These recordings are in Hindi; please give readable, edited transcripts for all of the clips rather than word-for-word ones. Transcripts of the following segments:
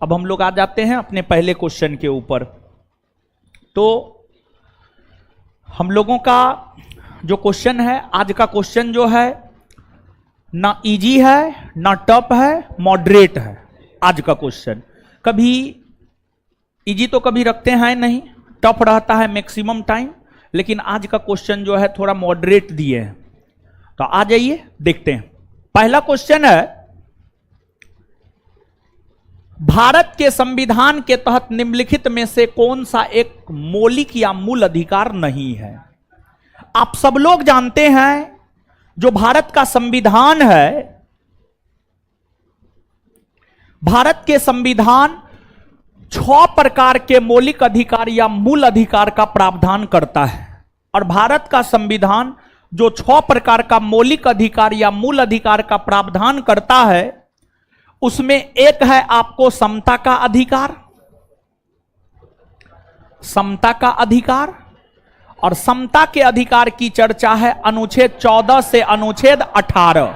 अब हम लोग आ जाते हैं अपने पहले क्वेश्चन के ऊपर। तो हम लोगों का जो क्वेश्चन है, आज का क्वेश्चन जो है ना इजी है ना टफ है, मॉडरेट है आज का क्वेश्चन। कभी इजी तो कभी रखते हैं नहीं, टफ रहता है मैक्सिमम टाइम, लेकिन आज का क्वेश्चन जो है थोड़ा मॉडरेट दिए हैं। तो आ जाइए देखते हैं। पहला क्वेश्चन है, भारत के संविधान के तहत निम्नलिखित में से कौन सा एक मौलिक या मूल अधिकार नहीं है। आप सब लोग जानते हैं जो भारत का संविधान है, भारत के संविधान 6 प्रकार के मौलिक अधिकार या मूल अधिकार का प्रावधान करता है। और भारत का संविधान जो 6 प्रकार का मौलिक अधिकार या मूल अधिकार का प्रावधान करता है, उसमें एक है आपको समता का अधिकार, समता का अधिकार। और समता के अधिकार की चर्चा है अनुच्छेद 14 से अनुच्छेद 18।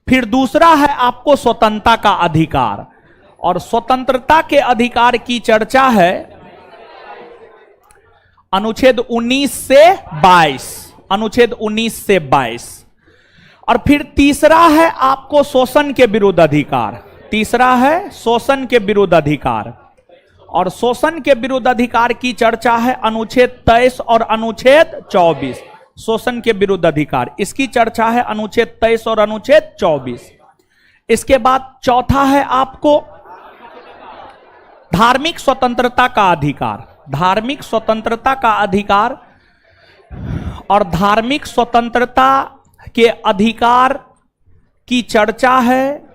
फिर दूसरा है आपको स्वतंत्रता का अधिकार, और स्वतंत्रता के अधिकार की चर्चा है अनुच्छेद 19 से 22, अनुच्छेद 19 से 22। और फिर तीसरा है आपको शोषण के विरुद्ध अधिकार, तीसरा है शोषण के विरुद्ध अधिकार। और शोषण के विरुद्ध अधिकार की चर्चा है अनुच्छेद 23 और अनुच्छेद 24। शोषण के विरुद्ध अधिकार, इसकी चर्चा है अनुच्छेद 23 और अनुच्छेद 24। इसके बाद चौथा है आपको धार्मिक स्वतंत्रता का अधिकार, धार्मिक स्वतंत्रता का अधिकार। और धार्मिक स्वतंत्रता के अधिकार की चर्चा है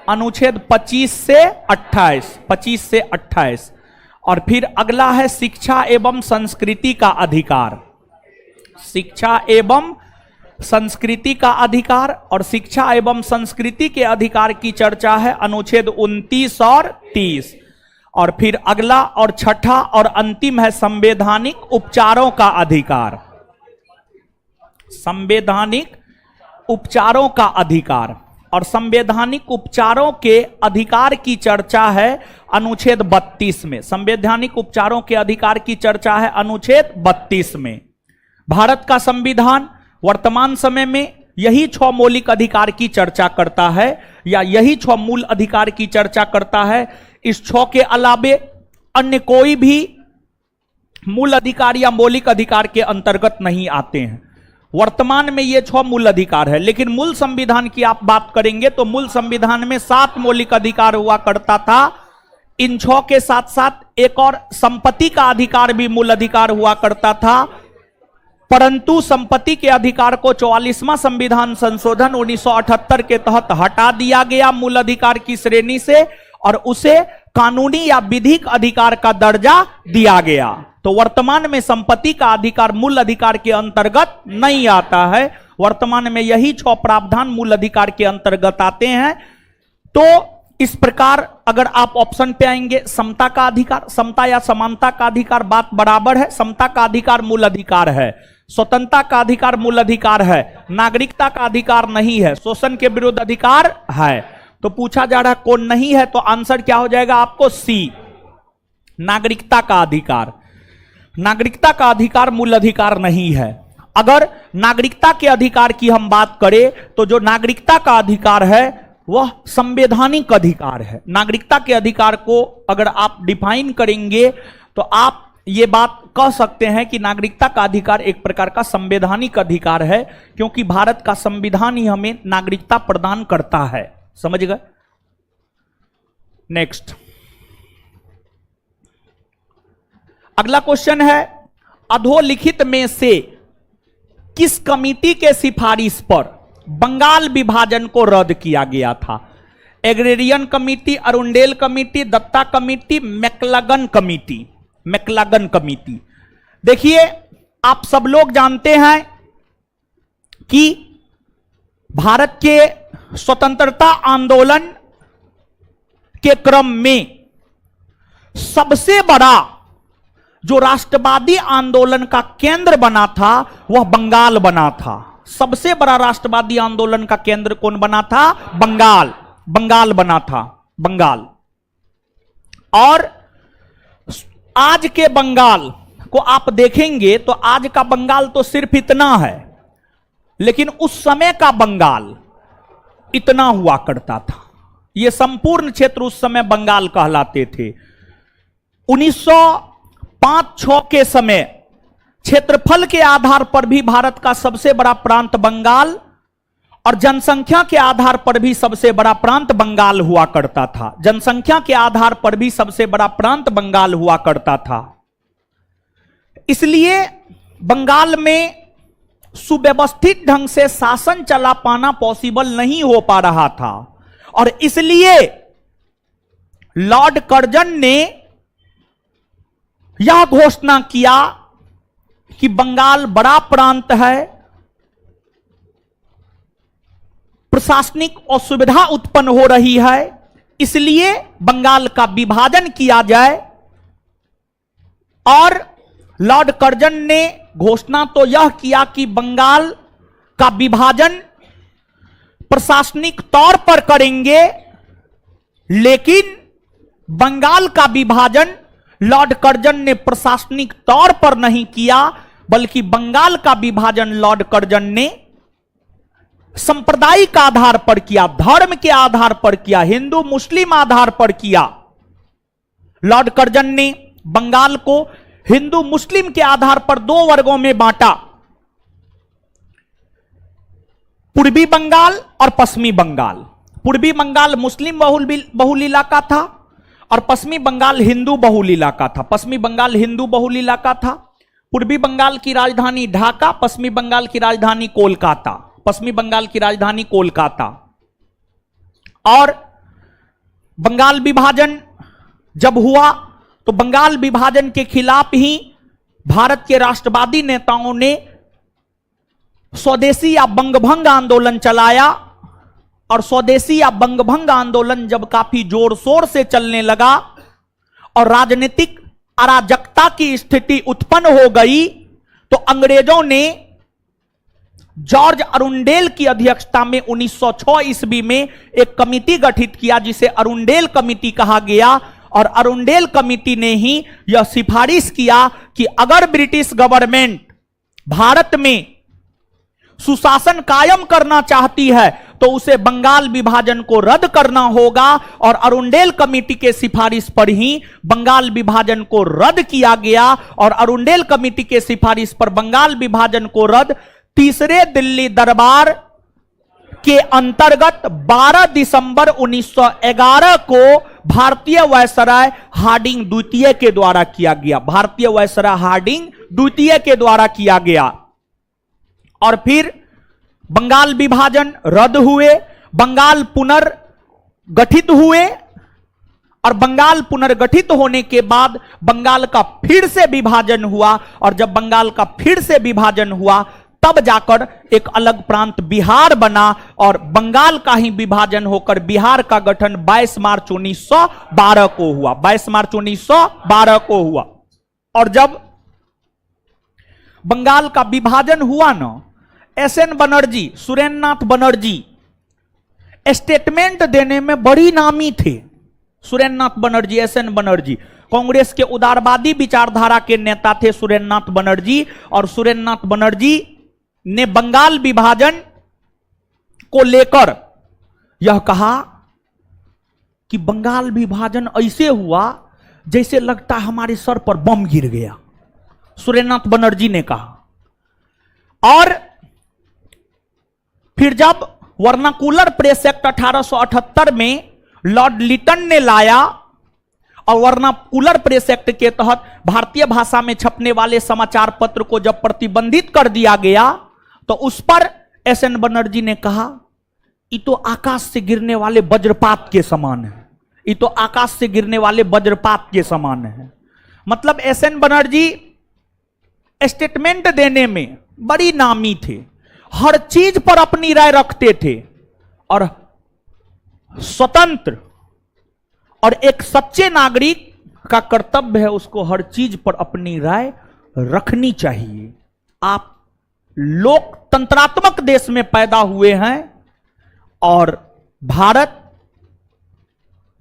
अनुच्छेद 25 से 28, 25 से 28। और फिर अगला है शिक्षा एवं संस्कृति का अधिकार, शिक्षा एवं संस्कृति का अधिकार। और शिक्षा एवं संस्कृति के अधिकार की चर्चा है अनुच्छेद 29 और 30। और फिर अगला और छठा और अंतिम है संवैधानिक उपचारों का अधिकार, संवैधानिक उपचारों का अधिकार। और संवैधानिक उपचारों के अधिकार की चर्चा है अनुच्छेद 32 में, संवैधानिक उपचारों के अधिकार की चर्चा है अनुच्छेद 32 में। भारत का संविधान वर्तमान समय में यही 6 मौलिक अधिकार की चर्चा करता है, या यही 6 मूल अधिकार की चर्चा करता है। इस 6 के अलावे अन्य कोई भी मूल अधिकार या मौलिक अधिकार के अंतर्गत नहीं आते हैं। वर्तमान में ये 6 मूल अधिकार है, लेकिन मूल संविधान की आप बात करेंगे तो मूल संविधान में 7 मौलिक अधिकार हुआ करता था। इन 6 के साथ साथ एक और संपत्ति का अधिकार भी मूल अधिकार हुआ करता था, परंतु संपत्ति के अधिकार को 44वां संविधान संशोधन 1978 के तहत हटा दिया गया मूल अधिकार की श्रेणी से, और उसे कानूनी या विधिक अधिकार का दर्जा दिया गया। तो वर्तमान में संपत्ति का अधिकार मूल अधिकार के अंतर्गत नहीं आता है, वर्तमान में यही 6 प्रावधान मूल अधिकार के अंतर्गत आते हैं। तो इस प्रकार अगर आप ऑप्शन पे आएंगे, समता का अधिकार, समता या समानता का अधिकार बात बराबर है। समता का अधिकार मूल अधिकार है, स्वतंत्रता का अधिकार मूल अधिकार है, नागरिकता का अधिकार नहीं है, शोषण के विरुद्ध अधिकार है। तो पूछा जा रहा है कौन नहीं है, तो आंसर क्या हो जाएगा आपको सी, नागरिकता का अधिकार। नागरिकता का अधिकार मूल अधिकार नहीं है। अगर नागरिकता के अधिकार की हम बात करें तो जो नागरिकता का अधिकार है वह संवैधानिक अधिकार है। नागरिकता के अधिकार को अगर आप डिफाइन करेंगे तो आप ये बात कह सकते हैं कि नागरिकता का अधिकार एक प्रकार का संवैधानिक अधिकार है, क्योंकि भारत का संविधान ही हमें नागरिकता प्रदान करता है। समझ गए? नेक्स्ट अगला क्वेश्चन है, अधोलिखित में से किस कमिटी के सिफारिश पर बंगाल विभाजन को रद्द किया गया था। Agrarian committee, Arundel committee, Datta committee, Maclagan committee, Maclagan committee. देखिए आप सब लोग जानते हैं कि भारत के स्वतंत्रता आंदोलन के क्रम में सबसे बड़ा जो राष्ट्रवादी आंदोलन का केंद्र बना था वह बंगाल बना था। सबसे बड़ा राष्ट्रवादी आंदोलन का केंद्र कौन बना था? बंगाल, बंगाल बना था, बंगाल। और आज के बंगाल को आप देखेंगे तो आज का बंगाल तो सिर्फ इतना है, लेकिन उस समय का बंगाल इतना हुआ करता था। यह संपूर्ण क्षेत्र उस समय बंगाल कहलाते थे। 1905-6 के समय क्षेत्रफल के आधार पर भी भारत का सबसे बड़ा प्रांत बंगाल और जनसंख्या के आधार पर भी सबसे बड़ा प्रांत बंगाल हुआ करता था। जनसंख्या के आधार पर भी सबसे बड़ा प्रांत बंगाल हुआ करता था। इसलिए बंगाल में सुव्यवस्थित ढंग से शासन चला पाना पॉसिबल नहीं हो पा रहा था और इसलिए लॉर्ड कर्जन ने यह घोषणा किया कि बंगाल बड़ा प्रांत है, प्रशासनिक असुविधा उत्पन्न हो रही है, इसलिए बंगाल का विभाजन किया जाए। और लॉर्ड कर्जन ने घोषणा तो यह किया कि बंगाल का विभाजन प्रशासनिक तौर पर करेंगे, लेकिन बंगाल का विभाजन लॉर्ड कर्जन ने प्रशासनिक तौर पर नहीं किया, बल्कि बंगाल का विभाजन लॉर्ड कर्जन ने सांप्रदायिक आधार पर किया, धर्म के आधार पर किया, हिंदू मुस्लिम आधार पर किया। लॉर्ड कर्जन ने बंगाल को हिंदू मुस्लिम के आधार पर 2 वर्गों में बांटा, पूर्वी बंगाल और पश्चिमी बंगाल। पूर्वी बंगाल मुस्लिम बहुल इलाका था और पश्चिमी बंगाल हिंदू बहुल इलाका था। पश्चिमी बंगाल हिंदू बहुल इलाका था। पूर्वी बंगाल की राजधानी ढाका, पश्चिमी बंगाल की राजधानी कोलकाता, पश्चिमी बंगाल की राजधानी कोलकाता। और बंगाल विभाजन जब हुआ तो बंगाल विभाजन के खिलाफ ही भारत के राष्ट्रवादी नेताओं ने स्वदेशी या बंगभंग आंदोलन चलाया। और स्वदेशी या बंगभंग आंदोलन जब काफी जोर शोर से चलने लगा और राजनीतिक अराजकता की स्थिति उत्पन्न हो गई, तो अंग्रेजों ने जॉर्ज अरुंडेल की अध्यक्षता में 1906 ईस्वी में एक कमिटी गठित किया, जिसे अरुंडेल कमिटी कहा गया। और अरुंडेल कमिटी ने ही यह सिफारिश किया कि अगर ब्रिटिश गवर्नमेंट भारत में सुशासन कायम करना चाहती है तो उसे बंगाल विभाजन को रद्द करना होगा। और अरुंडेल कमेटी के सिफारिश पर ही बंगाल विभाजन को रद्द किया गया। और अरुंडेल कमेटी के सिफारिश पर बंगाल विभाजन को रद्द तीसरे दिल्ली दरबार के अंतर्गत 12 दिसंबर 1911 को भारतीय वायसराय हार्डिंग द्वितीय के द्वारा किया गया। भारतीय वायसराय हार्डिंग द्वितीय के द्वारा किया गया। और फिर बंगाल विभाजन रद्द हुए, बंगाल पुनर्गठित हुए। और बंगाल पुनर्गठित होने के बाद बंगाल का फिर से विभाजन हुआ। और जब बंगाल का फिर से विभाजन हुआ तब जाकर एक अलग प्रांत बिहार बना और बंगाल का ही विभाजन होकर बिहार का गठन 22 मार्च 1912 को हुआ। 22 मार्च 1912 को हुआ। और जब बंगाल का विभाजन हुआ ना, एसएन बनर्जी, सुरेंद्रनाथ बनर्जी स्टेटमेंट देने में बड़ी नामी थे। सुरेंद्रनाथ बनर्जी, एसएन बनर्जी कांग्रेस के उदारवादी विचारधारा के नेता थे सुरेंद्रनाथ बनर्जी। और सुरेंद्रनाथ बनर्जी ने बंगाल विभाजन को लेकर यह कहा कि बंगाल विभाजन ऐसे हुआ जैसे लगता है हमारे सर पर बम गिर गया, सुरेंद्रनाथ बनर्जी ने कहा। और फिर जब वर्नाकुलर प्रेस एक्ट 1878 में लॉर्ड लिटन ने लाया और वर्नाकुलर प्रेस एक्ट के तहत भारतीय भाषा में छपने वाले समाचार पत्र को जब प्रतिबंधित कर दिया गया, तो उस पर एसएन बनर्जी ने कहा ये तो आकाश से गिरने वाले वज्रपात के समान है, ये तो आकाश से गिरने वाले वज्रपात के समान है। मतलब एसएन बनर्जी स्टेटमेंट देने में बड़ी नामी थे, हर चीज पर अपनी राय रखते थे। और स्वतंत्र और एक सच्चे नागरिक का कर्तव्य है उसको हर चीज पर अपनी राय रखनी चाहिए। आप लोकतंत्रात्मक देश में पैदा हुए हैं और भारत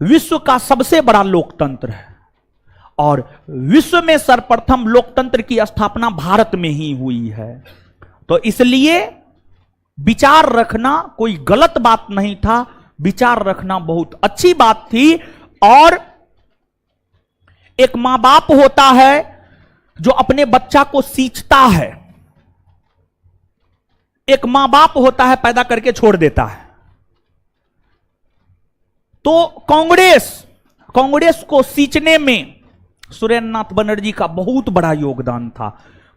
विश्व का सबसे बड़ा लोकतंत्र है और विश्व में सर्वप्रथम लोकतंत्र की स्थापना भारत में ही हुई है। तो इसलिए विचार रखना कोई गलत बात नहीं था, विचार रखना बहुत अच्छी बात थी। और एक मां बाप होता है जो अपने बच्चा को सींचता है, एक मां बाप होता है पैदा करके छोड़ देता है। तो कांग्रेस को सींचने में सुरेंद्र नाथ बनर्जी का बहुत बड़ा योगदान था।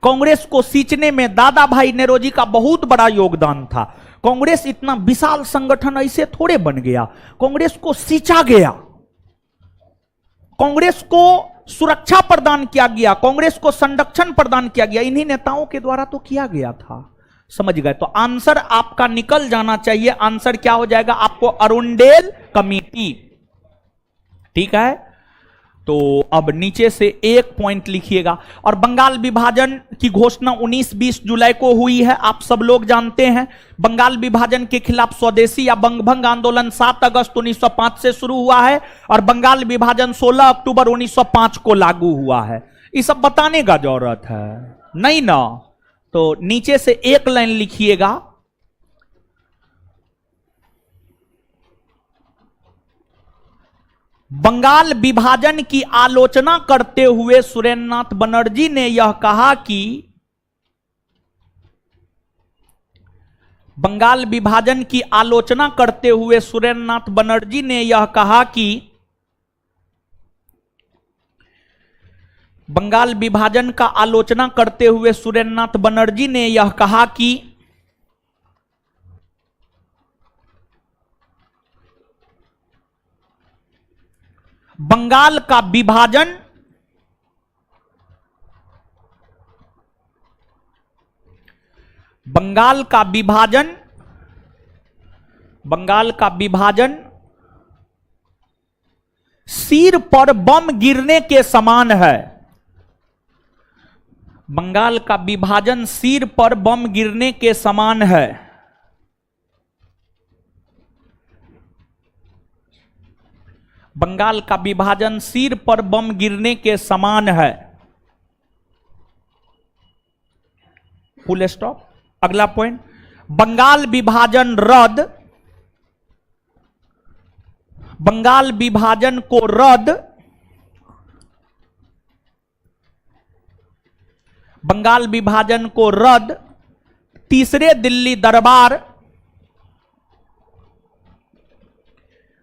कांग्रेस को सींचने में दादा भाई नेरोजी का बहुत बड़ा योगदान था। कांग्रेस इतना विशाल संगठन ऐसे थोड़े बन गया, कांग्रेस को सींचा गया, कांग्रेस को सुरक्षा प्रदान किया गया, कांग्रेस को संरक्षण प्रदान किया गया, इन्हीं नेताओं के द्वारा तो किया गया था। समझ गए? तो आंसर आपका निकल जाना चाहिए। आंसर क्या हो जाएगा आपको? Arundel committee. ठीक है, तो अब नीचे से एक पॉइंट लिखिएगा। और बंगाल विभाजन की घोषणा 19-20 जुलाई को हुई है, आप सब लोग जानते हैं। बंगाल विभाजन के खिलाफ स्वदेशी या बंगभंग आंदोलन 7 अगस्त 1905 से शुरू हुआ है और बंगाल विभाजन 16 अक्टूबर 1905 को लागू हुआ है। ये सब बताने का जरूरत है नहीं ना? तो नीचे से एक लाइन लिखिएगा। बंगाल विभाजन की आलोचना करते हुए सुरेंद्र नाथ बनर्जी ने यह कहा कि बंगाल विभाजन की आलोचना करते हुए सुरेंद्र नाथ बनर्जी ने यह कहा कि बंगाल विभाजन का आलोचना करते हुए सुरेंद्र नाथ बनर्जी ने यह कहा कि बंगाल का विभाजन बंगाल का विभाजन सिर पर बम गिरने के समान है। बंगाल का विभाजन सिर पर बम गिरने के समान है। बंगाल का विभाजन सिर पर बम गिरने के समान है। Full stop. अगला पॉइंट, बंगाल विभाजन रद्द, बंगाल विभाजन को रद्द, बंगाल विभाजन को रद्द तीसरे दिल्ली दरबार,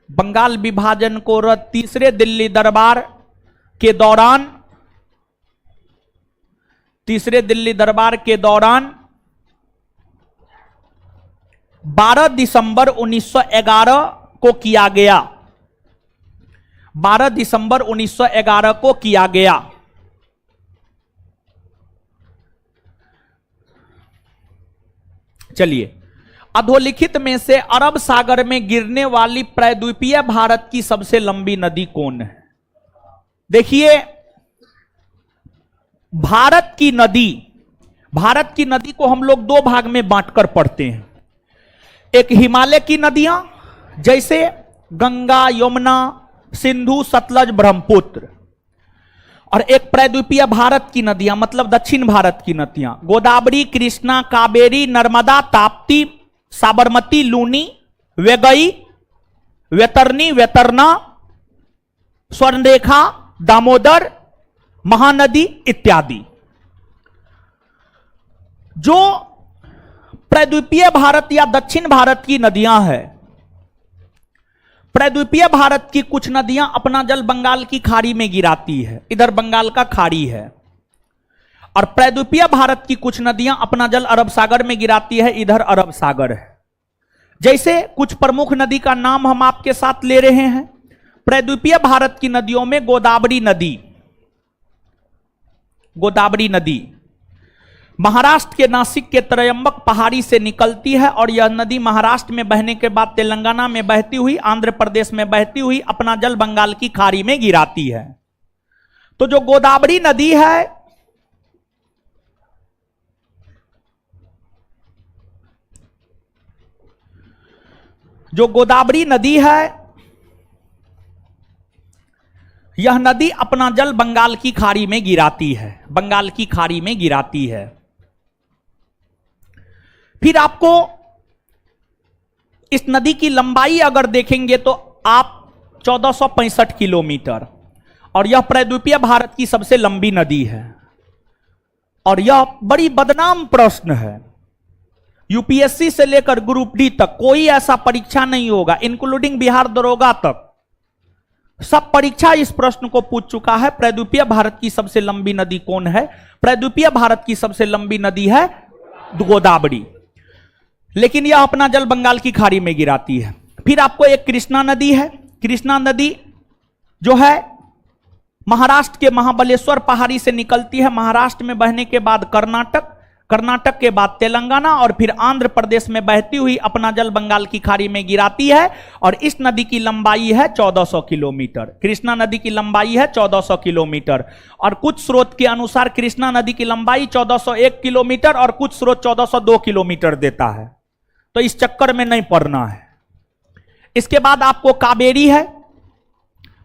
बंगाल विभाजन को रद्द तीसरे दिल्ली दरबार के दौरान, तीसरे दिल्ली दरबार के दौरान 12 दिसंबर 1911 को किया गया। 12 दिसंबर 1911 को किया गया। चलिए, अधोलिखित में से अरब सागर में गिरने वाली प्रायद्वीपीय भारत की सबसे लंबी नदी कौन है? देखिए, भारत की नदी को हम लोग दो भाग में बांटकर पढ़ते हैं। एक हिमालय की नदियां जैसे गंगा, यमुना, सिंधु, सतलज, ब्रह्मपुत्र, और एक प्रायद्वीपीय भारत की नदियां मतलब दक्षिण भारत की नदियां गोदावरी, कृष्णा, कावेरी, नर्मदा, ताप्ती, साबरमती, लूनी, वेगई, वैतरनी, वैतरना, स्वर्णरेखा, दामोदर, महानदी इत्यादि। जो प्रायद्वीपीय भारत या दक्षिण भारत की नदियां हैं, प्रायद्वीपीय भारत की कुछ नदियां अपना जल बंगाल की खाड़ी में गिराती है, इधर बंगाल का खाड़ी है, और प्रायद्वीपीय भारत की कुछ नदियां अपना जल अरब सागर में गिराती है, इधर अरब सागर है। जैसे कुछ प्रमुख नदी का नाम हम आपके साथ ले रहे हैं। प्रायद्वीपीय भारत की नदियों में गोदावरी नदी महाराष्ट्र के नासिक के त्रयंबक पहाड़ी से निकलती है और यह नदी महाराष्ट्र में बहने के बाद तेलंगाना में बहती हुई, आंध्र प्रदेश में बहती हुई अपना जल बंगाल की खाड़ी में गिराती है। तो जो गोदावरी नदी है, जो गोदावरी नदी है यह नदी अपना जल बंगाल की खाड़ी में गिराती है, बंगाल की खाड़ी में गिराती है। फिर आपको इस नदी की लंबाई अगर देखेंगे तो आप 1465 किलोमीटर, और यह प्रायद्वीपीय भारत की सबसे लंबी नदी है। और यह बड़ी बदनाम प्रश्न है, यूपीएससी से लेकर ग्रुप डी तक कोई ऐसा परीक्षा नहीं होगा, इंक्लूडिंग बिहार दरोगा तक, सब परीक्षा इस प्रश्न को पूछ चुका है, प्रायद्वीपीय भारत की सबसे लंबी नदी कौन है? प्रायद्वीपीय भारत की सबसे लंबी नदी है गोदावरी, लेकिन यह अपना जल बंगाल की खाड़ी में गिराती है। फिर आपको एक कृष्णा नदी है। कृष्णा नदी जो है महाराष्ट्र के महाबलेश्वर पहाड़ी से निकलती है, महाराष्ट्र में बहने के बाद कर्नाटक, कर्नाटक के बाद तेलंगाना और फिर आंध्र प्रदेश में बहती हुई अपना जल बंगाल की खाड़ी में गिराती है। और इस नदी की लंबाई है 1400 किलोमीटर। कृष्णा नदी की लंबाई है 1400 किलोमीटर, और कुछ स्रोत के अनुसार कृष्णा नदी की लंबाई 1401 किलोमीटर और कुछ स्रोत 1402 किलोमीटर देता है, तो इस चक्कर में नहीं पड़ना है। इसके बाद आपको कावेरी है,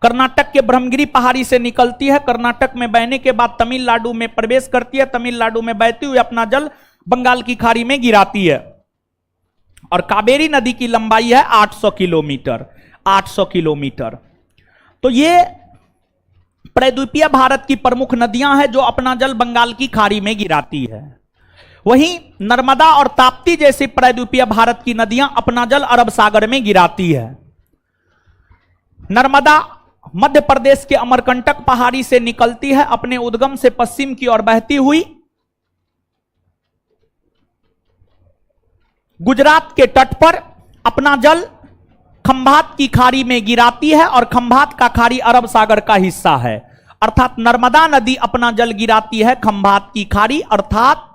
कर्नाटक के ब्रह्मगिरी पहाड़ी से निकलती है, कर्नाटक में बहने के बाद तमिलनाडु में प्रवेश करती है, तमिलनाडु में बहती हुई अपना जल बंगाल की खाड़ी में गिराती है। और कावेरी नदी की लंबाई है 800 किलोमीटर, 800 किलोमीटर। तो ये प्रायद्वीपीय भारत की प्रमुख नदियां हैं जो अपना जल बंगाल की खाड़ी में गिराती है। वहीं नर्मदा और ताप्ती जैसी प्रायद्वीपीय भारत की नदियां अपना जल अरब सागर में गिराती है। नर्मदा मध्य प्रदेश के अमरकंटक पहाड़ी से निकलती है, अपने उद्गम से पश्चिम की ओर बहती हुई गुजरात के तट पर अपना जल खंभात की खाड़ी में गिराती है, और खंभात का खाड़ी अरब सागर का हिस्सा है। अर्थात नर्मदा नदी अपना जल गिराती है खंभात की खाड़ी अर्थात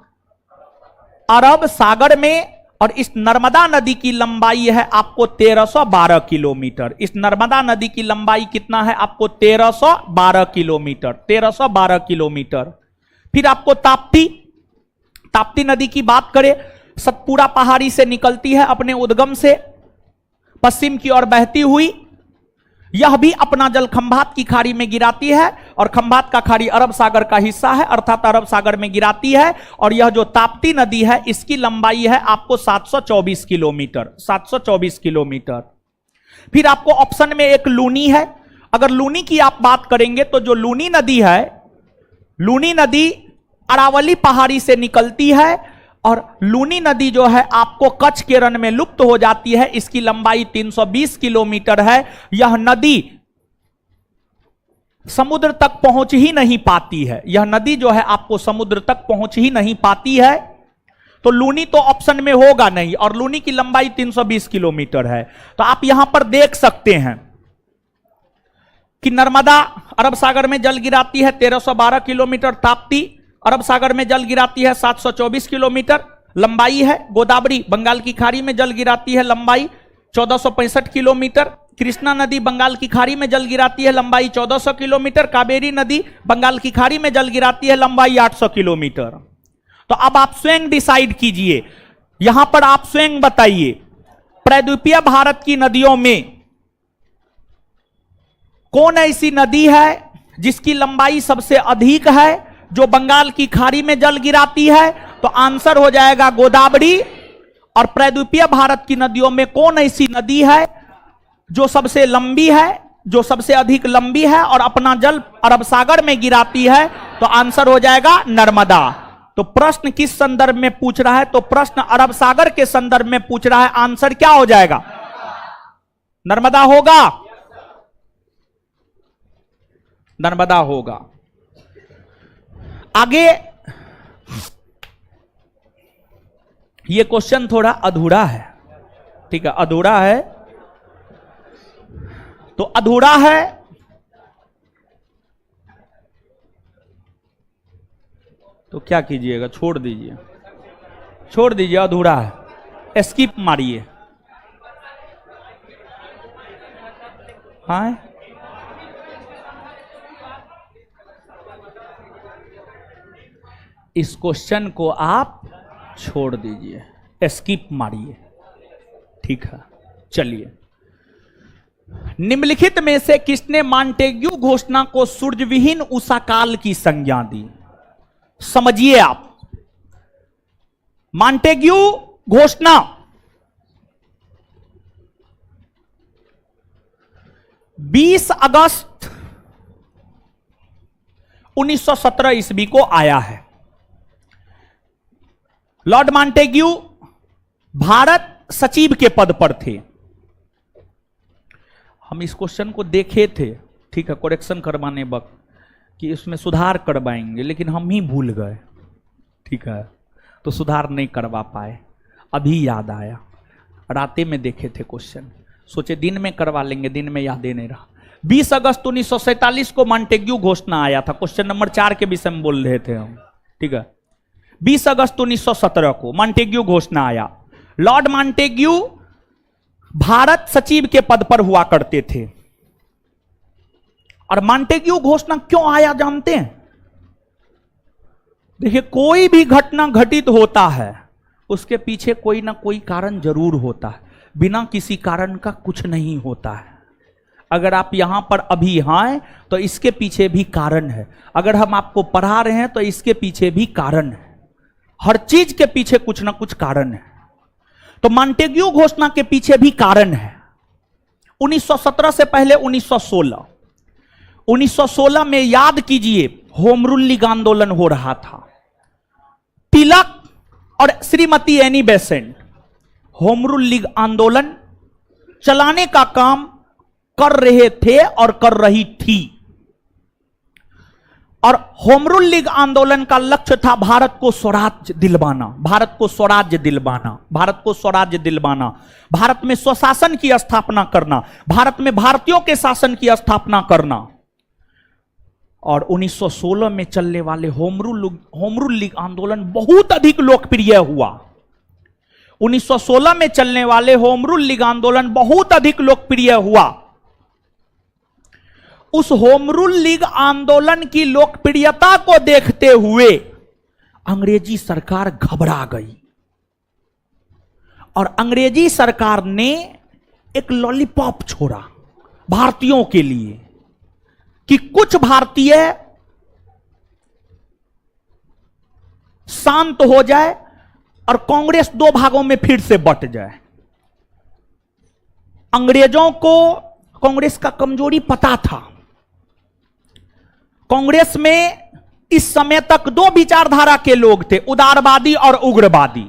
अरब सागर में। और इस नर्मदा नदी की लंबाई है आपको 1312 किलोमीटर। इस नर्मदा नदी की लंबाई कितना है आपको? 1312 किलोमीटर, 1312 किलोमीटर। फिर आपको ताप्ती, ताप्ती नदी की बात करें, सतपुड़ा पहाड़ी से निकलती है, अपने उद्गम से पश्चिम की ओर बहती हुई यह भी अपना जल खंभात की खाड़ी में गिराती है, और खंभात का खाड़ी अरब सागर का हिस्सा है अर्थात अरब सागर में गिराती है। और यह जो ताप्ती नदी है इसकी लंबाई है आपको 724 किलोमीटर, 724 किलोमीटर। फिर आपको ऑप्शन में एक लूनी है। अगर लूनी की आप बात करेंगे तो जो लूनी नदी है, लूनी नदी अरावली पहाड़ी से निकलती है, और लूनी नदी जो है आपको कच्छ के रण में लुप्त हो जाती है। इसकी लंबाई 320 किलोमीटर है। यह नदी समुद्र तक पहुंच ही नहीं पाती है, यह नदी जो है आपको समुद्र तक पहुंच ही नहीं पाती है। तो लूनी तो ऑप्शन में होगा नहीं, और लूनी की लंबाई 320 किलोमीटर है। तो आप यहां पर देख सकते हैं कि नर्मदा अरब सागर में जल गिराती है 1312 किलोमीटर, ताप्ती अरब सागर में जल गिराती है 724 किलोमीटर लंबाई है, गोदावरी बंगाल की खाड़ी में जल गिराती है, लंबाई 1465 किलोमीटर, कृष्णा नदी बंगाल की खाड़ी में जल गिराती है, लंबाई 1400 किलोमीटर, कावेरी नदी बंगाल की खाड़ी में जल गिराती है, लंबाई 800 किलोमीटर। तो अब आप स्वयं डिसाइड कीजिए, यहां पर आप स्वयं बताइए प्रायद्वीपीय भारत की नदियों में कौन ऐसी नदी है जिसकी लंबाई सबसे अधिक है, जो बंगाल की खाड़ी में जल गिराती है? तो आंसर हो जाएगा गोदावरी। और प्रायद्वीपीय भारत की नदियों में कौन ऐसी नदी है जो सबसे लंबी है, जो सबसे अधिक लंबी है और अपना जल अरब सागर में गिराती है? तो आंसर हो जाएगा नर्मदा। तो प्रश्न किस संदर्भ में पूछ रहा है? तो प्रश्न अरब सागर के संदर्भ में पूछ रहा है। आंसर क्या हो जाएगा? नर्मदा होगा, नर्मदा होगा। आगे ये क्वेश्चन थोड़ा अधूरा है, ठीक है, अधूरा है। तो अधूरा है तो क्या कीजिएगा? छोड़ दीजिए, छोड़ दीजिए, अधूरा है, स्किप मारिए। हाँ, इस क्वेश्चन को आप छोड़ दीजिए, स्किप मारिए, ठीक है। चलिए निम्नलिखित में से किसने मॉन्टेग्यू घोषणा को सूर्यविहीन उषा काल की संज्ञा दी? समझिए आप, मॉन्टेग्यू घोषणा 20 अगस्त 1917 ईस्वी को आया है। लॉर्ड मॉन्टेग्यू भारत सचिव के पद पर थे। हम इस क्वेश्चन को देखे थे, ठीक है, करेक्शन करवाने वक्त कि इसमें सुधार करवाएंगे, लेकिन हम ही भूल गए, ठीक है, तो सुधार नहीं करवा पाए। अभी याद आया, राते में देखे थे क्वेश्चन, सोचे दिन में करवा लेंगे, दिन में याद ही नहीं रहा। 20 अगस्त 1947 को मॉन्टेग्यू घोषणा आया था। क्वेश्चन नंबर 4 के विषय में बोल रहे थे हम, ठीक है। 20 अगस्त 1917 को मॉन्टेग्यू घोषणा आया। लॉर्ड मॉन्टेग्यू भारत सचिव के पद पर हुआ करते थे। और मॉन्टेग्यू घोषणा क्यों आया जानते हैं? देखिए, कोई भी घटना घटित होता है उसके पीछे कोई ना कोई कारण जरूर होता है। बिना किसी कारण का कुछ नहीं होता है। अगर आप यहां पर अभी आए तो इसके पीछे भी कारण है। अगर हम आपको पढ़ा रहे हैं तो इसके पीछे भी कारण है। हर चीज के पीछे कुछ ना कुछ कारण है। तो मॉन्टेग्यू घोषणा के पीछे भी कारण है। 1917 से पहले 1916 में याद कीजिए, होम रूल लीग आंदोलन हो रहा था। तिलक और Shrimati Annie Besant home rule league आंदोलन चलाने का काम कर रहे थे और कर रही थी। और होम रूल लीग आंदोलन का लक्ष्य था भारत को स्वराज्य दिलवाना, भारत को स्वराज्य दिलवाना, भारत को स्वराज्य दिलवाना, भारत में स्वशासन की स्थापना करना, भारत में भारतीयों के शासन की स्थापना करना। और 1916 में चलने वाले होम रूल लीग आंदोलन बहुत अधिक लोकप्रिय हुआ। 1916 में चलने वाले होम रूल लीग आंदोलन बहुत अधिक लोकप्रिय हुआ। उस होम रूल लीग आंदोलन की लोकप्रियता को देखते हुए अंग्रेजी सरकार घबरा गई और अंग्रेजी सरकार ने एक लॉलीपॉप छोड़ा भारतीयों के लिए कि कुछ भारतीय शांत हो जाए और कांग्रेस दो भागों में फिर से बंट जाए। अंग्रेजों को कांग्रेस का कमजोरी पता था। कांग्रेस में इस समय तक दो विचारधारा के लोग थे, उदारवादी और उग्रवादी।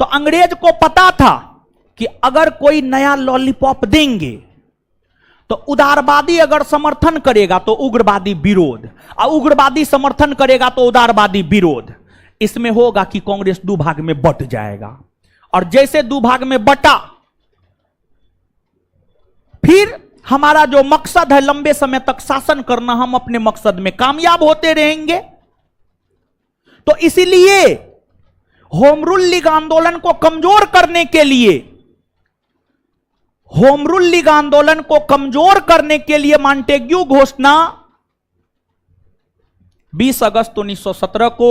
तो अंग्रेज को पता था कि अगर कोई नया लॉलीपॉप देंगे तो उदारवादी अगर समर्थन करेगा तो उग्रवादी विरोध, और उग्रवादी समर्थन करेगा तो उदारवादी विरोध। इसमें होगा कि कांग्रेस दो भाग में बंट जाएगा। और जैसे दो भाग में बटा, फिर हमारा जो मकसद है लंबे समय तक शासन करना, हम अपने मकसद में कामयाब होते रहेंगे। तो इसीलिए होम रूल लीग आंदोलन को कमजोर करने के लिए, होम रूल लीग आंदोलन को कमजोर करने के लिए मॉन्टेग्यू घोषणा 20 अगस्त 1917 को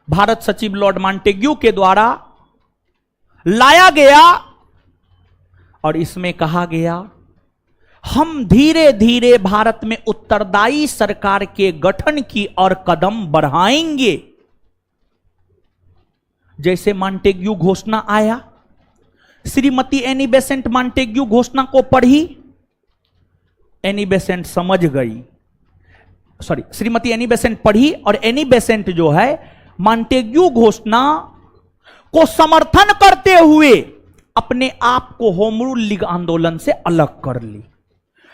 भारत सचिव लॉर्ड मॉन्टेग्यू के द्वारा लाया गया। और इसमें कहा गया, हम धीरे धीरे भारत में उत्तरदायी सरकार के गठन की ओर कदम बढ़ाएंगे। जैसे मॉन्टेग्यू घोषणा आया, श्रीमती एनी बेसेंट मॉन्टेग्यू घोषणा को पढ़ी, एनी बेसेंट समझ गई, श्रीमती एनी बेसेंट पढ़ी और एनी बेसेंट जो है मॉन्टेग्यू घोषणा को समर्थन करते हुए अपने आप को होम रूल लीग आंदोलन से अलग कर ली।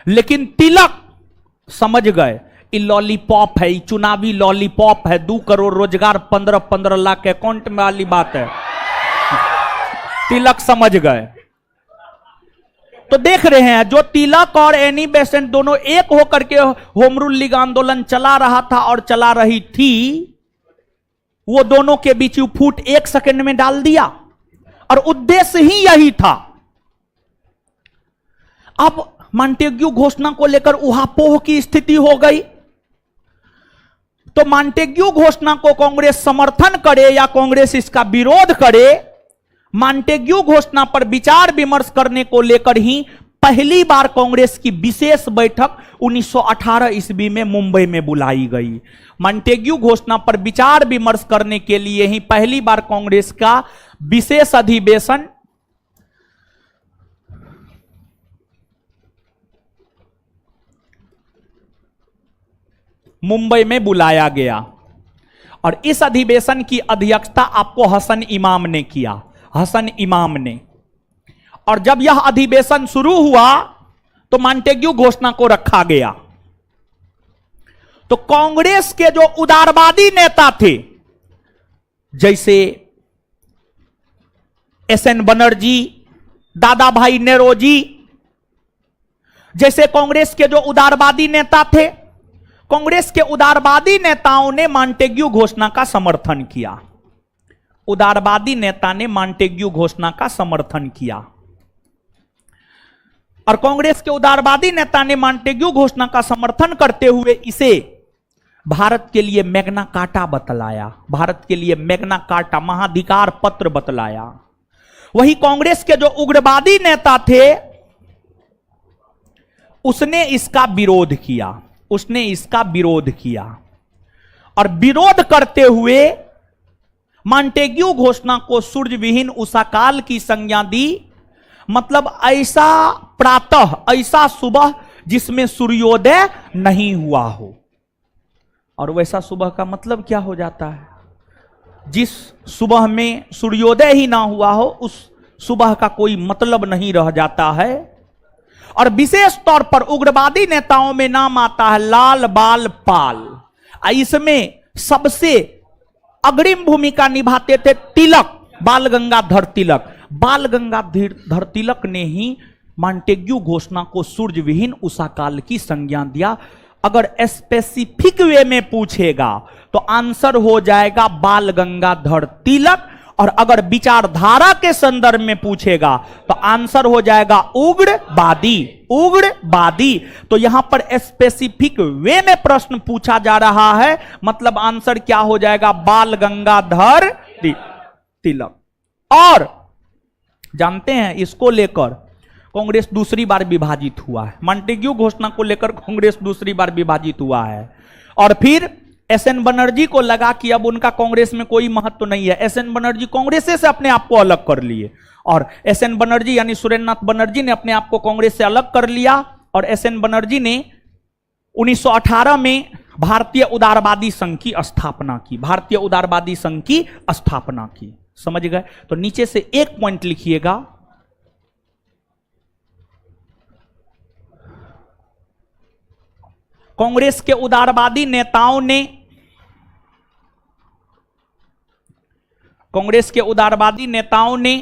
लेकिन तिलक समझ गए, ये लॉलीपॉप है, ये चुनावी लॉलीपॉप है, 2 करोड़ रोजगार 15-15 लाख अकाउंट में वाली बात है। तिलक समझ गए। तो देख रहे हैं, जो तिलक और एनी बेसेंट दोनों एक होकर के होम रूल लीग आंदोलन चला रहा था और चला रही थी, वो दोनों के बीच फूट 1 सेकंड में डाल दिया और उद्देश्य ही यही था। अब मॉन्टेग्यू घोषणा को लेकर उहापोह की स्थिति हो गई। तो मॉन्टेग्यू घोषणा को कांग्रेस समर्थन करे या कांग्रेस इसका विरोध करे, मॉन्टेग्यू घोषणा पर विचार विमर्श करने को लेकर ही पहली बार कांग्रेस की विशेष बैठक 1918 ईस्वी में मुंबई में बुलाई गई। मॉन्टेग्यू घोषणा पर विचार विमर्श करने के लिए ही पहली बार कांग्रेस का विशेष अधिवेशन मुंबई में बुलाया गया और इस अधिवेशन की अध्यक्षता आपको हसन इमाम ने किया, हसन इमाम ने। और जब यह अधिवेशन शुरू हुआ तो मॉन्टेग्यू घोषणा को रखा गया। तो कांग्रेस के जो उदारवादी नेता थे जैसे एसएन बनर्जी, दादा भाई नेरोजी, जैसे कांग्रेस के जो उदारवादी नेता थे, कांग्रेस के उदारवादी नेताओं ने मॉन्टेग्यू घोषणा का समर्थन किया। उदारवादी नेता ने मॉन्टेग्यू घोषणा का समर्थन किया और कांग्रेस के उदारवादी नेता ने मॉन्टेग्यू घोषणा का समर्थन करते हुए इसे भारत के लिए मैग्ना कार्टा बतलाया, भारत के लिए मैग्ना कार्टा महाधिकार पत्र बतलाया। वही कांग्रेस के जो उग्रवादी नेता थे उसने इसका विरोध किया, उसने इसका विरोध किया और विरोध करते हुए मॉन्टेग्यू घोषणा को सूर्यविहीन उषाकाल की संज्ञा दी। मतलब ऐसा प्रातः, ऐसा सुबह जिसमें सूर्योदय नहीं हुआ हो। और वैसा सुबह का मतलब क्या हो जाता है? जिस सुबह में सूर्योदय ही ना हुआ हो उस सुबह का कोई मतलब नहीं रह जाता है। और विशेष तौर पर उग्रवादी नेताओं में नाम आता है लाल बाल पाल। इसमें सबसे अग्रिम भूमिका निभाते थे तिलक, बाल गंगाधर तिलक। बाल गंगाधर तिलक ने ही मॉन्टेग्यू घोषणा को सूर्यविहीन उषाकाल की संज्ञा दिया। अगर स्पेसिफिक वे में पूछेगा तो आंसर हो जाएगा बाल गंगाधर तिलक, और अगर विचारधारा के संदर्भ में पूछेगा तो आंसर हो जाएगा उग्रवादी, उग्रवादी। तो यहां पर स्पेसिफिक वे में प्रश्न पूछा जा रहा है, मतलब आंसर क्या हो जाएगा? बाल गंगाधर तिलक। और जानते हैं इसको लेकर कांग्रेस दूसरी बार विभाजित हुआ है। मॉन्टेग्यू घोषणा को लेकर कांग्रेस दूसरी बार विभाजित हुआ है। और फिर एसएन बनर्जी को लगा कि अब उनका कांग्रेस में कोई महत्व नहीं है। एसएन बनर्जी कांग्रेस से अपने आप को अलग कर लिए और एसएन बनर्जी यानी सुरेंद्रनाथ बनर्जी ने अपने आप को कांग्रेस से अलग कर लिया। और एसएन बनर्जी ने 1918 में भारतीय उदारवादी संघ की स्थापना की, भारतीय उदारवादी संघ की स्थापना की। समझ गए? तो नीचे से एक पॉइंट लिखिएगा, कांग्रेस के उदारवादी नेताओं ने, कांग्रेस के उदारवादी नेताओं ने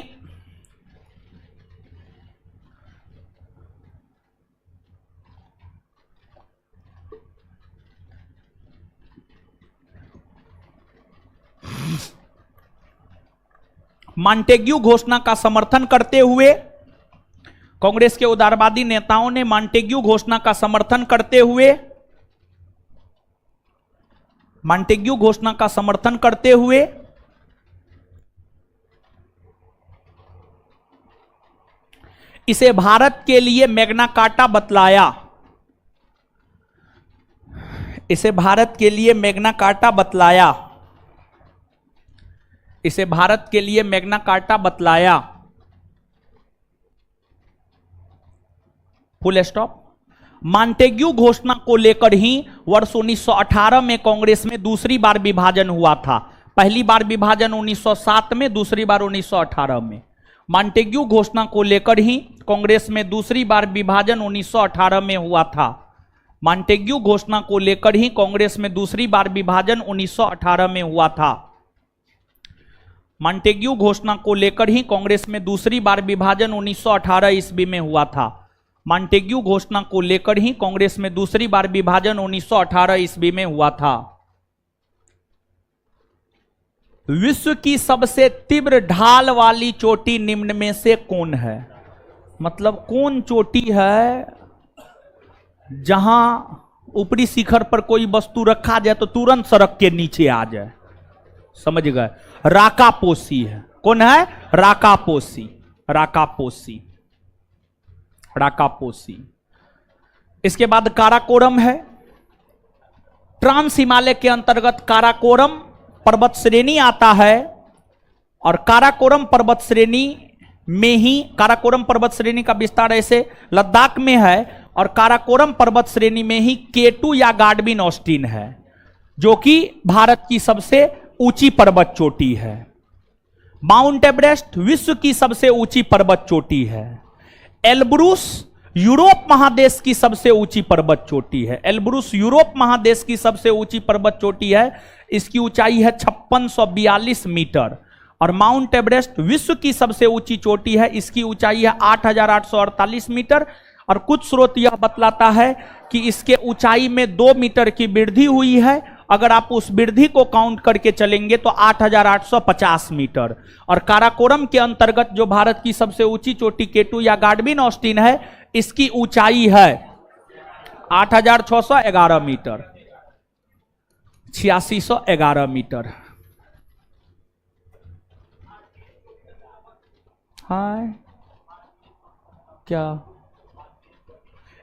मॉन्टेग्यू घोषणा का समर्थन करते हुए, कांग्रेस के उदारवादी नेताओं ने मॉन्टेग्यू घोषणा का समर्थन करते हुए, मॉन्टेग्यू घोषणा का समर्थन करते हुए इसे भारत के लिए मैग्ना कार्टा बतलाया, इसे भारत के लिए मैग्ना कार्टा बतलाया, इसे भारत के लिए मैग्ना कार्टा बतलाया। Full stop. मॉन्टेग्यू घोषणा को लेकर ही वर्ष 1918 में कांग्रेस में दूसरी बार विभाजन हुआ था। पहली बार विभाजन 1907 में, दूसरी बार 1918 में। मॉन्टेग्यू घोषणा को लेकर ही कांग्रेस में दूसरी बार विभाजन 1918 में हुआ था। मॉन्टेग्यू घोषणा को लेकर ही कांग्रेस में दूसरी बार विभाजन 1918 में हुआ था। मॉन्टेग्यू घोषणा को लेकर ही कांग्रेस में दूसरी बार विभाजन 1918 ईस्वी में हुआ था। मॉन्टेग्यू घोषणा को लेकर ही कांग्रेस में दूसरी बार विभाजन 1918 ईस्वी में हुआ था। विश्व की सबसे तीव्र ढाल वाली चोटी निम्न में से कौन है? मतलब कौन चोटी है जहां ऊपरी शिखर पर कोई वस्तु रखा जाए तो तुरंत सड़क के नीचे आ जाए? समझ गए? राकापोसी है। कौन है? राकापोसी। राकापोसी। राकापोसी। इसके बाद काराकोरम है। ट्रांस हिमालय के अंतर्गत काराकोरम पर्वत श्रेणी आता है और काराकोरम पर्वत श्रेणी में ही, काराकोरम पर्वत श्रेणी का विस्तार ऐसे लद्दाख में है और काराकोरम पर्वत श्रेणी में ही K2 या गार्डविन ऑस्टिन है, जो कि भारत की सबसे ऊंची पर्वत चोटी है। माउंट एवरेस्ट विश्व की सबसे ऊंची पर्वत चोटी है। एल्ब्रूस यूरोप महादेश की सबसे ऊंची पर्वत चोटी है। एल्ब्रूस यूरोप महादेश की सबसे ऊंची पर्वत चोटी है। इसकी ऊंचाई है 5642 मीटर। और माउंट एवरेस्ट विश्व की सबसे ऊंची चोटी है। इसकी ऊंचाई है 8848 मीटर। और कुछ स्रोत यह बतलाता है कि इसके ऊंचाई में 2 मीटर की वृद्धि हुई है। अगर आप उस वृद्धि को काउंट करके चलेंगे तो 8850 मीटर। और काराकोरम के अंतर्गत जो भारत की सबसे ऊंची चोटी K2 या गार्डविन ऑस्टिन है, इसकी ऊंचाई है 8611 मीटर, 8611 मीटर। हाय क्या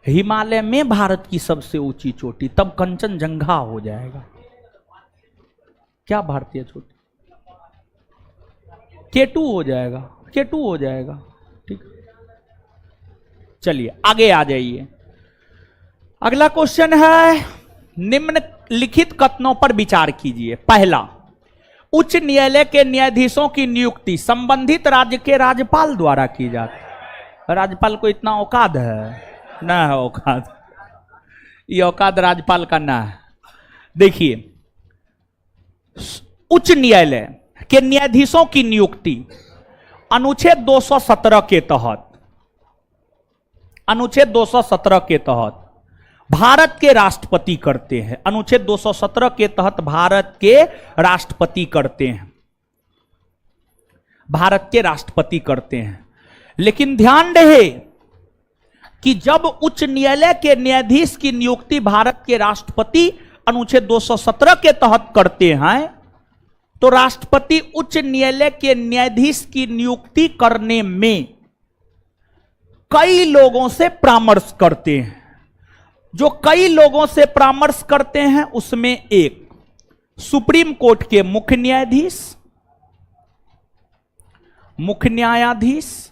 हिमालय में भारत की सबसे ऊंची चोटी, तब कंचनजंगा हो जाएगा। क्या भारतीय चोटी? K2 हो जाएगा, K2 हो जाएगा। ठीक, चलिए आगे आ जाइए। अगला क्वेश्चन है, निम्नलिखित कथनों पर विचार कीजिए। पहला, उच्च न्यायालय के न्यायाधीशों की नियुक्ति संबंधित राज्य के राज्यपाल द्वारा की जाती है। राज्यपाल को इतना औकात है? ना है औकात, ये औकात राज्यपाल का ना है। देखिए, उच्च न्यायालय के न्यायाधीशों की नियुक्ति अनुच्छेद 217 के तहत, अनुच्छेद 217 के तहत भारत के राष्ट्रपति करते हैं। अनुच्छेद 217 के तहत भारत के राष्ट्रपति करते हैं, भारत के राष्ट्रपति करते हैं। लेकिन ध्यान रहे कि जब उच्च न्यायालय के न्यायाधीश की नियुक्ति भारत के राष्ट्रपति अनुच्छेद 217 के तहत करते हैं, तो राष्ट्रपति उच्च न्यायालय के न्यायाधीश की नियुक्ति करने में कई लोगों से परामर्श करते हैं। जो कई लोगों से परामर्श करते हैं उसमें एक सुप्रीम कोर्ट के मुख्य न्यायाधीश, मुख्य न्यायाधीश,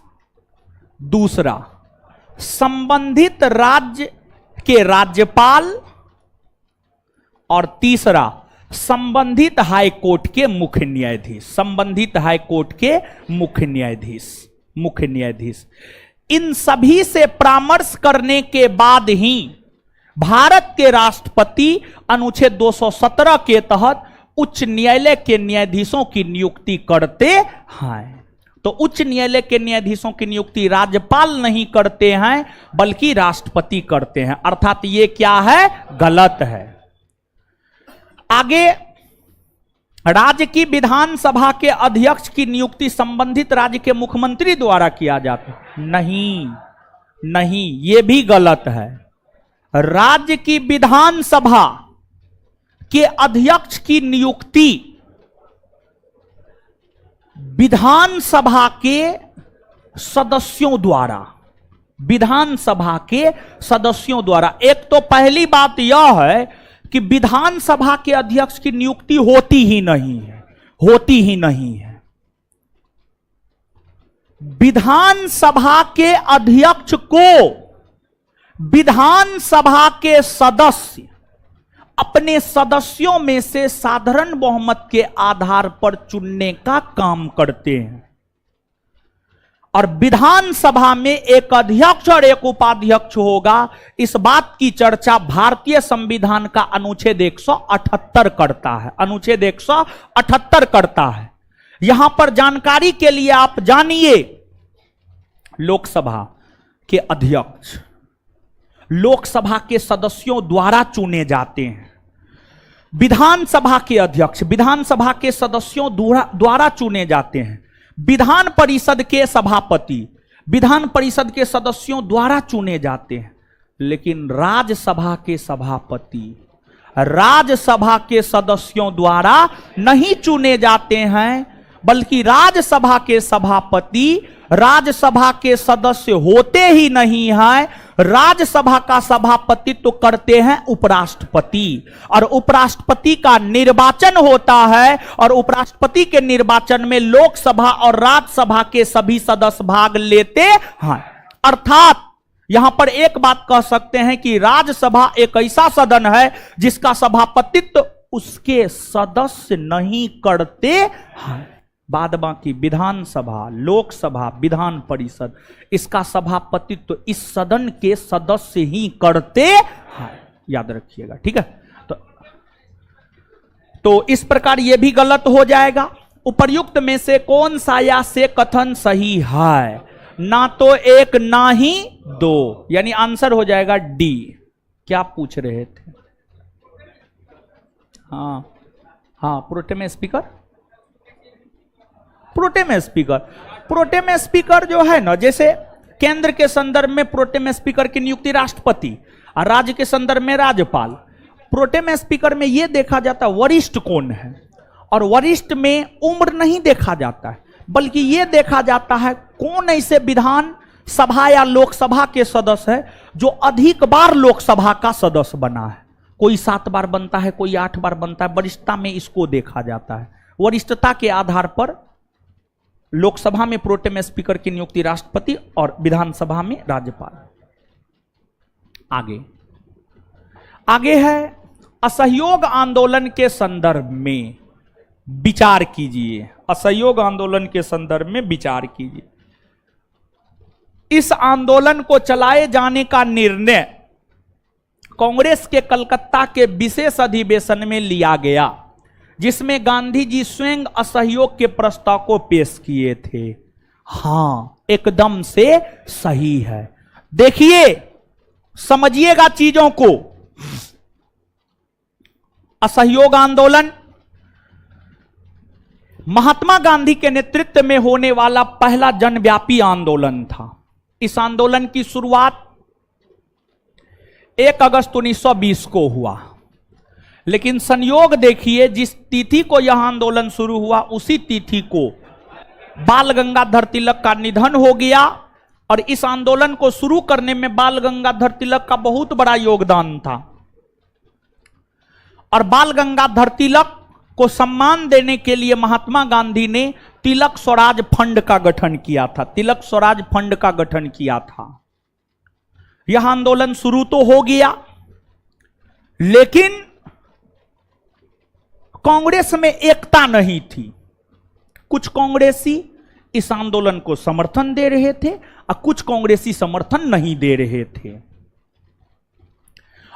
दूसरा संबंधित राज्य के राज्यपाल और तीसरा संबंधित हाई कोर्ट के मुख्य न्यायाधीश, संबंधित हाई कोर्ट के मुख्य न्यायाधीश, मुख्य न्यायाधीश। इन सभी से परामर्श करने के बाद ही भारत के राष्ट्रपति अनुच्छेद 217 के तहत उच्च न्यायालय के न्यायाधीशों की नियुक्ति करते हैं। तो उच्च न्यायालय के न्यायाधीशों की नियुक्ति राज्यपाल नहीं करते हैं बल्कि राष्ट्रपति करते हैं। अर्थात ये क्या है? गलत है। आगे, राज्य की विधानसभा के अध्यक्ष की नियुक्ति संबंधित राज्य के मुख्यमंत्री द्वारा किया जाता है। नहीं, नहीं, ये भी गलत है। राज्य की विधानसभा के अध्यक्ष की नियुक्ति विधानसभा के सदस्यों द्वारा, विधानसभा के सदस्यों द्वारा। एक तो पहली बात यह है कि विधानसभा के अध्यक्ष की नियुक्ति होती ही नहीं है, होती ही नहीं है। विधानसभा के अध्यक्ष को विधानसभा के सदस्य अपने सदस्यों में से साधारण बहुमत के आधार पर चुनने का काम करते हैं। और विधानसभा में एक अध्यक्ष और एक उपाध्यक्ष होगा, इस बात की चर्चा भारतीय संविधान का अनुच्छेद 178 करता है, अनुच्छेद 178 करता है। यहां पर जानकारी के लिए आप जानिए, लोकसभा के अध्यक्ष लोकसभा के सदस्यों द्वारा चुने जाते हैं। विधानसभा के अध्यक्ष विधानसभा के सदस्यों द्वारा चुने जाते हैं। विधान परिषद के सभापति विधान परिषद के सदस्यों द्वारा चुने जाते हैं। लेकिन राज्यसभा के सभापति राज्यसभा के सदस्यों द्वारा नहीं चुने जाते हैं, बल्कि राज्यसभा के सभापति राज्यसभा के सदस्य होते ही नहीं हैं। राज्यसभा का सभापतित्व तो करते हैं उपराष्ट्रपति, और उपराष्ट्रपति का निर्वाचन होता है, और उपराष्ट्रपति के निर्वाचन में लोकसभा और राज्यसभा के सभी सदस्य भाग लेते हैं। अर्थात यहां पर एक बात कह सकते हैं कि राज्यसभा एक ऐसा सदन है जिसका सभापतित्व उसके सदस्य नहीं करते हैं। बाद बाकी विधानसभा, लोकसभा, विधान परिषद, इसका सभापतित्व इस सदन के सदस्य ही करते हैं, याद रखिएगा, ठीक है। तो इस प्रकार यह भी गलत हो जाएगा। उपर्युक्त में से कौन सा या से कथन सही है? ना तो एक ना ही दो, यानी आंसर हो जाएगा डी। क्या पूछ रहे थे? हाँ, pro tem speaker, pro tem speaker, pro tem speaker जो है ना, जैसे केंद्र के संदर्भ में प्रोटेम स्पीकर की नियुक्ति राष्ट्रपति और राज्य के संदर्भ में राज्यपाल। प्रोटेम स्पीकर में यह देखा जाता है वरिष्ठ कौन है, और वरिष्ठ में उम्र नहीं देखा जाता है, बल्कि यह देखा जाता है कौन ऐसे विधान सभा या लोकसभा के सदस्य है जो अधिक बार लोकसभा का सदस्य बना है। कोई 7 बार बनता है, कोई 8 बार बनता है। वरिष्ठता में इसको देखा जाता है। वरिष्ठता के आधार पर लोकसभा में प्रोटेम स्पीकर की नियुक्ति राष्ट्रपति और विधानसभा में राज्यपाल। आगे है असहयोग आंदोलन के संदर्भ में विचार कीजिए। असहयोग आंदोलन के संदर्भ में विचार कीजिए। इस आंदोलन को चलाए जाने का निर्णय कांग्रेस के कलकत्ता के विशेष अधिवेशन में लिया गया, जिसमें गांधी जी स्वयं असहयोग के प्रस्ताव को पेश किए थे। हां, एकदम से सही है। देखिए, समझिएगा चीजों को। असहयोग आंदोलन महात्मा गांधी के नेतृत्व में होने वाला पहला जनव्यापी आंदोलन था। इस आंदोलन की शुरुआत 1 अगस्त 1920 को हुआ, लेकिन संयोग देखिए, जिस तिथि को यह आंदोलन शुरू हुआ उसी तिथि को बाल गंगाधर तिलक का निधन हो गया, और इस आंदोलन को शुरू करने में बाल गंगाधर तिलक का बहुत बड़ा योगदान था। और बाल गंगाधर तिलक को सम्मान देने के लिए महात्मा गांधी ने तिलक स्वराज फंड का गठन किया था। तिलक स्वराज फंड का गठन किया था। यह आंदोलन शुरू तो हो गया, लेकिन कांग्रेस में एकता नहीं थी। कुछ कांग्रेसी इस आंदोलन को समर्थन दे रहे थे और कुछ कांग्रेसी समर्थन नहीं दे रहे थे।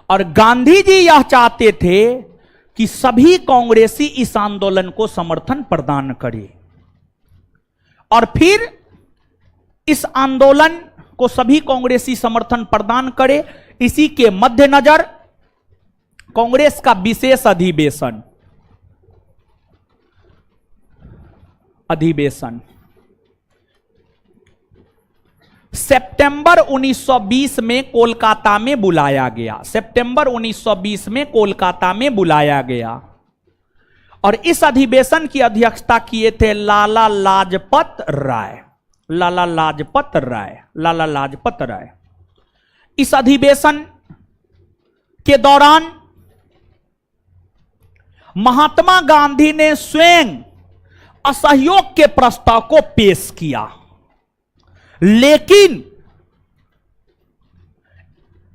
और गांधी जी यह चाहते थे कि सभी कांग्रेसी इस आंदोलन को समर्थन प्रदान करें, और फिर इस आंदोलन को सभी कांग्रेसी समर्थन प्रदान करें। इसी के मद्देनजर कांग्रेस का विशेष अधिवेशन सितंबर 1920 में कोलकाता में बुलाया गया। सितंबर 1920 में कोलकाता में बुलाया गया, और इस अधिवेशन की अध्यक्षता किए थे लाला लाजपत राय। लाला लाजपत राय। इस अधिवेशन के दौरान महात्मा गांधी ने स्वयं असहयोग के प्रस्ताव को पेश किया, लेकिन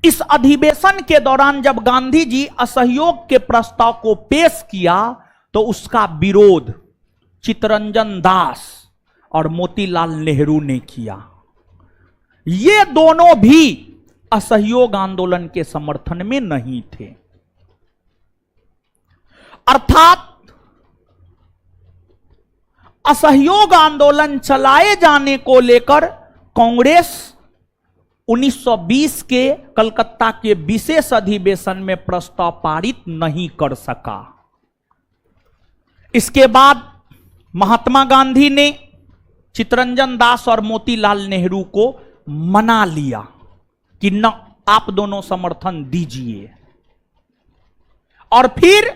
इस अधिवेशन के दौरान जब गांधी जी असहयोग के प्रस्ताव को पेश किया तो उसका विरोध चित्तरंजन दास और मोतीलाल नेहरू ने किया। ये दोनों भी असहयोग आंदोलन के समर्थन में नहीं थे। अर्थात असहयोग आंदोलन चलाए जाने को लेकर कांग्रेस 1920 के कलकत्ता के विशेष अधिवेशन में प्रस्ताव पारित नहीं कर सका। इसके बाद महात्मा गांधी ने चित्तरंजन दास और मोतीलाल नेहरू को मना लिया कि न, आप दोनों समर्थन दीजिए। और फिर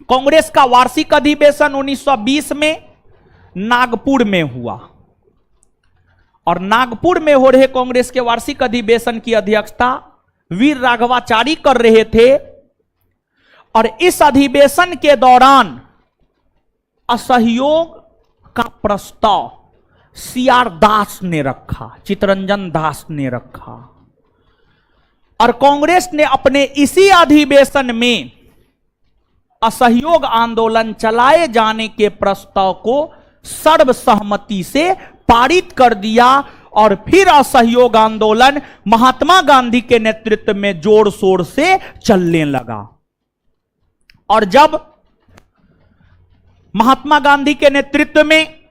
कांग्रेस का वार्षिक अधिवेशन 1920 में नागपुर में हुआ और नागपुर में हो रहे कांग्रेस के वार्षिक अधिवेशन की अध्यक्षता वीर राघवाचारी कर रहे थे और इस अधिवेशन के दौरान असहयोग का प्रस्ताव सीआर दास ने रखा, चित्तरंजन दास ने रखा और कांग्रेस ने अपने इसी अधिवेशन में असहयोग आंदोलन चलाए जाने के प्रस्ताव को सर्वसहमति से पारित कर दिया और फिर असहयोग आंदोलन महात्मा गांधी के नेतृत्व में जोर शोर से चलने लगा। और जब महात्मा गांधी के नेतृत्व में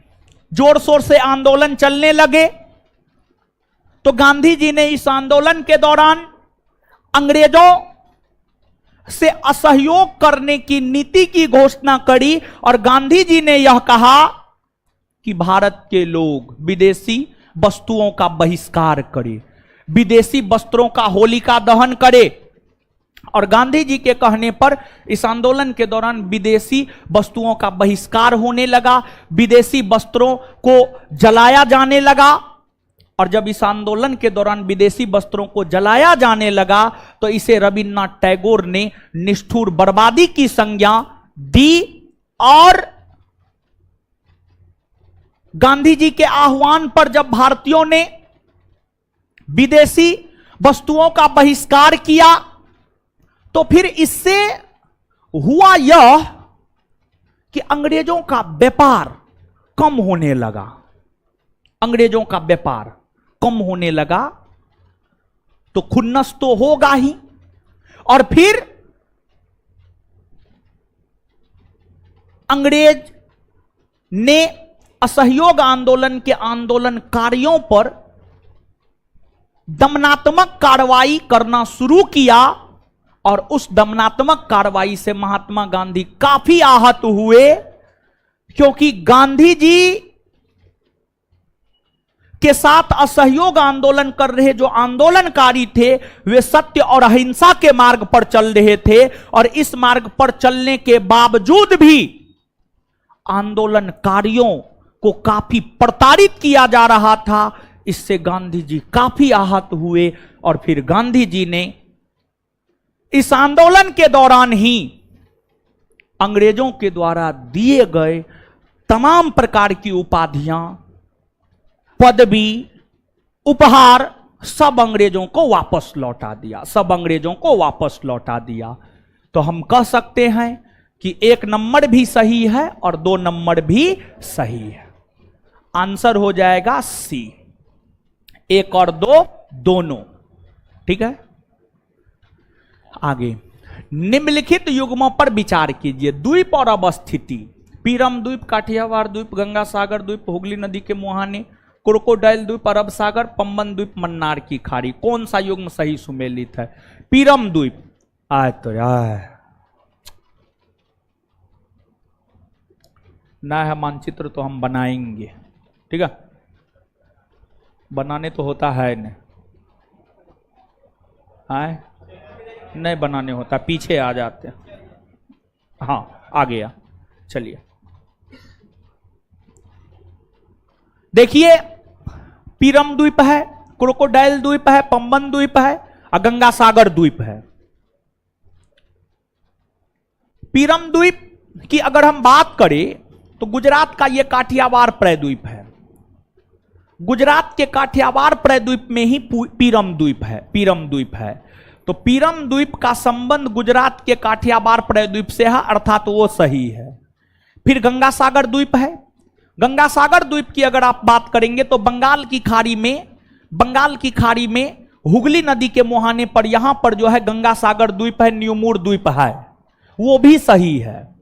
जोर शोर से आंदोलन चलने लगे तो गांधी जी ने इस आंदोलन के दौरान अंग्रेजों से असहयोग करने की नीति की घोषणा करी और गांधी जी ने यह कहा कि भारत के लोग विदेशी वस्तुओं का बहिष्कार करें, विदेशी वस्त्रों का होलिका दहन करें। और गांधी जी के कहने पर इस आंदोलन के दौरान विदेशी वस्तुओं का बहिष्कार होने लगा, विदेशी वस्त्रों को जलाया जाने लगा। और जब इस आंदोलन के दौरान विदेशी वस्त्रों को जलाया जाने लगा तो इसे रविन्द्रनाथ टैगोर ने निष्ठुर बर्बादी की संज्ञा दी और गांधी जी के आह्वान पर जब भारतीयों ने विदेशी वस्तुओं का बहिष्कार किया तो फिर इससे हुआ यह कि अंग्रेजों का व्यापार कम होने लगा, अंग्रेजों का व्यापार कम होने लगा तो खुन्नस तो होगा ही। और फिर अंग्रेज ने असहयोग आंदोलन के आंदोलनकारियों पर दमनात्मक कार्रवाई करना शुरू किया और उस दमनात्मक कार्रवाई से महात्मा गांधी काफी आहत हुए क्योंकि गांधी जी के साथ असहयोग आंदोलन कर रहे जो आंदोलनकारी थे वे सत्य और अहिंसा के मार्ग पर चल रहे थे और इस मार्ग पर चलने के बावजूद भी आंदोलनकारियों को काफी प्रताड़ित किया जा रहा था। इससे गांधी जी काफी आहत हुए और फिर गांधी जी ने इस आंदोलन के दौरान ही अंग्रेजों के द्वारा दिए गए तमाम प्रकार की उपाधियां, पदवी, उपहार सब अंग्रेजों को वापस लौटा दिया, सब अंग्रेजों को वापस लौटा दिया। तो हम कह सकते हैं कि 1 नंबर भी सही है और 2 नंबर भी सही है। आंसर हो जाएगा सी, 1 और 2 दोनों। ठीक है, आगे निम्नलिखित युग्मों पर विचार कीजिए। द्वीप और अवस्थिति, पीरम द्वीप, काठियावाड़ द्वीप, गंगा सागर द्वीप, हुगली नदी के मुहाने, क्रोकोडाइल द्वीप, अरब सागर, पंबन द्वीप, मन्नार की खाड़ी। कौन सा युग्म सही सुमेलित है? पीरम द्वीप। आए तो यार ना है मानचित्र तो हम बनाएंगे, ठीक है, बनाने तो होता है नहीं, आए नहीं बनाने होता, पीछे आ जाते हैं। हाँ आ गया, चलिए देखिए, पीरम द्वीप है, क्रोकोडाइल द्वीप है, पंबन द्वीप है और गंगा सागर द्वीप है। पीरम द्वीप की अगर हम बात करें तो गुजरात का यह काठियावाड़ प्रायद्वीप है। गुजरात के काठियावाड़ प्रायद्वीप में ही पीरम द्वीप है, पीरम द्वीप है। तो पीरम द्वीप का संबंध गुजरात के काठियावाड़ प्रायद्वीप से है, अर्थात वो सही है। फिर गंगा सागर द्वीप है। गंगा सागर द्वीप की अगर आप बात करेंगे तो बंगाल की खाड़ी में हुगली नदी के मुहाने पर यहां पर जो है गंगा सागर द्वीप है, न्यूमूर द्वीप है, वो भी सही है।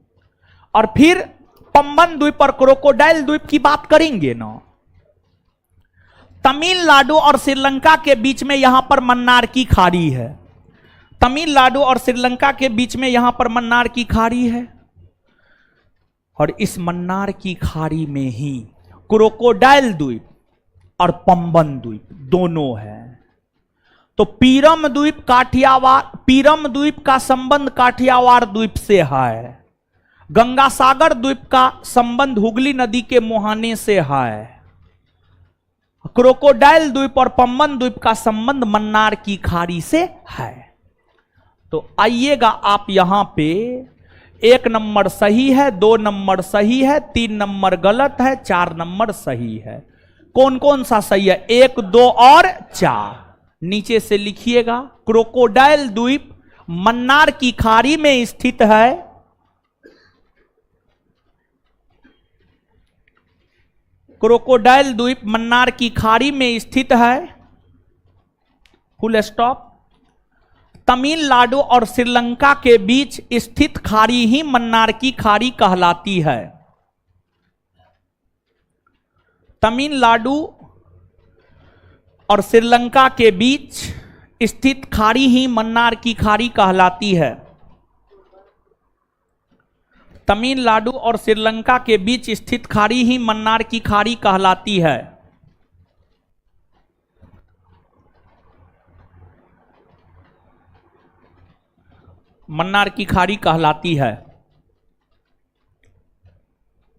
और फिर पंबन द्वीप और क्रोकोडाइल द्वीप की बात करेंगे ना, तमिलनाडु और श्रीलंका के बीच में यहां पर मन्नार की खाड़ी है। तमिलनाडु और श्रीलंका के बीच में यहां पर मन्नार की खाड़ी है और इस मन्नार की खाड़ी में ही क्रोकोडाइल द्वीप और पंबन द्वीप दोनों है। तो पीरम द्वीप का संबंध काठियावाड़ द्वीप से है गंगा सागर द्वीप का संबंध हुगली नदी के मुहाने से है। क्रोकोडाइल द्वीप और पम्बन द्वीप का संबंध मन्नार की खाड़ी से है। तो आइएगा आप यहां पे 1 नंबर सही है, 2 नंबर सही है, 3 नंबर गलत है, 4 नंबर सही है। कौन कौन सा सही है? 1, 2 और 4 नीचे से लिखिएगा। क्रोकोडाइल द्वीप मन्नार की खाड़ी में स्थित है। क्रोकोडाइल द्वीप मन्नार की खाड़ी में स्थित है। Full stop. तमिलनाडु और श्रीलंका के बीच स्थित खाड़ी ही मन्नार की खाड़ी कहलाती है। तमिलनाडु और श्रीलंका के बीच स्थित खाड़ी ही मन्नार की खाड़ी कहलाती है। तमिलनाडु और श्रीलंका के बीच स्थित खाड़ी ही मन्नार की खाड़ी कहलाती है। मन्नार की खाड़ी कहलाती है।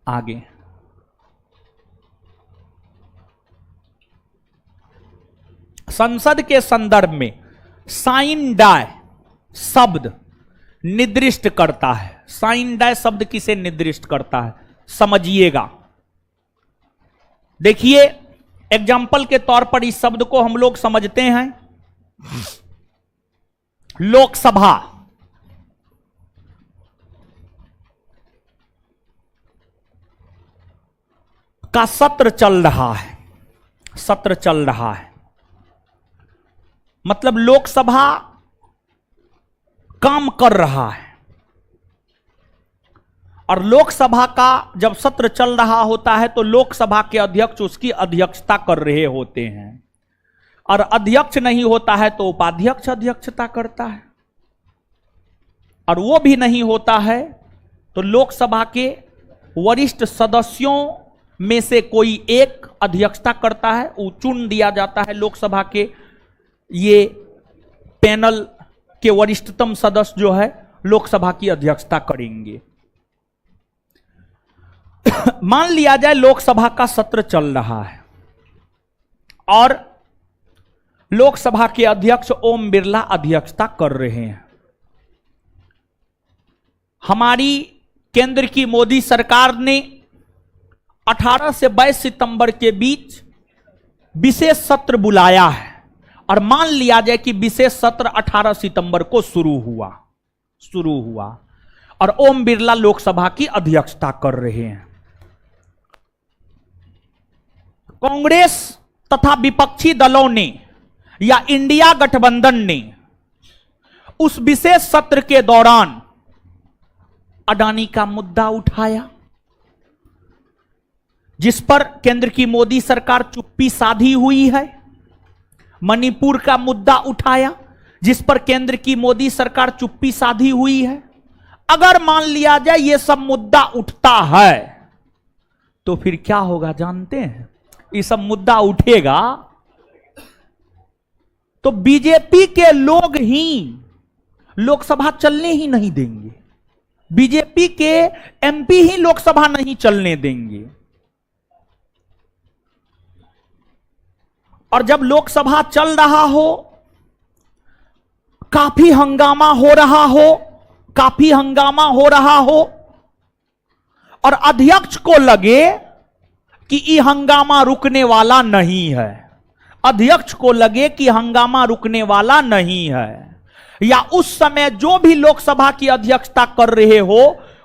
आगे संसद के संदर्भ में साइन डाय शब्द निर्दिष्ट करता है। साइन डाय शब्द किसे निर्दिष्ट करता है समझिएगा। देखिए एग्जाम्पल के तौर पर इस शब्द को हम लोग समझते हैं। लोकसभा, का सत्र चल रहा है। सत्र चल रहा है मतलब लोकसभा काम कर रहा है। और लोकसभा का जब सत्र चल रहा होता है तो लोकसभा के अध्यक्ष उसकी अध्यक्षता कर रहे होते हैं। और अध्यक्ष नहीं होता है तो उपाध्यक्ष अध्यक्षता करता है। और वो भी नहीं होता है तो लोकसभा के वरिष्ठ सदस्यों में से कोई एक अध्यक्षता करता है। वो चुन दिया जाता है लोकसभा के ये पैनल के वरिष्ठतम सदस्य जो है लोकसभा की अध्यक्षता करेंगे। मान लिया जाए लोकसभा का सत्र चल रहा है और लोकसभा के अध्यक्ष ओम बिरला अध्यक्षता कर रहे हैं। हमारी केंद्र की मोदी सरकार ने 18 से 22 सितंबर के बीच विशेष सत्र बुलाया है। और मान लिया जाए कि विशेष सत्र 18 सितंबर को शुरू हुआ और ओम बिरला लोकसभा की अध्यक्षता कर रहे हैं। कांग्रेस तथा विपक्षी दलों ने या इंडिया गठबंधन ने उस विशेष सत्र के दौरान अडानी का मुद्दा उठाया, जिस पर केंद्र की मोदी सरकार चुप्पी साधी हुई है। मणिपुर का मुद्दा उठाया जिस पर केंद्र की मोदी सरकार चुप्पी साधी हुई है। अगर मान लिया जाए ये सब मुद्दा उठता है तो फिर क्या होगा जानते हैं? ये सब मुद्दा उठेगा तो बीजेपी के लोग ही लोकसभा चलने ही नहीं देंगे। बीजेपी के एमपी ही लोकसभा नहीं चलने देंगे। और जब लोकसभा चल रहा हो, काफी हंगामा हो रहा हो और अध्यक्ष को लगे कि ये हंगामा रुकने वाला नहीं है, अध्यक्ष को लगे कि हंगामा रुकने वाला नहीं है, या उस समय जो भी लोकसभा की अध्यक्षता कर रहे हो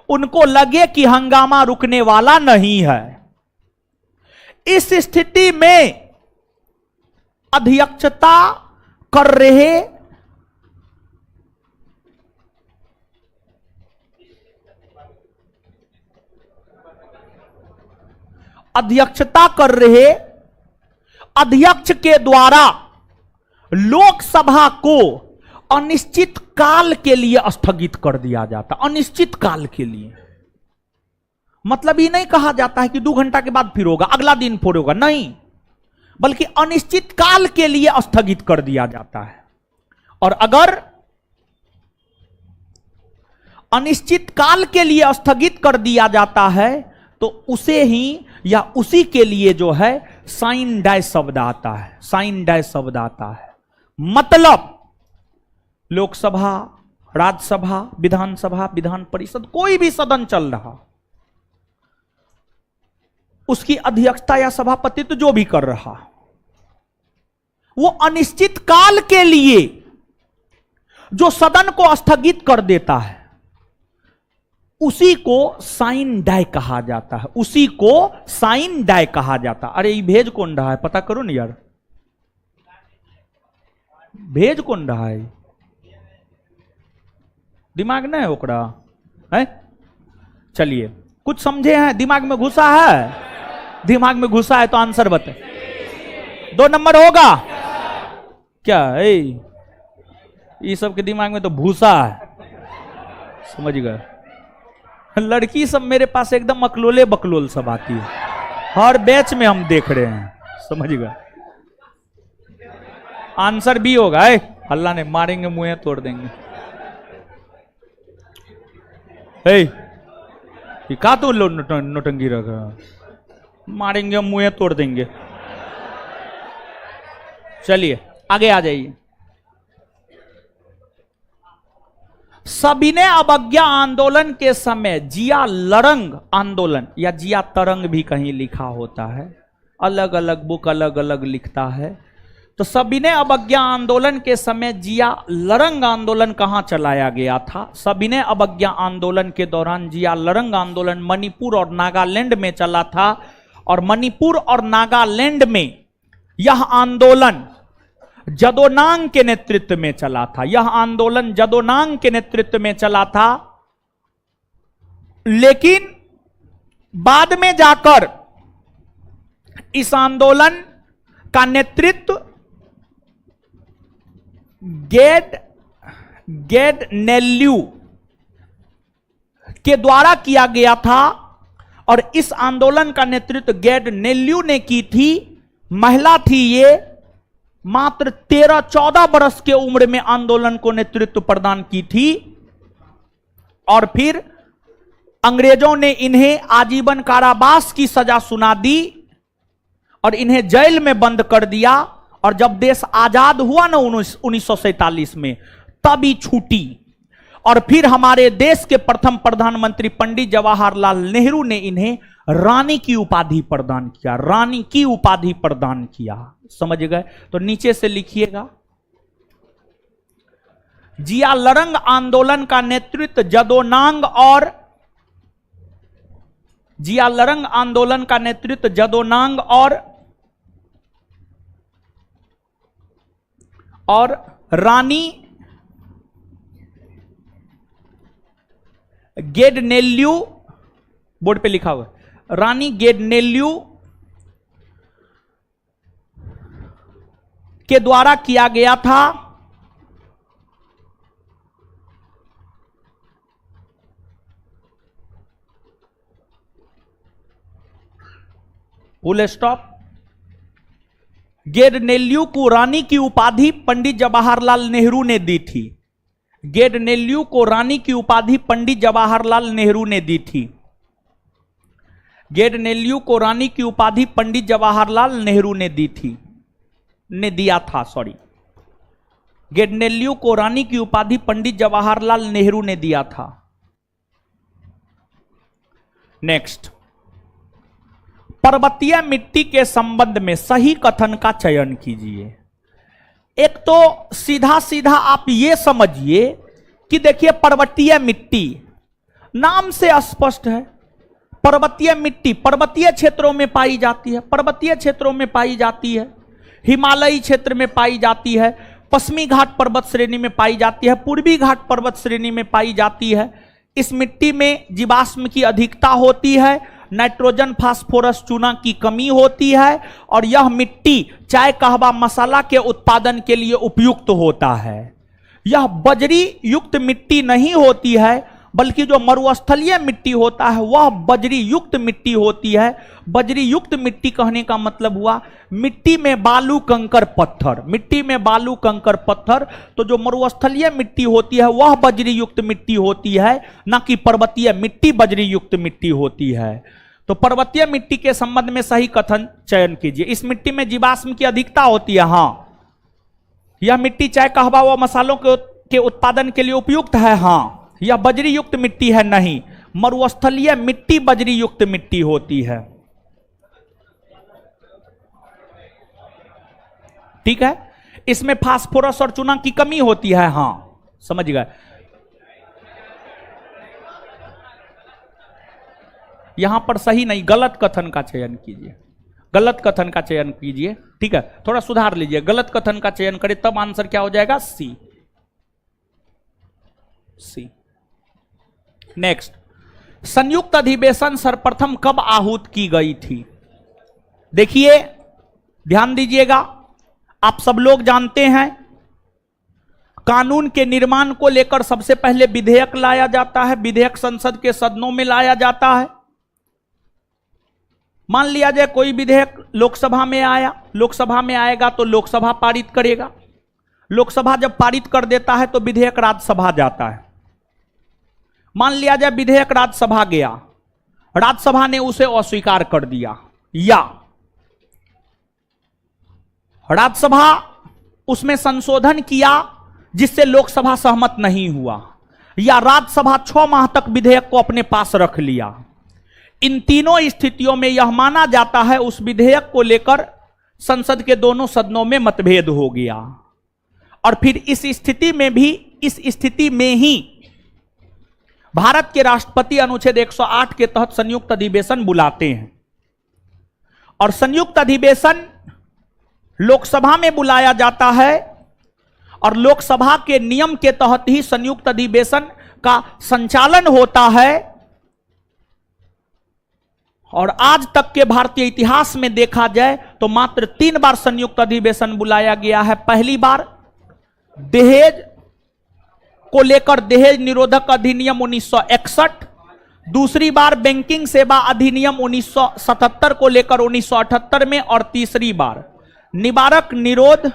उनको लगे कि हंगामा रुकने वाला नहीं है, इस स्थिति में अध्यक्षता कर रहे अध्यक्ष के द्वारा लोकसभा को अनिश्चित काल के लिए स्थगित कर दिया जाता। अनिश्चित काल के लिए मतलब ये नहीं कहा जाता है कि 2 घंटा के बाद फिर होगा, अगला दिन फिर होगा, नहीं, बल्कि अनिश्चित काल के लिए स्थगित कर दिया जाता है। और अगर अनिश्चित काल के लिए स्थगित कर दिया जाता है तो उसे ही या उसी के लिए जो है साइन डाई शब्द आता है, साइन डाई शब्द आता है। मतलब लोकसभा, राज्यसभा, विधानसभा, विधान परिषद, कोई भी सदन चल रहा, उसकी अध्यक्षता या सभापतित्व जो भी कर रहा, वो अनिश्चित काल के लिए जो सदन को स्थगित कर देता है उसी को साइन डाई कहा जाता है, उसी को साइन डाई कहा जाता। अरे ये भेज कौन रहा है, पता करो ना यार, भेज कौन रहा है? दिमाग नहीं है ओकरा है? चलिए कुछ समझे हैं? दिमाग में घुसा है? दिमाग में घुसा है तो आंसर बताए। 2 नंबर होगा क्या? ये सब के दिमाग में तो भूसा है, समझ गए? लड़की सब मेरे पास एकदम अकलोले बकलोल सब आती है, हर बैच में हम देख रहे हैं, समझ गए? आंसर भी होगा। अल्लाह ने मारेंगे मुंह तोड़ देंगे। ये का तो नोटंगी रखा, मारेंगे मुंह तोड़ देंगे। चलिए आगे आ जाइए। सविनय अवज्ञा आंदोलन के समय जिया लरंग आंदोलन या जिया तरंग भी कहीं लिखा होता है, अलग अलग बुक अलग अलग लिखता है। तो सविनय अवज्ञा आंदोलन के समय जिया लरंग आंदोलन कहां चलाया गया था? सविनय अवज्ञा आंदोलन के दौरान जिया लरंग आंदोलन मणिपुर और नागालैंड में चला था, और मणिपुर और नागालैंड में यह आंदोलन जदोनांग के नेतृत्व में चला था। यह आंदोलन जदोनांग के नेतृत्व में चला था, लेकिन बाद में जाकर इस आंदोलन का नेतृत्व गेडनेल्यू के द्वारा किया गया था, और इस आंदोलन का नेतृत्व गेडनेल्यू ने की थी। महिला थी ये, मात्र 13-14 वर्ष के उम्र में आंदोलन को नेतृत्व प्रदान की थी, और फिर अंग्रेजों ने इन्हें आजीवन कारावास की सजा सुना दी और इन्हें जेल में बंद कर दिया। और जब देश आजाद हुआ ना 1947 में, तब ही छूटी। और फिर हमारे देश के प्रथम प्रधानमंत्री पंडित जवाहरलाल नेहरू ने इन्हें रानी की उपाधि प्रदान किया, रानी की उपाधि प्रदान किया। समझ गए? तो नीचे से लिखिएगा, जिया लरंग आंदोलन का नेतृत्व जदोनांग और जिया लरंग आंदोलन का नेतृत्व जदोनांग और रानी गेडनेल्यू, बोर्ड पे लिखा हुआ है, रानी गेडनेल्यू के द्वारा किया गया था। Full stop. गेडनेल्यू को रानी की उपाधि पंडित जवाहरलाल नेहरू ने दी थी। गेडनेल्यू को रानी की उपाधि पंडित जवाहरलाल नेहरू ने दी थी। गेडनेल्यू को रानी की उपाधि पंडित जवाहरलाल नेहरू ने दी थी, ने दिया था, सॉरी। गेडनेल्यू को रानी की उपाधि पंडित जवाहरलाल नेहरू ने दिया था। नेक्स्ट, पर्वतीय मिट्टी के संबंध में सही कथन का चयन कीजिए। एक तो सीधा सीधा आप ये समझिए कि देखिए, पर्वतीय मिट्टी नाम से स्पष्ट है। पर्वतीय मिट्टी पर्वतीय क्षेत्रों में पाई जाती है, पर्वतीय क्षेत्रों में पाई जाती है, हिमालयी क्षेत्र में पाई जाती है, पश्चिमी घाट पर्वत श्रेणी में पाई जाती है, पूर्वी घाट पर्वत श्रेणी में पाई जाती है। इस मिट्टी में जीवाश्म की अधिकता होती है, नाइट्रोजन फास्फोरस चूना की कमी होती है, और यह मिट्टी चाय कहवा मसाला के उत्पादन के लिए उपयुक्त होता है। यह बजरी युक्त मिट्टी नहीं होती है, बल्कि जो मरुस्थलीय मिट्टी होता है वह बजरी युक्त मिट्टी होती है। बजरी युक्त मिट्टी कहने का मतलब हुआ मिट्टी में बालू कंकर पत्थर, मिट्टी में बालू कंकर पत्थर। तो जो मरुस्थलीय मिट्टी होती है वह बजरी युक्त मिट्टी होती है, ना कि पर्वतीय मिट्टी बजरी युक्त मिट्टी होती है। तो पर्वतीय मिट्टी के संबंध में सही कथन चयन कीजिए। इस मिट्टी में जीवाश्म की अधिकता होती है। हाँ, यह मिट्टी चाय कहवा व मसालों के उत्पादन के लिए उपयुक्त है। हाँ, यह बजरी युक्त मिट्टी है। नहीं, मरुस्थलीय मिट्टी बजरी युक्त मिट्टी होती है। ठीक है, इसमें फास्फोरस और चूना की कमी होती है। हाँ, समझ गए। यहां पर सही नहीं, गलत कथन का चयन कीजिए, गलत कथन का चयन कीजिए। ठीक है, थोड़ा सुधार लीजिए, गलत कथन का चयन करें तब आंसर क्या हो जाएगा? सी। सी। नेक्स्ट, संयुक्त अधिवेशन सर्वप्रथम कब आहूत की गई थी? देखिए, ध्यान दीजिएगा, आप सब लोग जानते हैं कानून के निर्माण को लेकर सबसे पहले विधेयक लाया जाता है, विधेयक संसद के सदनों में लाया जाता है। मान लिया जाए कोई विधेयक लोकसभा में आया, लोकसभा में आएगा तो लोकसभा पारित करेगा, लोकसभा जब पारित कर देता है तो विधेयक राज्यसभा जाता है। मान लिया जाए विधेयक राज्यसभा गया, राज्यसभा ने उसे अस्वीकार कर दिया, या राज्यसभा उसमें संशोधन किया जिससे लोकसभा सहमत नहीं हुआ, या राज्यसभा 6 माह तक विधेयक को अपने पास रख लिया। इन तीनों स्थितियों में यह माना जाता है उस विधेयक को लेकर संसद के दोनों सदनों में मतभेद हो गया, और फिर इस स्थिति में ही भारत के राष्ट्रपति अनुच्छेद 108 के तहत संयुक्त अधिवेशन बुलाते हैं। और संयुक्त अधिवेशन लोकसभा में बुलाया जाता है, और लोकसभा के नियम के तहत ही संयुक्त अधिवेशन का संचालन होता है। और आज तक के भारतीय इतिहास में देखा जाए तो मात्र 3 बार संयुक्त अधिवेशन बुलाया गया है। पहली बार दहेज को लेकर दहेज निरोधक अधिनियम 1961, दूसरी बार बैंकिंग सेवा अधिनियम 1977 को लेकर 1978 में, और तीसरी बार निवारक निरोध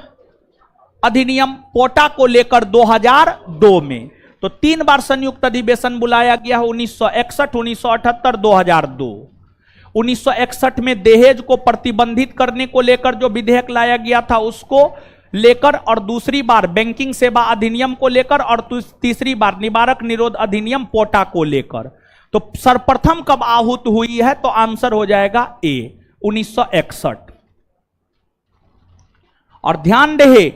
अधिनियम पोटा को लेकर 2002 में। तो 3 बार संयुक्त अधिवेशन बुलाया गया है, 1961, 1978, 2002। 1961 में दहेज को प्रतिबंधित करने को लेकर जो विधेयक लाया गया था उसको लेकर, और दूसरी बार बैंकिंग सेवा अधिनियम को लेकर, और तीसरी बार निवारक निरोध अधिनियम पोटा को लेकर। तो सर्वप्रथम कब आहूत हुई है? तो आंसर हो जाएगा ए, 1961। और ध्यान रहे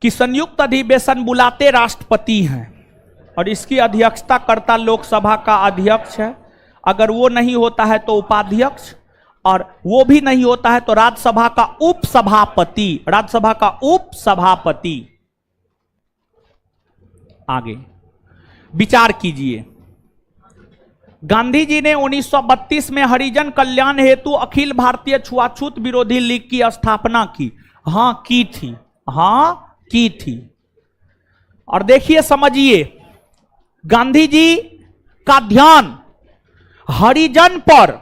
कि संयुक्त अधिवेशन बुलाते राष्ट्रपति हैं, और इसकी अध्यक्षता करता लोकसभा का अध्यक्ष है। अगर वो नहीं होता है तो उपाध्यक्ष, और वो भी नहीं होता है तो राज्यसभा का उपसभापति, राज्यसभा का उपसभापति। आगे विचार कीजिए, गांधी जी ने 1932 में हरिजन कल्याण हेतु अखिल भारतीय छुआछूत विरोधी लीग की स्थापना की। हां, की थी, हां की थी। और देखिए, समझिए, गांधी जी का ध्यान हरिजन पर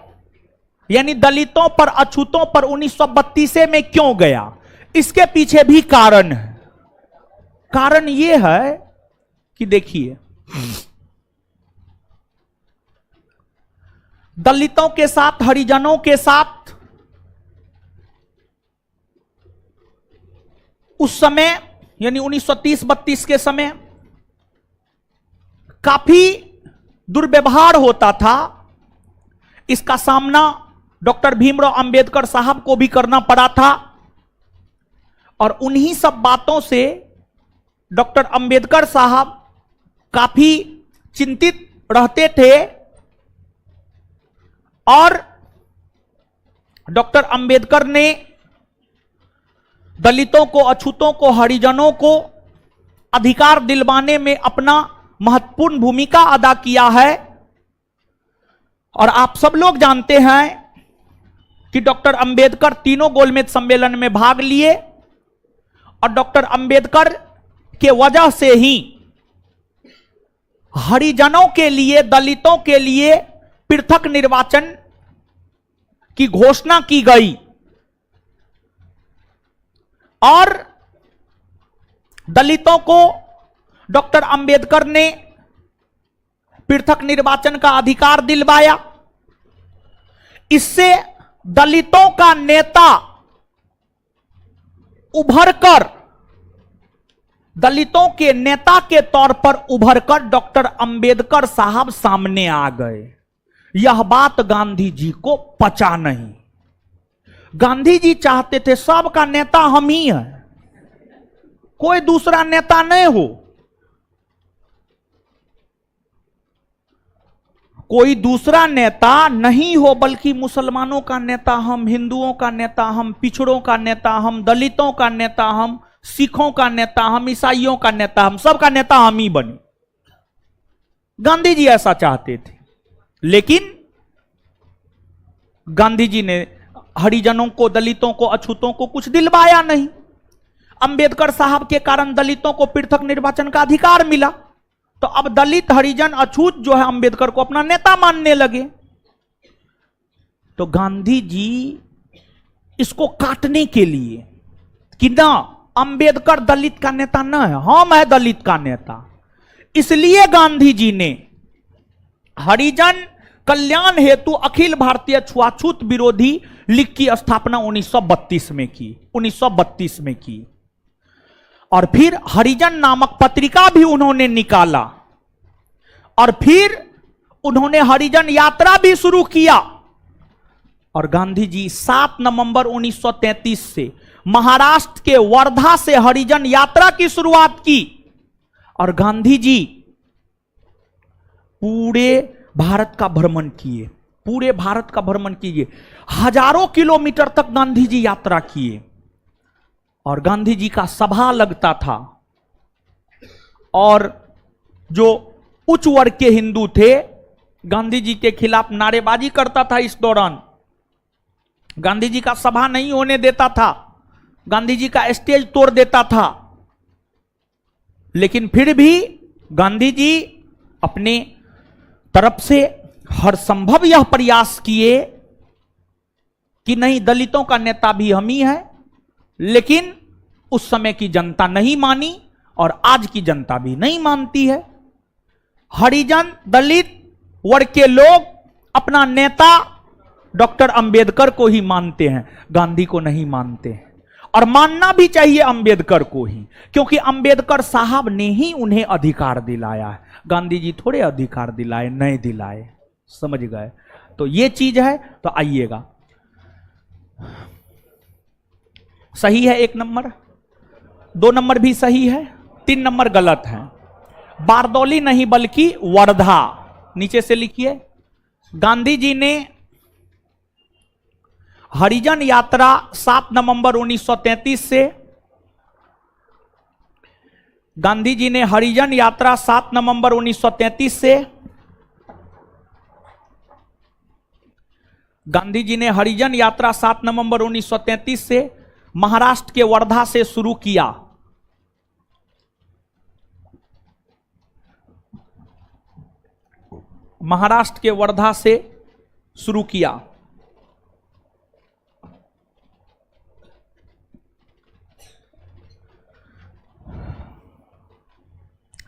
यानी दलितों पर, अछूतों पर 1932 में क्यों गया? इसके पीछे भी कारण है। कारण यह है कि देखिए, दलितों के साथ, हरिजनों के साथ उस समय यानी 1930-32 के समय काफी दुर्व्यवहार होता था। इसका सामना डॉक्टर भीमराव अंबेडकर साहब को भी करना पड़ा था, और उन्हीं सब बातों से डॉक्टर अंबेडकर साहब काफी चिंतित रहते थे, और डॉक्टर अंबेडकर ने दलितों को, अछूतों को, हरिजनों को अधिकार दिलवाने में अपना महत्वपूर्ण भूमिका अदा किया है। और आप सब लोग जानते हैं कि डॉक्टर अंबेडकर तीनों गोलमेज सम्मेलन में भाग लिए, और डॉक्टर अंबेडकर के वजह से ही हरिजनों के लिए, दलितों के लिए पृथक निर्वाचन की घोषणा की गई और दलितों को डॉक्टर अंबेडकर ने पृथक निर्वाचन का अधिकार दिलवाया। इससे दलितों का नेता उभरकर, दलितों के नेता के तौर पर उभरकर डॉक्टर अंबेडकर साहब सामने आ गए। यह बात गांधी जी को पचा नहीं। गांधी जी चाहते थे सबका नेता हम ही है, कोई दूसरा नेता नहीं हो, कोई दूसरा नेता नहीं हो, बल्कि मुसलमानों का नेता हम, हिंदुओं का नेता हम, पिछड़ों का नेता हम, दलितों का नेता हम, सिखों का नेता हम, ईसाइयों का नेता हम, सबका नेता हम ही बने। गांधी जी ऐसा चाहते थे, लेकिन गांधी जी ने हरिजनों को, दलितों को, अछूतों को कुछ दिलवाया नहीं। अंबेडकर साहब के कारण दलितों को पृथक निर्वाचन का अधिकार मिला, तो अब दलित, हरिजन, अछूत जो है अंबेडकर को अपना नेता मानने लगे। तो गांधी जी इसको काटने के लिए कि ना, अंबेडकर दलित का नेता न है, हम है दलित का नेता, इसलिए गांधी जी ने हरिजन कल्याण हेतु अखिल भारतीय छुआछूत विरोधी लीग की स्थापना 1932 में की, 1932 में की। और फिर हरिजन नामक पत्रिका भी उन्होंने निकाला और फिर उन्होंने हरिजन यात्रा भी शुरू किया। और गांधी जी 7 नवंबर 1933 से महाराष्ट्र के वर्धा से हरिजन यात्रा की शुरुआत की और गांधी जी पूरे भारत का भ्रमण किए, पूरे भारत का भ्रमण कीजिए, हजारों किलोमीटर तक गांधी जी यात्रा किए और गांधी जी का सभा लगता था। और जो उच्च वर्ग के हिंदू थे, गांधी जी के खिलाफ नारेबाजी करता था। इस दौरान गांधी जी का सभा नहीं होने देता था, गांधी जी का स्टेज तोड़ देता था। लेकिन फिर भी गांधी जी अपने तरफ से हर संभव यह प्रयास किए कि नहीं, दलितों का नेता भी हम ही है। लेकिन उस समय की जनता नहीं मानी और आज की जनता भी नहीं मानती है। हरिजन, दलित वर्ग के लोग अपना नेता डॉक्टर अंबेडकर को ही मानते हैं, गांधी को नहीं मानते हैं। और मानना भी चाहिए अंबेडकर को ही, क्योंकि अंबेडकर साहब ने ही उन्हें अधिकार दिलाया है। गांधी जी थोड़े अधिकार दिलाए, नहीं दिलाए, समझ गए? तो ये चीज है। तो आइएगा, सही है 1 नंबर, 2 नंबर भी सही है, 3 नंबर गलत है। बारदौली नहीं बल्कि वर्धा, नीचे से लिखिए। गांधी जी ने हरिजन यात्रा 7 नवंबर 1933 से, गांधी जी ने हरिजन यात्रा 7 नवंबर 1933 से, गांधी जी ने हरिजन यात्रा 7 नवंबर 1933 से महाराष्ट्र के वर्धा से शुरू किया। महाराष्ट्र के वर्धा से शुरू किया।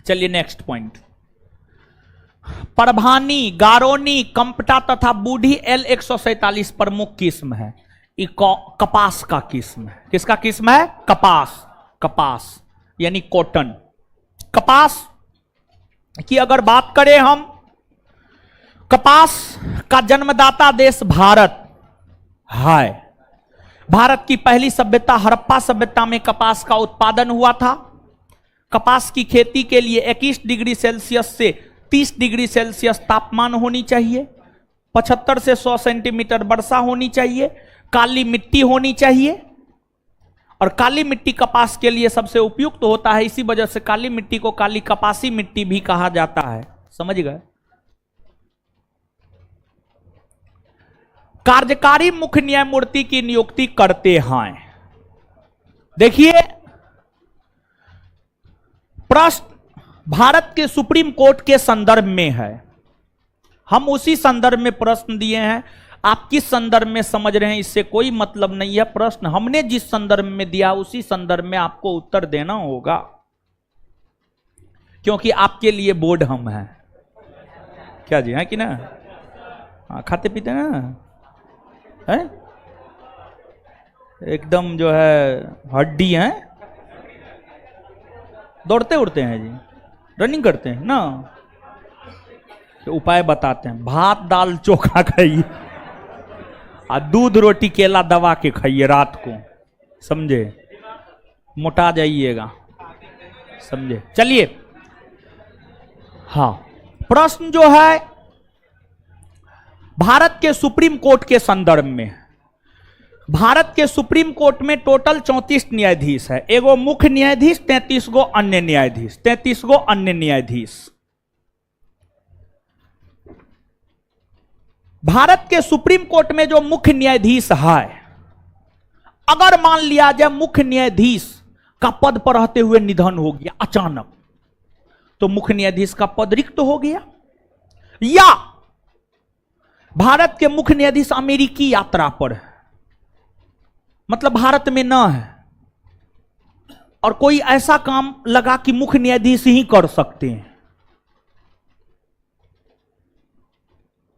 चलिए नेक्स्ट पॉइंट। परभानी, गारोनी, कंपटा तथा बूढ़ी L147 प्रमुख किस्म है। ये कपास का किस्म है। किसका किस्म है? कपास। कपास यानी कॉटन। कपास की अगर बात करें हम, कपास का जन्मदाता देश भारत है। भारत की पहली सभ्यता हड़प्पा सभ्यता में कपास का उत्पादन हुआ था। कपास की खेती के लिए 21 डिग्री सेल्सियस से 30 डिग्री सेल्सियस तापमान होनी चाहिए, 75 से 100 सेंटीमीटर वर्षा होनी चाहिए, काली मिट्टी होनी चाहिए। और काली मिट्टी कपास के लिए सबसे उपयुक्त होता है, इसी वजह से काली मिट्टी को काली कपासी मिट्टी भी कहा जाता है। समझ गए? कार्यकारी मुख्य न्यायमूर्ति की नियुक्ति करते हैं। देखिए प्रश्न भारत के सुप्रीम कोर्ट के संदर्भ में है। हम उसी संदर्भ में प्रश्न दिए हैं। आप किस संदर्भ में समझ रहे हैं इससे कोई मतलब नहीं है। प्रश्न हमने जिस संदर्भ में दिया उसी संदर्भ में आपको उत्तर देना होगा, क्योंकि आपके लिए बोर्ड हम हैं। क्या जी, है कि ना? हाँ, खाते पीते ना है, एकदम जो है हड्डी है। दौड़ते उड़ते हैं जी, रनिंग करते हैं ना। तो उपाय बताते हैं, भात दाल चोखा खाइए और दूध रोटी केला दबा के खाइए रात को, समझे? मोटा जाइएगा, समझे? चलिए, हाँ, प्रश्न जो है भारत के सुप्रीम कोर्ट के संदर्भ में। भारत के सुप्रीम कोर्ट में टोटल 34 न्यायाधीश है। एगो मुख्य न्यायाधीश, 33 गो अन्य न्यायाधीश, 33 गो अन्य न्यायाधीश। भारत के सुप्रीम कोर्ट में जो मुख्य न्यायाधीश है, अगर मान लिया जाए मुख्य न्यायाधीश का पद पर रहते हुए निधन हो गया अचानक, तो मुख्य न्यायाधीश का पद रिक्त हो गया। या भारत के मुख्य न्यायाधीश अमेरिकी यात्रा पर है, मतलब भारत में ना है, और कोई ऐसा काम लगा कि मुख्य न्यायाधीश ही कर सकते हैं।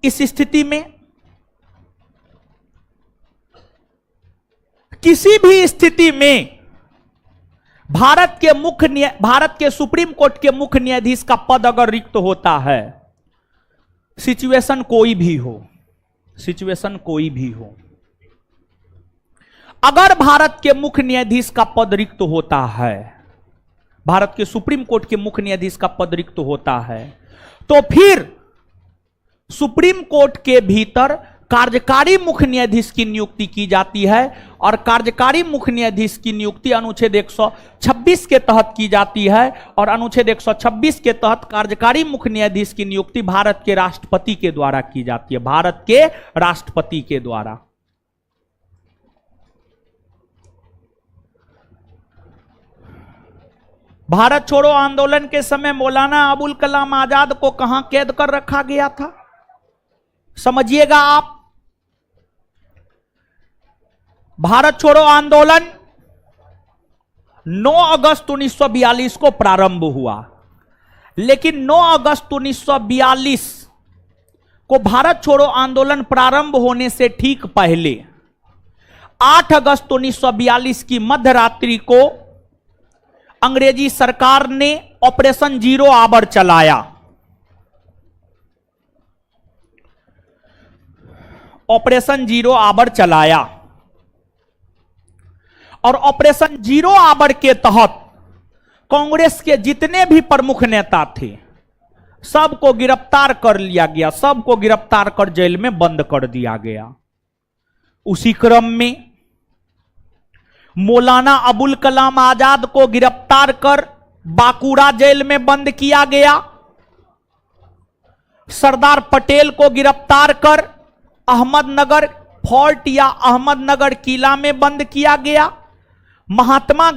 इस स्थिति में किसी भी स्थिति में भारत के सुप्रीम कोर्ट के मुख्य न्यायाधीश का पद अगर रिक्त होता है, सिचुएशन कोई भी हो, सिचुएशन कोई भी हो, अगर भारत के मुख्य न्यायाधीश का पद रिक्त होता है, भारत के सुप्रीम कोर्ट के मुख्य न्यायाधीश का पद रिक्त होता है, तो फिर सुप्रीम कोर्ट के भीतर कार्यकारी मुख्य न्यायाधीश की नियुक्ति की जाती है। और कार्यकारी मुख्य न्यायाधीश की नियुक्ति अनुच्छेद 126 के तहत की जाती है। और अनुच्छेद 126 के तहत कार्यकारी मुख्य न्यायाधीश की नियुक्ति भारत के राष्ट्रपति के द्वारा की जाती है, भारत के राष्ट्रपति के द्वारा। भारत छोड़ो आंदोलन के समय मौलाना अबुल कलाम आजाद को कहां कैद कर रखा गया था, समझिएगा आप। भारत छोड़ो आंदोलन 9 अगस्त 1942 को प्रारंभ हुआ, लेकिन 9 अगस्त 1942 को भारत छोड़ो आंदोलन प्रारंभ होने से ठीक पहले 8 अगस्त 1942 की मध्यरात्रि को अंग्रेजी सरकार ने ऑपरेशन जीरो आवर चलाया। ऑपरेशन जीरो आवर चलाया और ऑपरेशन जीरो आवर के तहत कांग्रेस के जितने भी प्रमुख नेता थे सबको गिरफ्तार कर लिया गया, सबको गिरफ्तार कर जेल में बंद कर दिया गया। उसी क्रम में मौलाना अबुल कलाम आजाद को गिरफ्तार कर बांकुड़ा जेल में बंद किया गया। सरदार पटेल को गिरफ्तार कर अहमदनगर फोर्ट या अहमदनगर किला में बंद किया गया। महात्मा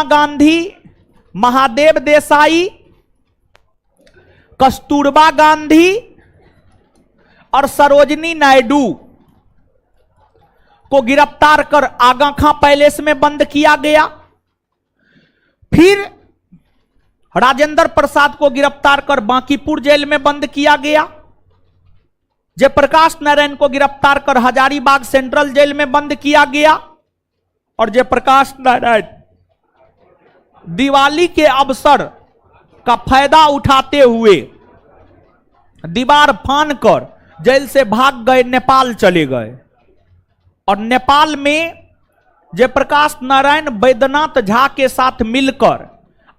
गांधी, महादेव देसाई, कस्तूरबा गांधी और सरोजनी नायडू को गिरफ्तार कर आगा खां पैलेस में बंद किया गया। फिर राजेंद्र प्रसाद को गिरफ्तार कर बांकीपुर जेल में बंद किया गया। जयप्रकाश नारायण को गिरफ्तार कर हजारीबाग सेंट्रल जेल में बंद किया गया। और जयप्रकाश नारायण दिवाली के अवसर का फायदा उठाते हुए दीवार फान कर जेल से भाग गए, नेपाल चले गए। और नेपाल में जयप्रकाश नारायण बैद्यनाथ झा के साथ मिलकर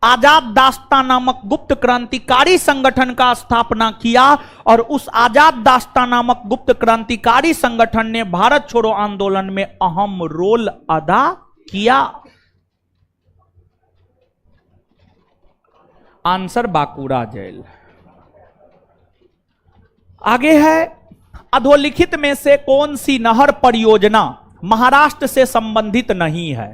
आजाद दास्ता नामक गुप्त क्रांतिकारी संगठन का स्थापना किया। और उस आजाद दास्ता नामक गुप्त क्रांतिकारी संगठन ने भारत छोड़ो आंदोलन में अहम रोल अदा किया। Answer Bankura jail. आगे है, अधोलिखित में से कौन सी नहर परियोजना महाराष्ट्र से संबंधित नहीं है?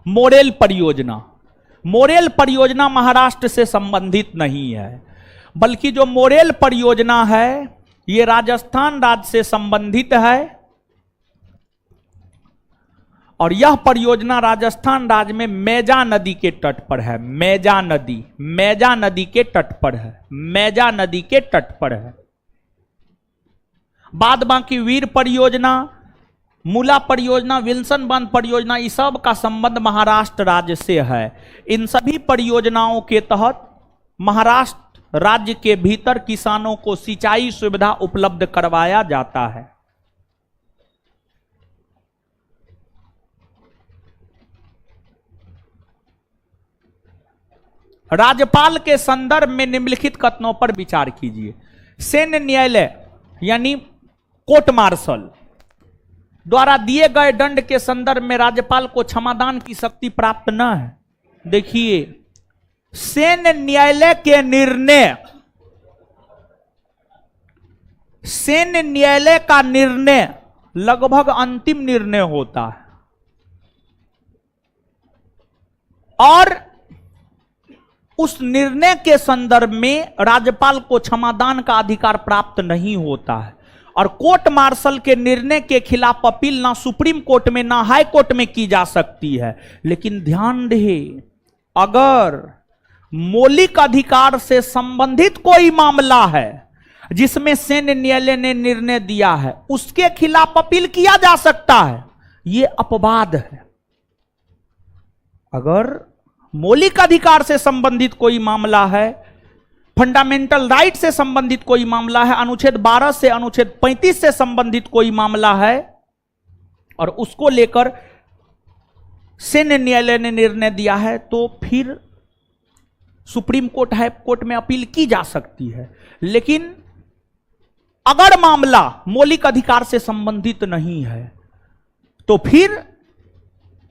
मोरेल परियोजना। मोरेल परियोजना महाराष्ट्र से संबंधित नहीं है, बल्कि जो मोरेल परियोजना है ये राजस्थान राज्य से संबंधित है और यह परियोजना राजस्थान राज्य में मैजा नदी के तट पर है। मैजा नदी के तट पर है, मैजा नदी के तट पर है। बाद बाकी वीर परियोजना, मूला परियोजना, विल्सन बांध परियोजना, इस सब का संबंध महाराष्ट्र राज्य से है। इन सभी परियोजनाओं के तहत महाराष्ट्र राज्य के भीतर किसानों को सिंचाई सुविधा उपलब्ध करवाया जाता है। राज्यपाल के संदर्भ में निम्नलिखित कथनों पर विचार कीजिए। सैन्य न्यायालय यानी कोर्ट मार्शल द्वारा दिए गए दंड के संदर्भ में राज्यपाल को क्षमादान की शक्ति प्राप्त न है। देखिए, सैन्य न्यायालय के निर्णय, सैन्य न्यायालय का निर्णय लगभग अंतिम निर्णय होता है और उस निर्णय के संदर्भ में राज्यपाल को क्षमादान का अधिकार प्राप्त नहीं होता है और कोर्ट मार्शल के निर्णय के खिलाफ अपील ना सुप्रीम कोर्ट में ना हाई कोर्ट में की जा सकती है। लेकिन ध्यान रहे, अगर मौलिक अधिकार से संबंधित कोई मामला है जिसमें सैन्य न्यायालय ने निर्णय दिया है, उसके खिलाफ अपील किया जा सकता है। यह अपवाद है। अगर मौलिक अधिकार से संबंधित कोई मामला है, फंडामेंटल राइट से संबंधित कोई मामला है, अनुच्छेद 12 से अनुच्छेद 35 से संबंधित कोई मामला है और उसको लेकर सैन्य न्यायालय ने निर्णय दिया है, तो फिर सुप्रीम कोर्ट, हाई कोर्ट में अपील की जा सकती है। लेकिन अगर मामला मौलिक अधिकार से संबंधित नहीं है तो फिर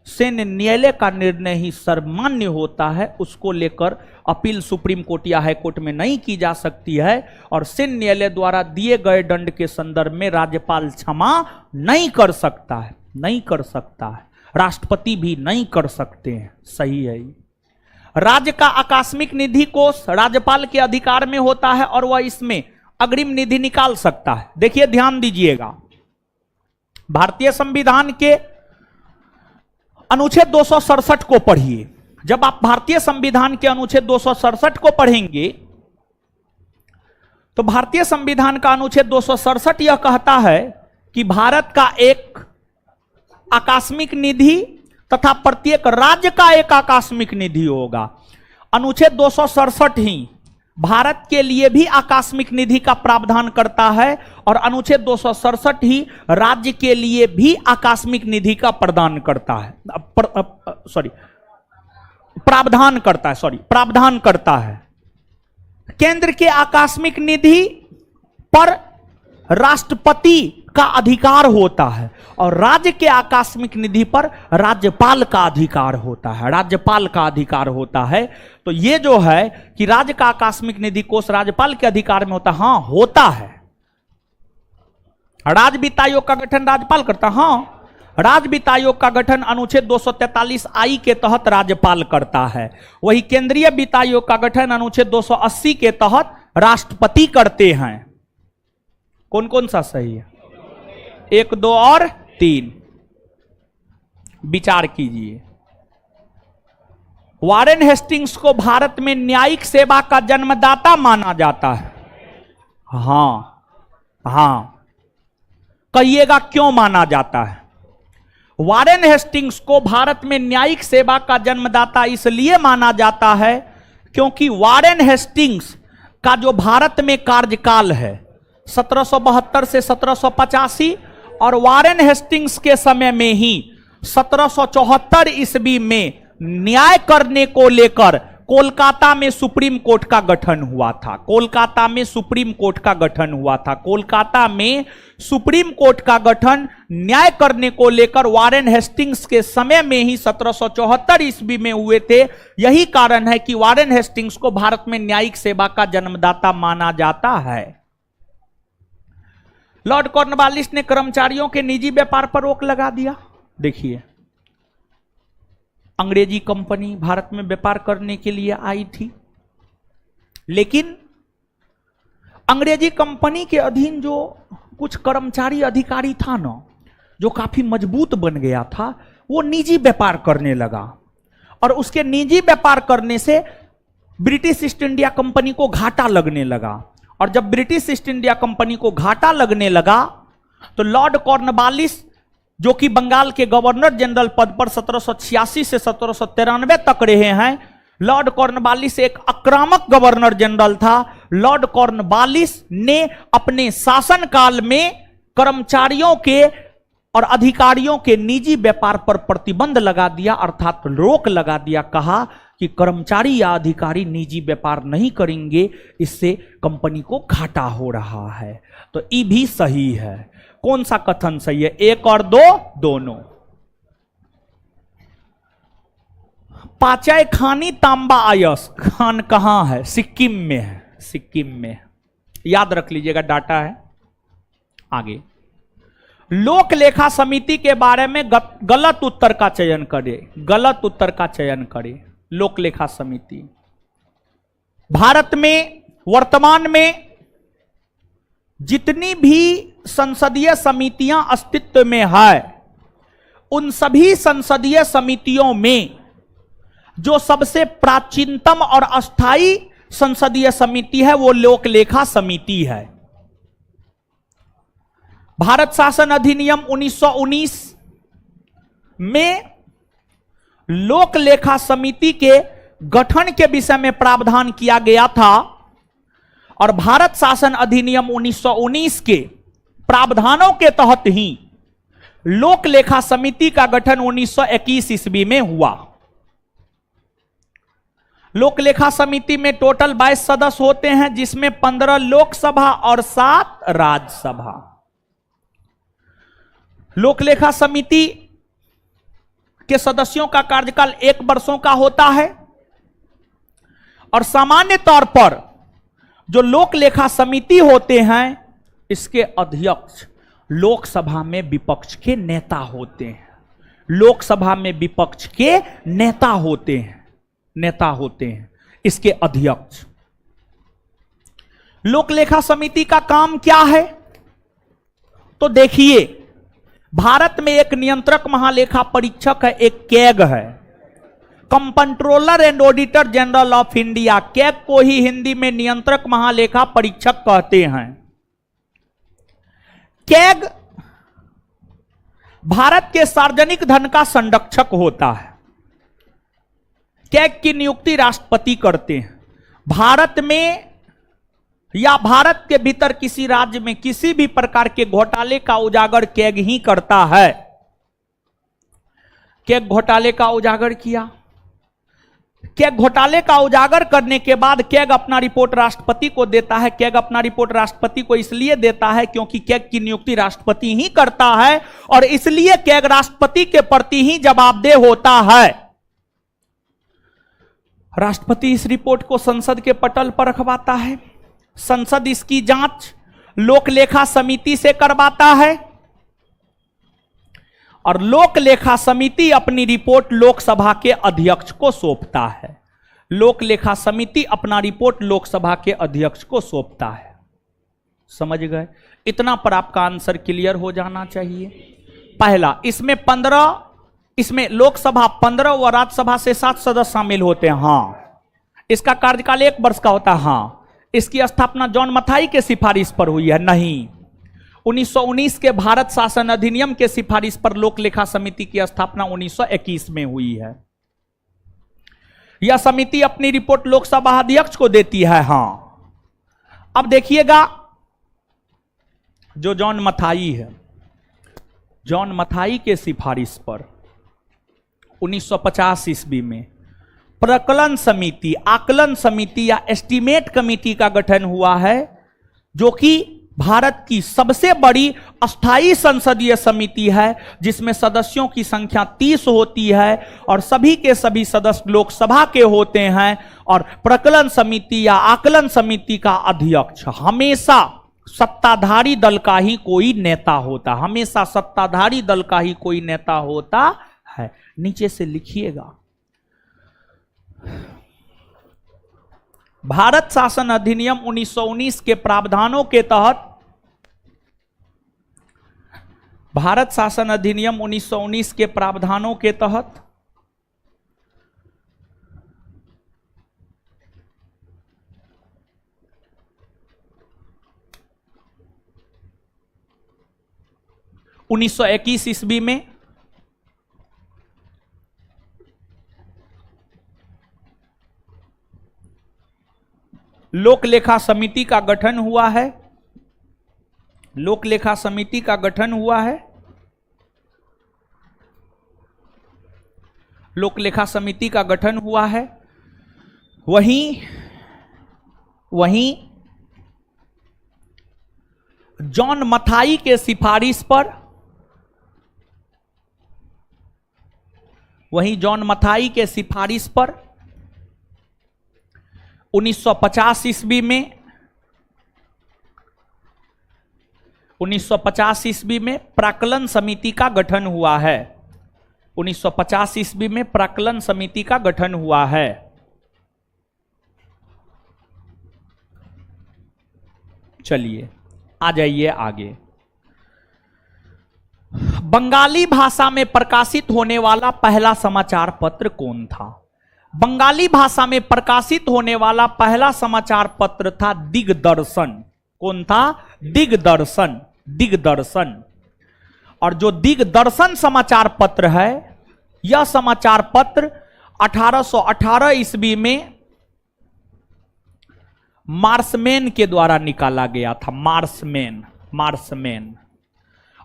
सैन्य न्यायालय का निर्णय ही सर्वमान्य होता है। उसको लेकर अपील सुप्रीम कोर्ट या हाई कोर्ट में नहीं की जा सकती है और सैन्य न्यायालय द्वारा दिए गए दंड के संदर्भ में राज्यपाल क्षमा नहीं कर सकता है, नहीं कर सकता है। राष्ट्रपति भी नहीं कर सकते हैं। सही है। राज्य का आकस्मिक निधि कोष राज्यपाल के अधिकार में होता है और वह इसमें अग्रिम निधि निकाल सकता है। देखिए, ध्यान दीजिएगा, भारतीय संविधान के अनुच्छेद 267 को पढ़िए। जब आप भारतीय संविधान के अनुच्छेद 267 को पढ़ेंगे तो भारतीय संविधान का अनुच्छेद 267 यह कहता है कि भारत का एक आकस्मिक निधि तथा प्रत्येक राज्य का एक आकस्मिक निधि होगा। अनुच्छेद 267 ही भारत के लिए भी आकस्मिक निधि का प्रावधान करता है और अनुच्छेद 267 ही राज्य के लिए भी आकस्मिक निधि का प्रावधान करता है। केंद्र के आकस्मिक निधि पर राष्ट्रपति का अधिकार होता है और राज्य के आकस्मिक निधि पर राज्यपाल का अधिकार होता है, राज्यपाल का अधिकार होता है। तो ये जो है कि राज्य का आकस्मिक निधि कोष राज्यपाल के अधिकार में होता है, हां होता है। राज्य वित्त आयोग का गठन राज्यपाल करता है, हां राज्य वित्त आयोग का गठन अनुच्छेद 243I के तहत राज्यपाल करता है। वही केंद्रीय वित्त आयोग का गठन अनुच्छेद 280 के तहत राष्ट्रपति करते हैं। कौन कौन सा सही है? 1, 2 और 3 विचार कीजिए। वारेन हेस्टिंग्स को भारत में न्यायिक सेवा का जन्मदाता माना जाता है। हां कहिएगा क्यों माना जाता है? वारेन हेस्टिंग्स को भारत में न्यायिक सेवा का जन्मदाता इसलिए माना जाता है क्योंकि वारेन हेस्टिंग्स का जो भारत में कार्यकाल है 1772 से 1785 और वारेन हेस्टिंग्स के समय में ही 1774 ईस्वी में न्याय करने को लेकर कोलकाता में सुप्रीम कोर्ट का गठन हुआ था। कोलकाता में सुप्रीम कोर्ट का गठन हुआ था। कोलकाता में सुप्रीम कोर्ट का गठन न्याय करने को लेकर वारेन हेस्टिंग्स के समय में ही 1774 ईस्वी में हुए थे। यही कारण है कि वारेन हेस्टिंग्स को भारत में न्यायिक सेवा का जन्मदाता माना जाता है। लॉर्ड कॉर्नवालिस ने कर्मचारियों के निजी व्यापार पर रोक लगा दिया। देखिए, अंग्रेजी कंपनी भारत में व्यापार करने के लिए आई थी, लेकिन अंग्रेजी कंपनी के अधीन जो कुछ कर्मचारी अधिकारी था ना, जो काफी मजबूत बन गया था, वो निजी व्यापार करने लगा। और उसके निजी व्यापार करने से ब्रिटिश ईस्ट इंडिया कंपनी को घाटा लगने लगा। और जब ब्रिटिश ईस्ट इंडिया कंपनी को घाटा लगने लगा तो लॉर्ड कॉर्नवालिस, जो कि बंगाल के गवर्नर जनरल पद पर 1786 से 1793 तक रहे हैं, लॉर्ड कॉर्नवालिस एक आक्रामक गवर्नर जनरल था। लॉर्ड कॉर्नवालिस ने अपने शासनकाल में कर्मचारियों के और अधिकारियों के निजी व्यापार पर प्रतिबंध लगा दिया, अर्थात रोक लगा दिया। कहा कि कर्मचारी या अधिकारी निजी व्यापार नहीं करेंगे, इससे कंपनी को घाटा हो रहा है। तो ये भी सही है। कौन सा कथन सही है, एक और दो? दोनों। पाचाई खानी तांबा आयस खान कहां है? सिक्किम में है, सिक्किम में। याद रख लीजिएगा, डाटा है आगे। लोक लेखा समिति के बारे में गलत उत्तर का चयन करें, गलत उत्तर का चयन करें। लोक लेखा समिति भारत में वर्तमान में जितनी भी संसदीय समितियां अस्तित्व में है, उन सभी संसदीय समितियों में जो सबसे प्राचीनतम और अस्थायी संसदीय समिति है वो लोक लेखा समिति है। भारत शासन अधिनियम 1919 में लोक लेखा समिति के गठन के विषय में प्रावधान किया गया था और भारत शासन अधिनियम 1919 के प्रावधानों के तहत ही लोक लेखा समिति का गठन 1921 ईस्वी में हुआ। लोक लेखा समिति में टोटल 22 सदस्य होते हैं, जिसमें 15 लोकसभा और 7 राज्यसभा। लोक लेखा समिति के सदस्यों का कार्यकाल 1 वर्षों का होता है और सामान्य तौर पर जो लोक लेखा समिति होते हैं, इसके अध्यक्ष लोकसभा में विपक्ष के नेता होते हैं। लोकसभा में विपक्ष के नेता होते हैं इसके अध्यक्ष। लोक लेखा समिति का काम क्या है? तो देखिए, भारत में एक नियंत्रक महालेखा परीक्षक है, एक कैग है, controller and auditor general of India. CAG को ही हिंदी में नियंत्रक महालेखा परीक्षक कहते हैं। कैग भारत के सार्वजनिक धन का संरक्षक होता है। कैग की नियुक्ति राष्ट्रपति करते हैं। भारत में या भारत के भीतर किसी राज्य में किसी भी प्रकार के घोटाले का उजागर कैग ही करता है। कैग घोटाले का उजागर किया। कैग घोटाले का उजागर करने के बाद कैग अपना रिपोर्ट राष्ट्रपति को देता है। कैग अपना रिपोर्ट राष्ट्रपति को इसलिए देता है क्योंकि कैग की नियुक्ति राष्ट्रपति ही करता है और इसलिए कैग राष्ट्रपति के प्रति ही जवाबदेह होता है। राष्ट्रपति इस रिपोर्ट को संसद के पटल पर रखवाता है। संसद इसकी जांच लोक लेखा समिति से करवाता है और लोक लेखा समिति अपनी रिपोर्ट लोकसभा के अध्यक्ष को सौंपता है। लोक लेखा समिति अपना रिपोर्ट लोकसभा के अध्यक्ष को सौंपता है। समझ गए? इतना पर आपका आंसर क्लियर हो जाना चाहिए। पहला, इसमें लोकसभा 15 व राज्यसभा से 7 सदस्य शामिल होते हैं। हाँ, इसका कार्यकाल 1 वर्ष का होता है। हाँ, इसकी स्थापना जॉन मथाई के सिफारिश पर हुई है? नहीं, 1919 के भारत शासन अधिनियम के सिफारिश पर लोक लेखा समिति की स्थापना 1921 में हुई है। यह समिति अपनी रिपोर्ट लोकसभा अध्यक्ष को देती है। हाँ, अब देखिएगा, जो जॉन मथाई है, जॉन मथाई के सिफारिश पर 1950 ईस्वी में प्रकलन समिति, आकलन समिति या एस्टीमेट कमेटी का गठन हुआ है, जो कि भारत की सबसे बड़ी अस्थायी संसदीय समिति है, जिसमें सदस्यों की संख्या 30 होती है और सभी के सभी सदस्य लोकसभा के होते हैं। और प्रकलन समिति या आकलन समिति का अध्यक्ष हमेशा सत्ताधारी दल का ही कोई नेता होता, हमेशा सत्ताधारी दल का ही कोई नेता होता है। नीचे से लिखिएगा, भारत शासन अधिनियम 1919 के प्रावधानों के तहत, भारत शासन अधिनियम 1919 के प्रावधानों के तहत उन्नीस सौ 21 ईस्वी में लोक लेखा समिति का गठन हुआ है। लोक लेखा समिति का गठन हुआ है। लोक लेखा समिति का गठन हुआ है। वहीं जॉन मथाई के सिफारिश पर, वहीं जॉन मथाई के सिफारिश पर 1950 ईस्वी में 1950 ईस्वी में प्राक्कलन समिति का गठन हुआ है। 1950 ईस्वी में प्राक्कलन समिति का गठन हुआ है। चलिए आ जाइए आगे। बंगाली भाषा में प्रकाशित होने वाला पहला समाचार पत्र कौन था? बंगाली भाषा में प्रकाशित होने वाला पहला समाचार पत्र था दिग्दर्शन। कौन था? दिग्दर्शन। दिग्दर्शन। और जो दिग्दर्शन समाचार पत्र है, यह समाचार पत्र 1818 ईस्वी में मार्समैन के द्वारा निकाला गया था। मार्समैन।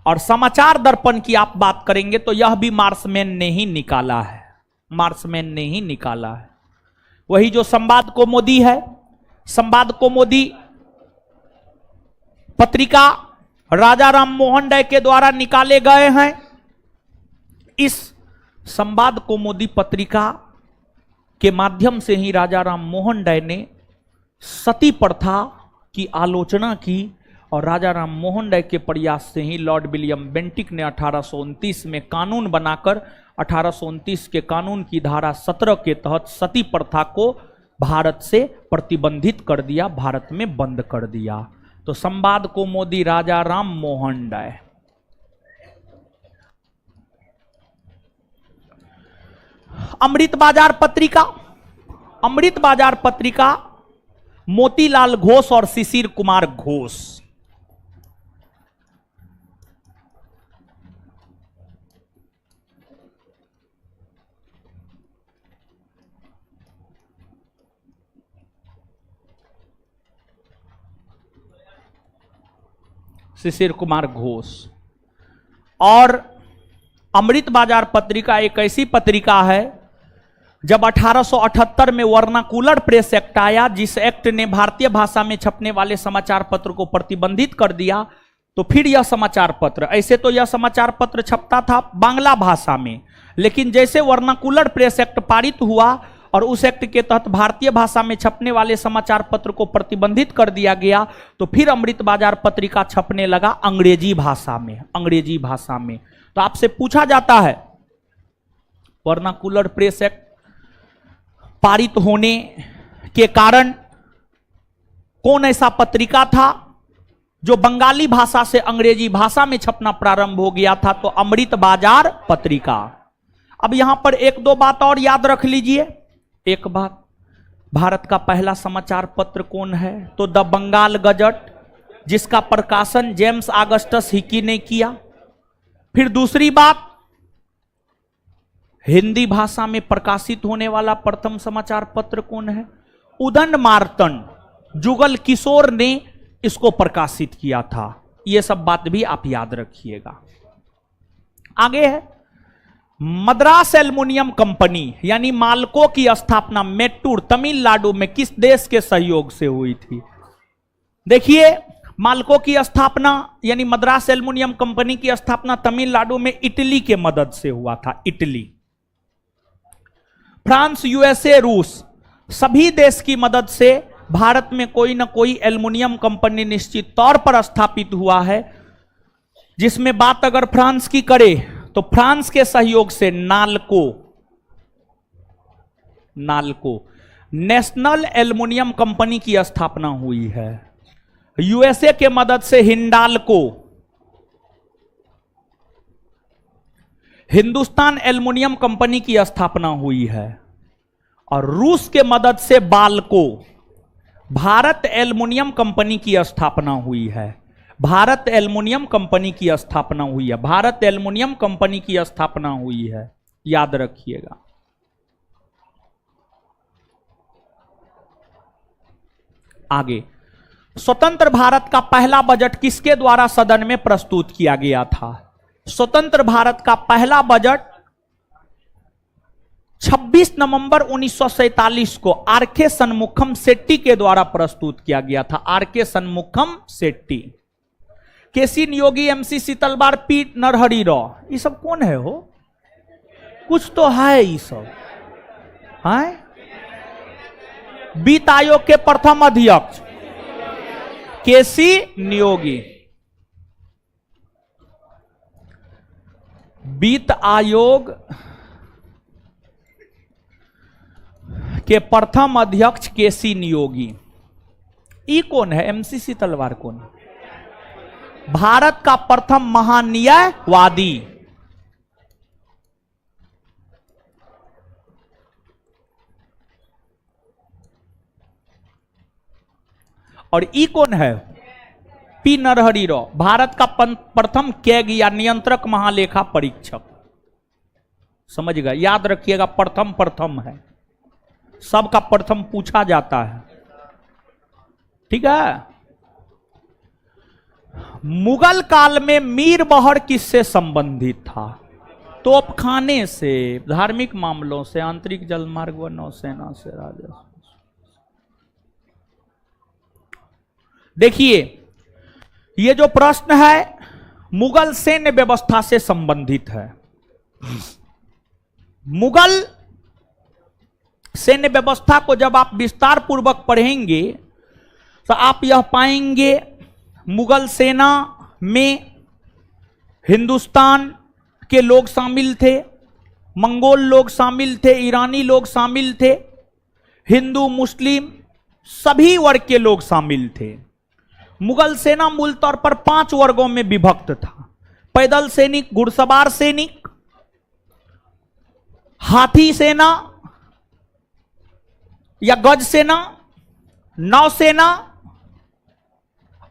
और समाचार दर्पण की आप बात करेंगे तो यह भी मार्समैन ने ही निकाला है। मार्समैन ने ही निकाला है। वही जो संवाद कौमुदी है, संवाद कौमुदी पत्रिका राजा राम मोहन राय के द्वारा निकाले गए हैं। इस संवाद कौमुदी पत्रिका के माध्यम से ही राजा राम मोहन राय ने सती प्रथा की आलोचना की और राजा राम मोहन राय के प्रयास से ही लॉर्ड विलियम बेंटिक ने 1829 में कानून बनाकर 1829 के कानून की धारा 17 के तहत सती प्रथा को भारत से प्रतिबंधित कर दिया, भारत में बंद कर दिया। तो संवाद कौमुदी राजा राम मोहन राय। अमृत बाजार पत्रिका, अमृत बाजार पत्रिका मोतीलाल घोष और शिशिर कुमार घोष। शिशिर कुमार घोष। और अमृत बाजार पत्रिका एक ऐसी पत्रिका है, जब 1878 में वर्नाकुलर प्रेस एक्ट आया, जिस एक्ट ने भारतीय भाषा में छपने वाले समाचार पत्र को प्रतिबंधित कर दिया, तो फिर यह समाचार पत्र, ऐसे तो यह समाचार पत्र छपता था बांग्ला भाषा में, लेकिन जैसे वर्नाकुलर प्रेस एक्ट पारित हुआ और उस एक्ट के तहत भारतीय भाषा में छपने वाले समाचार पत्र को प्रतिबंधित कर दिया गया, तो फिर अमृत बाजार पत्रिका छपने लगा अंग्रेजी भाषा में। अंग्रेजी भाषा में। तो आपसे पूछा जाता है, वर्नाकुलर प्रेस एक्ट पारित होने के कारण कौन ऐसा पत्रिका था जो बंगाली भाषा से अंग्रेजी भाषा में छपना प्रारंभ हो गया था? तो अमृत बाजार पत्रिका। अब यहां पर एक दो बात और याद रख लीजिए। एक बात, भारत का पहला समाचार पत्र कौन है? तो द बंगाल गजट, जिसका प्रकाशन जेम्स ऑगस्टस हिकी ने किया। फिर दूसरी बात, हिंदी भाषा में प्रकाशित होने वाला प्रथम समाचार पत्र कौन है? उदंड मार्तंड, जुगल किशोर ने इसको प्रकाशित किया था। यह सब बात भी आप याद रखिएगा। आगे है मद्रास एल्युमिनियम कंपनी, यानी माल्को की स्थापना मेट्टूर तमिलनाडु में किस देश के सहयोग से हुई थी? देखिए, माल्को की स्थापना यानी मद्रास एल्युमिनियम कंपनी की स्थापना तमिलनाडु में इटली के मदद से हुआ था। इटली, फ्रांस, यूएसए, रूस, सभी देश की मदद से भारत में कोई ना कोई एल्युमिनियम कंपनी निश्चित तौर पर स्थापित हुआ है। जिसमें बात अगर फ्रांस की करें तो फ्रांस के सहयोग से नाल्को। नेशनल एल्युमिनियम कंपनी की स्थापना हुई है। यूएसए के मदद से हिंडाल्को। हिंदुस्तान एल्युमिनियम कंपनी की स्थापना हुई है। और रूस के मदद से बाल्को। भारत एल्युमिनियम कंपनी की स्थापना हुई है। भारत एल्युमिनियम कंपनी की स्थापना हुई है। भारत एल्युमिनियम कंपनी की स्थापना हुई है, याद रखिएगा। आगे, स्वतंत्र भारत का पहला बजट किसके द्वारा सदन में प्रस्तुत किया गया था? स्वतंत्र भारत का पहला बजट 26 नवंबर 1947 को आर.के. शनमुखम शेट्टी के द्वारा प्रस्तुत किया गया था। R K. Shanmukham Shetty. K C. Neogy, M C. Setalvad, P Narhari Rao, ये सब कौन है हो? कुछ तो है ये सब, है? वित्त आयोग के प्रथम अध्यक्ष के.सी. नियोगी। वित्त आयोग के प्रथम अध्यक्ष के.सी. नियोगी। ई कौन है? एम.सी. सीतलवार कौन है? भारत का प्रथम महान्यायवादी। और ई कौन है? पी नरहरि राव, भारत का प्रथम कैग या नियंत्रक महालेखा परीक्षक। समझ गए? याद रखिएगा, प्रथम प्रथम है, सबका प्रथम पूछा जाता है, ठीक है। मुगल काल में मीर बहर किससे संबंधित था? तोपखाने से, धार्मिक मामलों से, आंतरिक जलमार्ग व नौसेना से, राजस्व। देखिए, ये जो प्रश्न है मुगल सैन्य व्यवस्था से संबंधित है। मुगल सैन्य व्यवस्था को जब आप विस्तार पूर्वक पढ़ेंगे तो आप यह पाएंगे मुगल सेना में हिंदुस्तान के लोग शामिल थे, मंगोल लोग शामिल थे, ईरानी लोग शामिल थे, हिंदू मुस्लिम सभी वर्ग के लोग शामिल थे। मुगल सेना मूल तौर पर 5 वर्गों में विभक्त था। पैदल सैनिक, घुड़सवार सैनिक, हाथी सेना या गज सेना, नौसेना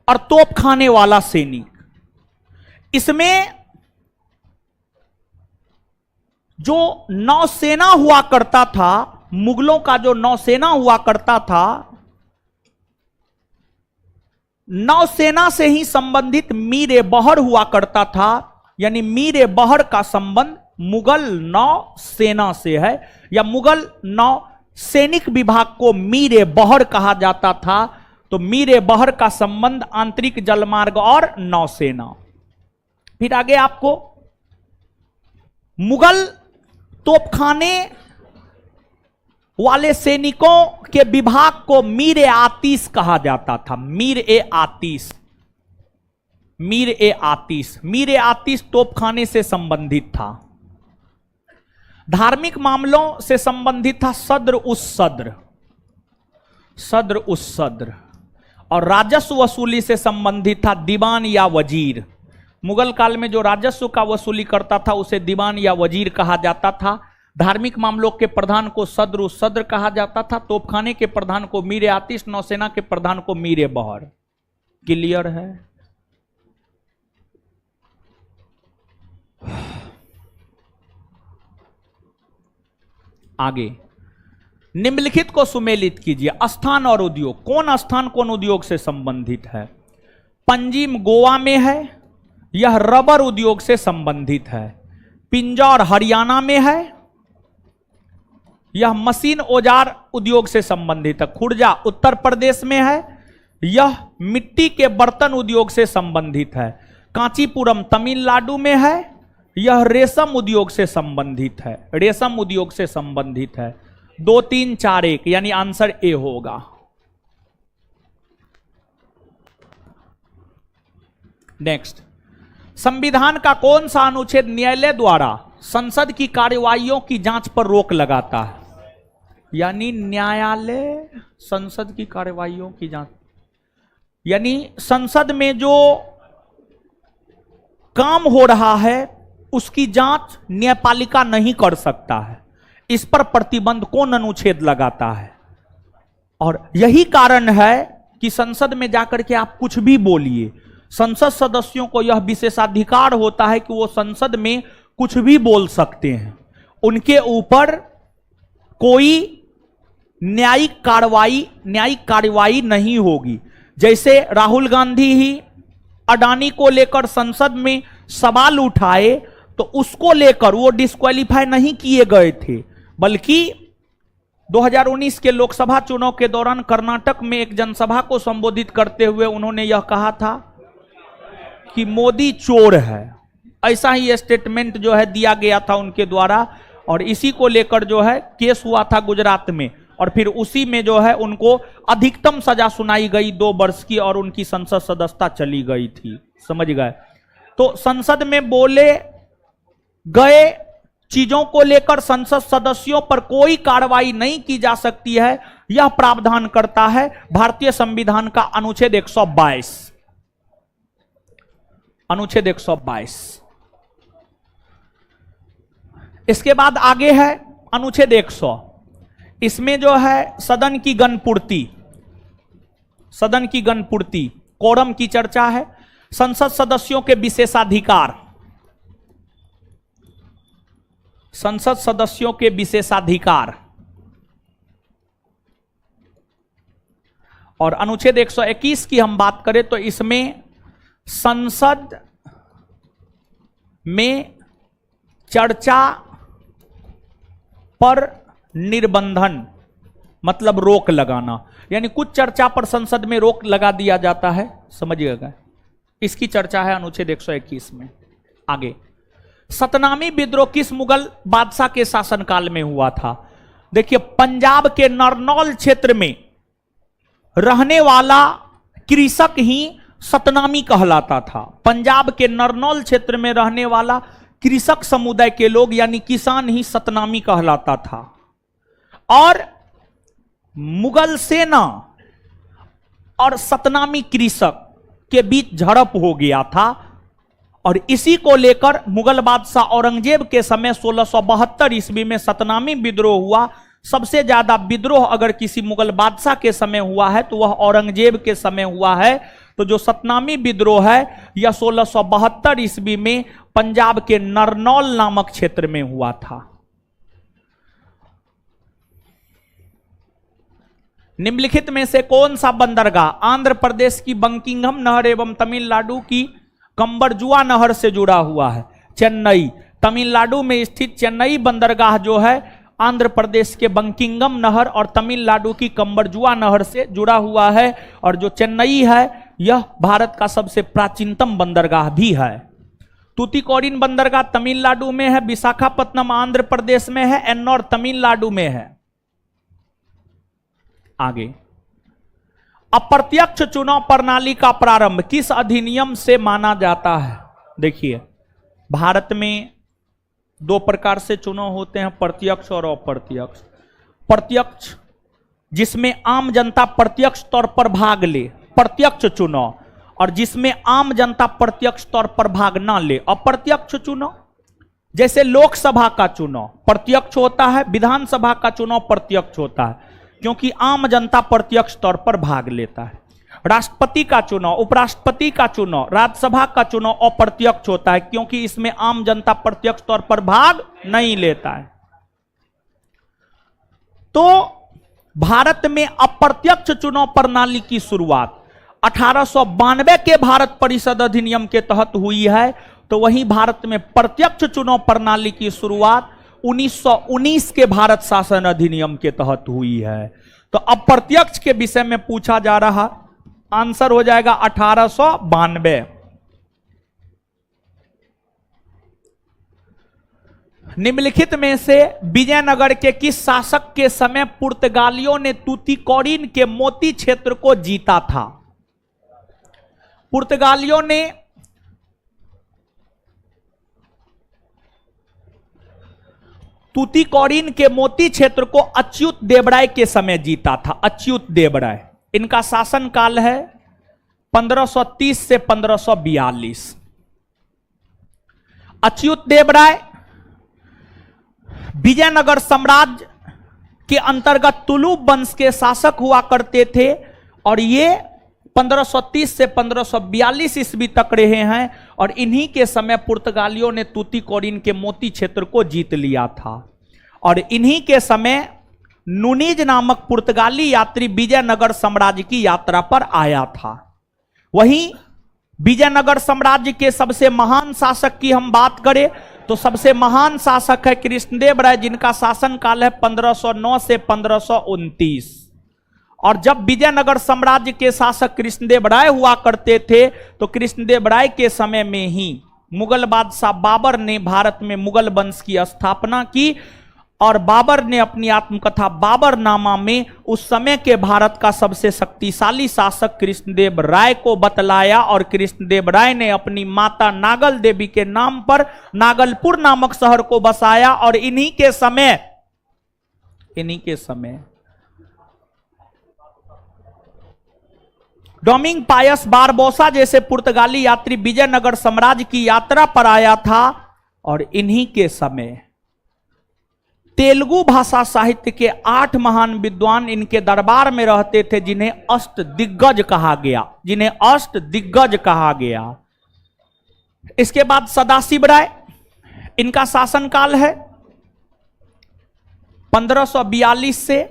और तोपखाने वाला सैनिक। इसमें जो नौसेना हुआ करता था, मुगलों का जो नौसेना हुआ करता था, नौसेना से ही संबंधित मीर बहर हुआ करता था। यानी मीर बहर का संबंध मुगल नौसेना से है, या मुगल नौ सैनिक विभाग को मीर बहर कहा जाता था। तो मीर बहर का संबंध आंतरिक जलमार्ग और नौसेना। फिर आगे आपको मुगल तोपखाने वाले सैनिकों के विभाग को मीर आतिश कहा जाता था। मीर आतिश, मीर आतिश, मीर आतिश तोपखाने से संबंधित था। धार्मिक मामलों से संबंधित था सद्र उस सद्र, सद्र उस सद्र। और राजस्व वसूली से संबंधित था दीवान या वजीर। मुगल काल में जो राजस्व का वसूली करता था उसे दीवान या वजीर कहा जाता था। धार्मिक मामलों के प्रधान को सद्र उस सद्र कहा जाता था। तोपखाने के प्रधान को मीर आतिश, नौसेना के प्रधान को मीर बहर। क्लियर है? आगे निम्नलिखित को सुमेलित कीजिए। स्थान और उद्योग, कौन स्थान कौन उद्योग से संबंधित है? पंजीम गोवा में है, यह रबर उद्योग से संबंधित है। पिंजौर हरियाणा में है, यह मशीन औजार उद्योग से संबंधित है। खुर्जा उत्तर प्रदेश में है, यह मिट्टी के बर्तन उद्योग से संबंधित है। कांचीपुरम तमिलनाडु में है, यह रेशम उद्योग से संबंधित है। रेशम उद्योग से संबंधित है। 2, 3, 4, 1 यानी आंसर ए होगा। नेक्स्ट, संविधान का कौन सा अनुच्छेद न्यायालय द्वारा संसद की कार्यवाहियों की जांच पर रोक लगाता है? यानी न्यायालय संसद की कार्यवाहियों की जांच, यानी संसद में जो काम हो रहा है उसकी जांच न्यायपालिका नहीं कर सकता है। इस पर प्रतिबंध कौन अनुच्छेद लगाता है? और यही कारण है कि संसद में जाकर के आप कुछ भी बोलिए, संसद सदस्यों को यह विशेषाधिकार होता है कि वो संसद में कुछ भी बोल सकते हैं, उनके ऊपर कोई न्यायिक कार्यवाही नहीं होगी। जैसे राहुल गांधी ही अडानी को लेकर संसद में सवाल उठाए तो उसको लेकर वो डिस्क्वालीफाई नहीं किए गए थे, बल्कि 2019 के लोकसभा चुनाव के दौरान कर्नाटक में एक जनसभा को संबोधित करते हुए उन्होंने यह कहा था कि मोदी चोर है। ऐसा ही स्टेटमेंट जो है दिया गया था उनके द्वारा, और इसी को लेकर जो है केस हुआ था गुजरात में, और फिर उसी में जो है उनको अधिकतम सजा सुनाई गई 2 वर्ष की, और उनकी संसद सदस्यता चली गई थी। समझ गए? तो संसद में बोले गए चीजों को लेकर संसद सदस्यों पर कोई कार्रवाई नहीं की जा सकती है, यह प्रावधान करता है भारतीय संविधान का अनुच्छेद 122। अनुच्छेद 122। इसके बाद आगे है अनुच्छेद 100। इसमें जो है सदन की गणपूर्ति, कोरम की चर्चा है, संसद सदस्यों के विशेषाधिकार, संसद सदस्यों के विशेषाधिकार, और अनुच्छेद 121 की हम बात करें तो इसमें संसद में चर्चा पर निर्बंधन, मतलब रोक लगाना, यानी कुछ चर्चा पर संसद में रोक लगा दिया जाता है। समझिएगा, इसकी चर्चा है अनुच्छेद 121 में। आगे, सतनामी विद्रोह किस मुगल बादशाह के शासनकाल में हुआ था? देखिए, पंजाब के नरनौल क्षेत्र में रहने वाला कृषक ही सतनामी कहलाता था। पंजाब के नरनौल क्षेत्र में रहने वाला कृषक समुदाय के लोग यानी किसान ही सतनामी कहलाता था, और मुगल सेना और सतनामी कृषक के बीच झड़प हो गया था, और इसी को लेकर मुगल बादशाह औरंगजेब के समय 1672 ईस्वी में सतनामी विद्रोह हुआ। सबसे ज्यादा विद्रोह अगर किसी मुगल बादशाह के समय हुआ है तो वह औरंगजेब के समय हुआ है। तो जो सतनामी विद्रोह है यह 1672 ईस्वी में पंजाब के नरनौल नामक क्षेत्र में हुआ था। निम्नलिखित में से कौन सा बंदरगाह आंध्र प्रदेश की बंकिंघम नहर एवं तमिलनाडु की कंबरजुआ नहर से जुड़ा हुआ है? चेन्नई, तमिलनाडु में स्थित चेन्नई बंदरगाह जो है आंध्र प्रदेश के बंकिंघम नहर और तमिलनाडु की कंबरजुआ नहर से जुड़ा हुआ है। और जो चेन्नई है यह भारत का सबसे प्राचीनतम बंदरगाह भी है। तूतीकोरिन बंदरगाह तमिलनाडु में है, विशाखापत्तनम आंध्र प्रदेश में है, एन्नौर तमिलनाडु में है। आगे, अप्रत्यक्ष चुनाव प्रणाली का प्रारंभ किस अधिनियम से माना जाता है? देखिए, भारत में 2 प्रकार से चुनाव होते हैं, प्रत्यक्ष और अप्रत्यक्ष। प्रत्यक्ष जिसमें आम जनता प्रत्यक्ष तौर पर भाग ले, प्रत्यक्ष चुनाव, और जिसमें आम जनता प्रत्यक्ष तौर पर भाग ना ले, अप्रत्यक्ष चुनाव। जैसे लोकसभा का चुनाव प्रत्यक्ष होता है, विधानसभा का चुनाव प्रत्यक्ष होता है क्योंकि आम जनता प्रत्यक्ष तौर पर भाग लेता है। राष्ट्रपति का चुनाव, उपराष्ट्रपति का चुनाव, राज्यसभा का चुनाव अप्रत्यक्ष होता है क्योंकि इसमें आम जनता प्रत्यक्ष तौर पर भाग नहीं लेता है। तो भारत में अप्रत्यक्ष चुनाव प्रणाली की शुरुआत 1892 के भारत परिषद अधिनियम के तहत हुई है, तो वहीं भारत में प्रत्यक्ष चुनाव प्रणाली की शुरुआत 1919 के भारत शासन अधिनियम के तहत हुई है। तो अप्रत्यक्ष के विषय में पूछा जा रहा, आंसर हो जाएगा 1892। निम्नलिखित में से विजयनगर के किस शासक के समय पुर्तगालियों ने तूतीकोरिन के मोती क्षेत्र को जीता था? पुर्तगालियों ने तूतीकोरिन के मोती क्षेत्र को अच्युत देवराय के समय जीता था। अच्युत देवराय, इनका शासन काल है 1530 से 1542। अच्युत देवराय विजयनगर साम्राज्य के अंतर्गत तुलुप वंश के शासक हुआ करते थे और ये 1530 से 1542 ईस्वी तक रहे हैं और इन्हीं के समय पुर्तगालियों ने तूतीकोरिन के मोती क्षेत्र को जीत लिया था और इन्हीं के समय नूनीज नामक पुर्तगाली यात्री विजयनगर साम्राज्य की यात्रा पर आया था। वहीं विजयनगर साम्राज्य के सबसे महान शासक की हम बात करें तो सबसे महान शासक है कृष्णदेव राय, जिनका शासन काल है 1509 से 1529। और जब विजयनगर साम्राज्य के शासक कृष्णदेव राय हुआ करते थे तो कृष्णदेव राय के समय में ही मुगल बादशाह बाबर ने भारत में मुगल वंश की स्थापना की और बाबर ने अपनी आत्मकथा बाबरनामा में उस समय के भारत का सबसे शक्तिशाली शासक कृष्णदेव राय को बतलाया और कृष्णदेव राय ने अपनी माता नागल देवी के नाम पर नागलपुर नामक शहर को बसाया और इन्हीं के समय डोमिंग पायस बारबोसा जैसे पुर्तगाली यात्री विजयनगर साम्राज्य की यात्रा पर आया था और इन्हीं के समय तेलुगु भाषा साहित्य के 8 महान विद्वान इनके दरबार में रहते थे जिन्हें अष्टदिग्गज कहा गया। इसके बाद सदाशिव राय, इनका शासनकाल है 1542 से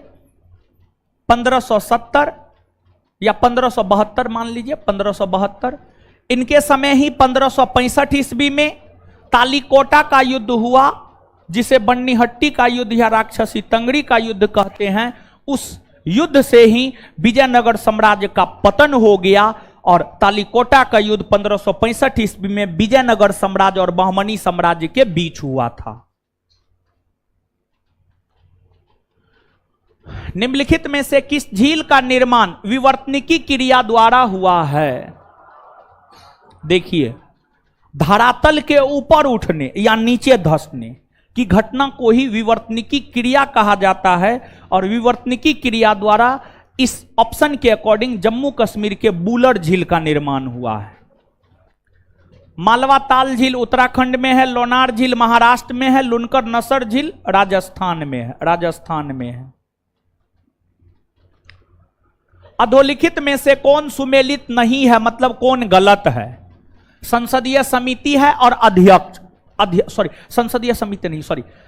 1570 या 1572 मान लीजिए 1572। इनके समय ही 1565 ईस्वी में तालीकोटा का युद्ध हुआ, जिसे बन्नीहट्टी का युद्ध या राक्षसी तंगड़ी का युद्ध कहते हैं। उस युद्ध से ही विजयनगर साम्राज्य का पतन हो गया और तालीकोटा का युद्ध 1565 ईस्वी में विजयनगर साम्राज्य और बहमनी साम्राज्य के बीच हुआ था। निम्नलिखित में से किस झील का निर्माण विवर्तनिकी क्रिया द्वारा हुआ है? देखिए, धरातल के ऊपर उठने या नीचे धंसने की घटना को ही विवर्तनिकी क्रिया कहा जाता है और विवर्तनिकी क्रिया द्वारा इस ऑप्शन के अकॉर्डिंग जम्मू कश्मीर के बुलर झील का निर्माण हुआ है। मालवा ताल झील उत्तराखंड में है, लोनार झील महाराष्ट्र में है, लुनकर नसर झील राजस्थान में है। अधोलिखित में से कौन सुमेलित नहीं है, मतलब कौन गलत है? संसदीय समिति है और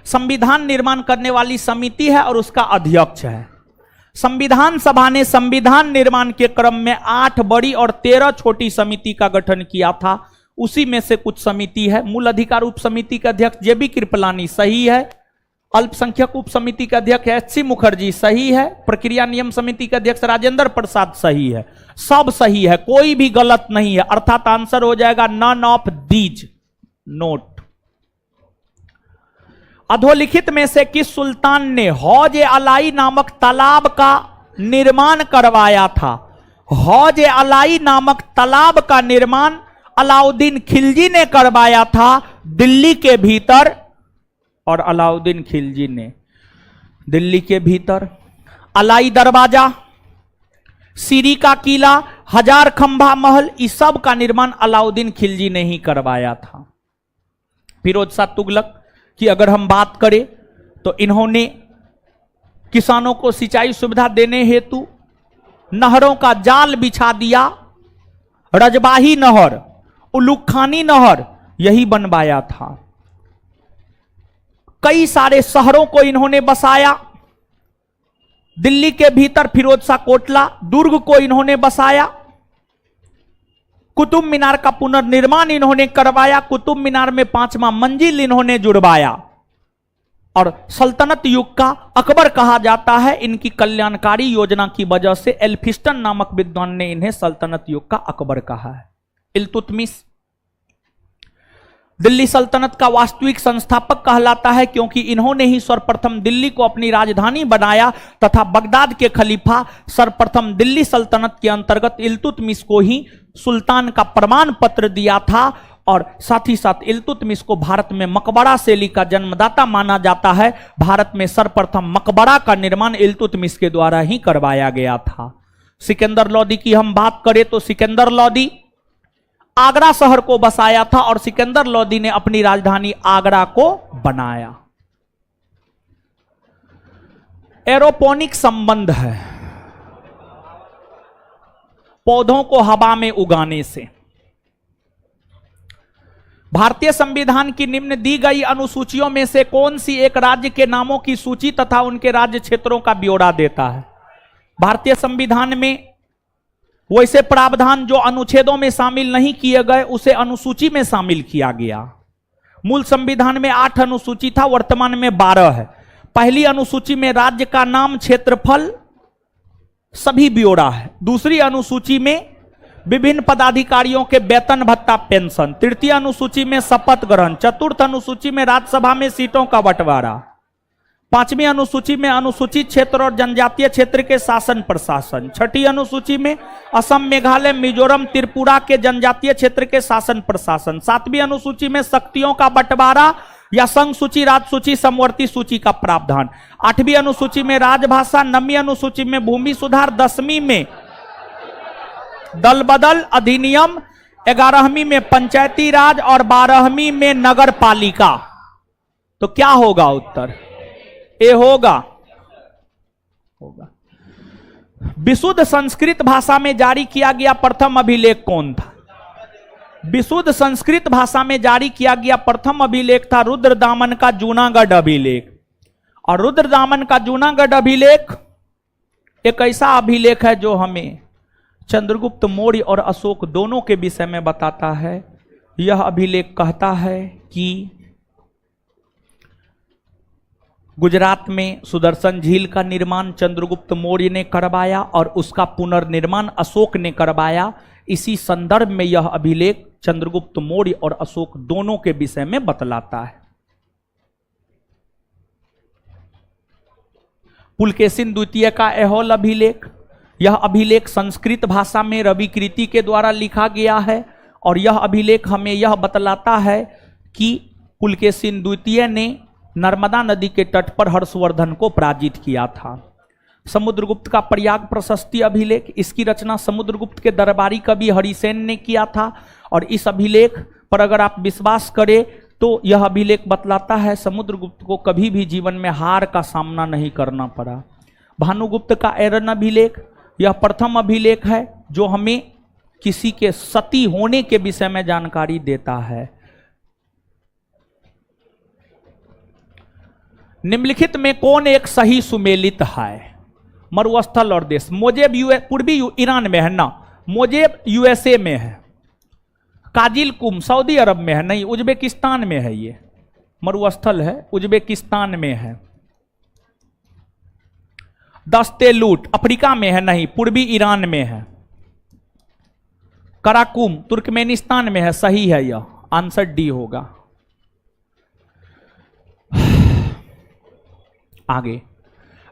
संविधान निर्माण करने वाली समिति है और उसका अध्यक्ष है। संविधान सभा ने संविधान निर्माण के क्रम में 8 बड़ी और 13 छोटी समिति का गठन किया था। उसी में से कुछ समिति है। मूल अधिकार उप समिति के अध्यक्ष जेबी कृपलानी, सही है। अल्पसंख्यक उप समिति के अध्यक्ष एच.सी. मुखर्जी, सही है। प्रक्रिया नियम समिति के अध्यक्ष राजेंद्र प्रसाद, सही है। सब सही है, कोई भी गलत नहीं है, अर्थात आंसर हो जाएगा नन ऑफ दीज। नोट, अधोलिखित में से किस सुल्तान ने हौज अलाई नामक तालाब का निर्माण करवाया था? हौज अलाई नामक तालाब का निर्माण अलाउद्दीन खिलजी ने करवाया था दिल्ली के भीतर। और अलाउद्दीन खिलजी ने दिल्ली के भीतर अलाई दरवाजा, सीरी का किला, हजार खंभा महल, इस सब का निर्माण अलाउद्दीन खिलजी ने ही करवाया था। फिरोज शाह तुगलक की अगर हम बात करें तो इन्होंने किसानों को सिंचाई सुविधा देने हेतु नहरों का जाल बिछा दिया। रजबाही नहर, उलुखानी नहर यही बनवाया था। कई सारे शहरों को इन्होंने बसाया। दिल्ली के भीतर फिरोज शाह कोटला दुर्ग को इन्होंने बसाया। कुतुब मीनार का पुनर्निर्माण इन्होंने करवाया। कुतुब मीनार में 5वां मंजिल इन्होंने जुड़वाया। और सल्तनत युग का अकबर कहा जाता है। इनकी कल्याणकारी योजना की वजह से एल्फिस्टन नामक विद्वान ने इन्हें सल्तनत युग का अकबर कहा है। इल्तुतमिश दिल्ली सल्तनत का वास्तविक संस्थापक कहलाता है क्योंकि इन्होंने ही सर्वप्रथम दिल्ली को अपनी राजधानी बनाया तथा बगदाद के खलीफा सर्वप्रथम दिल्ली सल्तनत के अंतर्गत इल्तुतमिश को ही सुल्तान का प्रमाण पत्र दिया था। और साथ ही साथ इल्तुतमिश को भारत में मकबरा शैली का जन्मदाता माना जाता है। भारत में सर्वप्रथम मकबरा का निर्माण इल्तुतमिश के द्वारा ही करवाया गया था। सिकंदर लोदी की हम बात करें तो सिकंदर लोदी आगरा शहर को बसाया था और सिकंदर लोदी ने अपनी राजधानी आगरा को बनाया। एरोपोनिक संबंध है पौधों को हवा में उगाने से। भारतीय संविधान की निम्न दी गई अनुसूचियों में से कौन सी एक राज्य के नामों की सूची तथा उनके राज्य क्षेत्रों का ब्यौरा देता है? भारतीय संविधान में वैसे प्रावधान जो अनुच्छेदों में शामिल नहीं किए गए उसे अनुसूची में शामिल किया गया। मूल संविधान में 8 अनुसूची था, वर्तमान में 12 है। पहली अनुसूची में राज्य का नाम, क्षेत्रफल, सभी ब्यौरा है। दूसरी अनुसूची में विभिन्न पदाधिकारियों के वेतन भत्ता पेंशन। तृतीय अनुसूची में शपथ ग्रहण। चतुर्थ अनुसूची में राज्यसभा में सीटों का बंटवारा। पांचवी अनुसूची में अनुसूचित क्षेत्र और जनजातीय क्षेत्र के शासन प्रशासन। छठी अनुसूची में असम, मेघालय, मिजोरम, त्रिपुरा के जनजातीय क्षेत्र के शासन प्रशासन। सातवीं अनुसूची में शक्तियों का बंटवारा या संघ सूची, राजसूची, समवर्ती सूची का प्रावधान। आठवीं अनुसूची में राजभाषा। नवीं अनुसूची में भूमि सुधार। 10वीं में दल बदल अधिनियम। 11वीं में पंचायती राज और 12वीं में नगर पालिका। तो क्या होगा उत्तर? ए होगा। विशुद्ध संस्कृत भाषा में जारी किया गया प्रथम अभिलेख कौन था? विशुद्ध संस्कृत भाषा में जारी किया गया प्रथम अभिलेख था रुद्रदामन का जूनागढ़ अभिलेख। और रुद्रदामन का जूनागढ़ अभिलेख एक ऐसा अभिलेख है जो हमें चंद्रगुप्त मौर्य और अशोक दोनों के विषय में बताता है। यह अभिलेख कहता है कि गुजरात में सुदर्शन झील का निर्माण चंद्रगुप्त मौर्य ने करवाया और उसका पुनर्निर्माण अशोक ने करवाया। इसी संदर्भ में यह अभिलेख चंद्रगुप्त मौर्य और अशोक दोनों के विषय में बतलाता है। पुलकेशिन द्वितीय का ऐहोल अभिलेख, यह अभिलेख संस्कृत भाषा में रविकृति के द्वारा लिखा गया है और यह अभिलेख हमें यह बतलाता है कि पुलकेशिन द्वितीय ने नर्मदा नदी के तट पर हर्षवर्धन को पराजित किया था। समुद्रगुप्त का प्रयाग प्रशस्ति अभिलेख, इसकी रचना समुद्रगुप्त के दरबारी कवि हरिसेन ने किया था और इस अभिलेख पर अगर आप विश्वास करें तो यह अभिलेख बतलाता है समुद्रगुप्त को कभी भी जीवन में हार का सामना नहीं करना पड़ा। भानुगुप्त का एरन अभिलेख, यह प्रथम अभिलेख है जो हमें किसी के सती होने के विषय में जानकारी देता है। निम्नलिखित में कौन एक सही सुमेलित है? मरुस्थल और देश। मोजेब पूर्वी ईरान में है ना, मोजेब यूएसए में है। काजिलकुम सऊदी अरब में है, नहीं उज्बेकिस्तान में है। ये मरुस्थल है, उज्बेकिस्तान में है। दस्तेलूट अफ्रीका में है, नहीं पूर्वी ईरान में है। कराकुम तुर्कमेनिस्तान में है, सही है यह, आंसर डी होगा। आगे,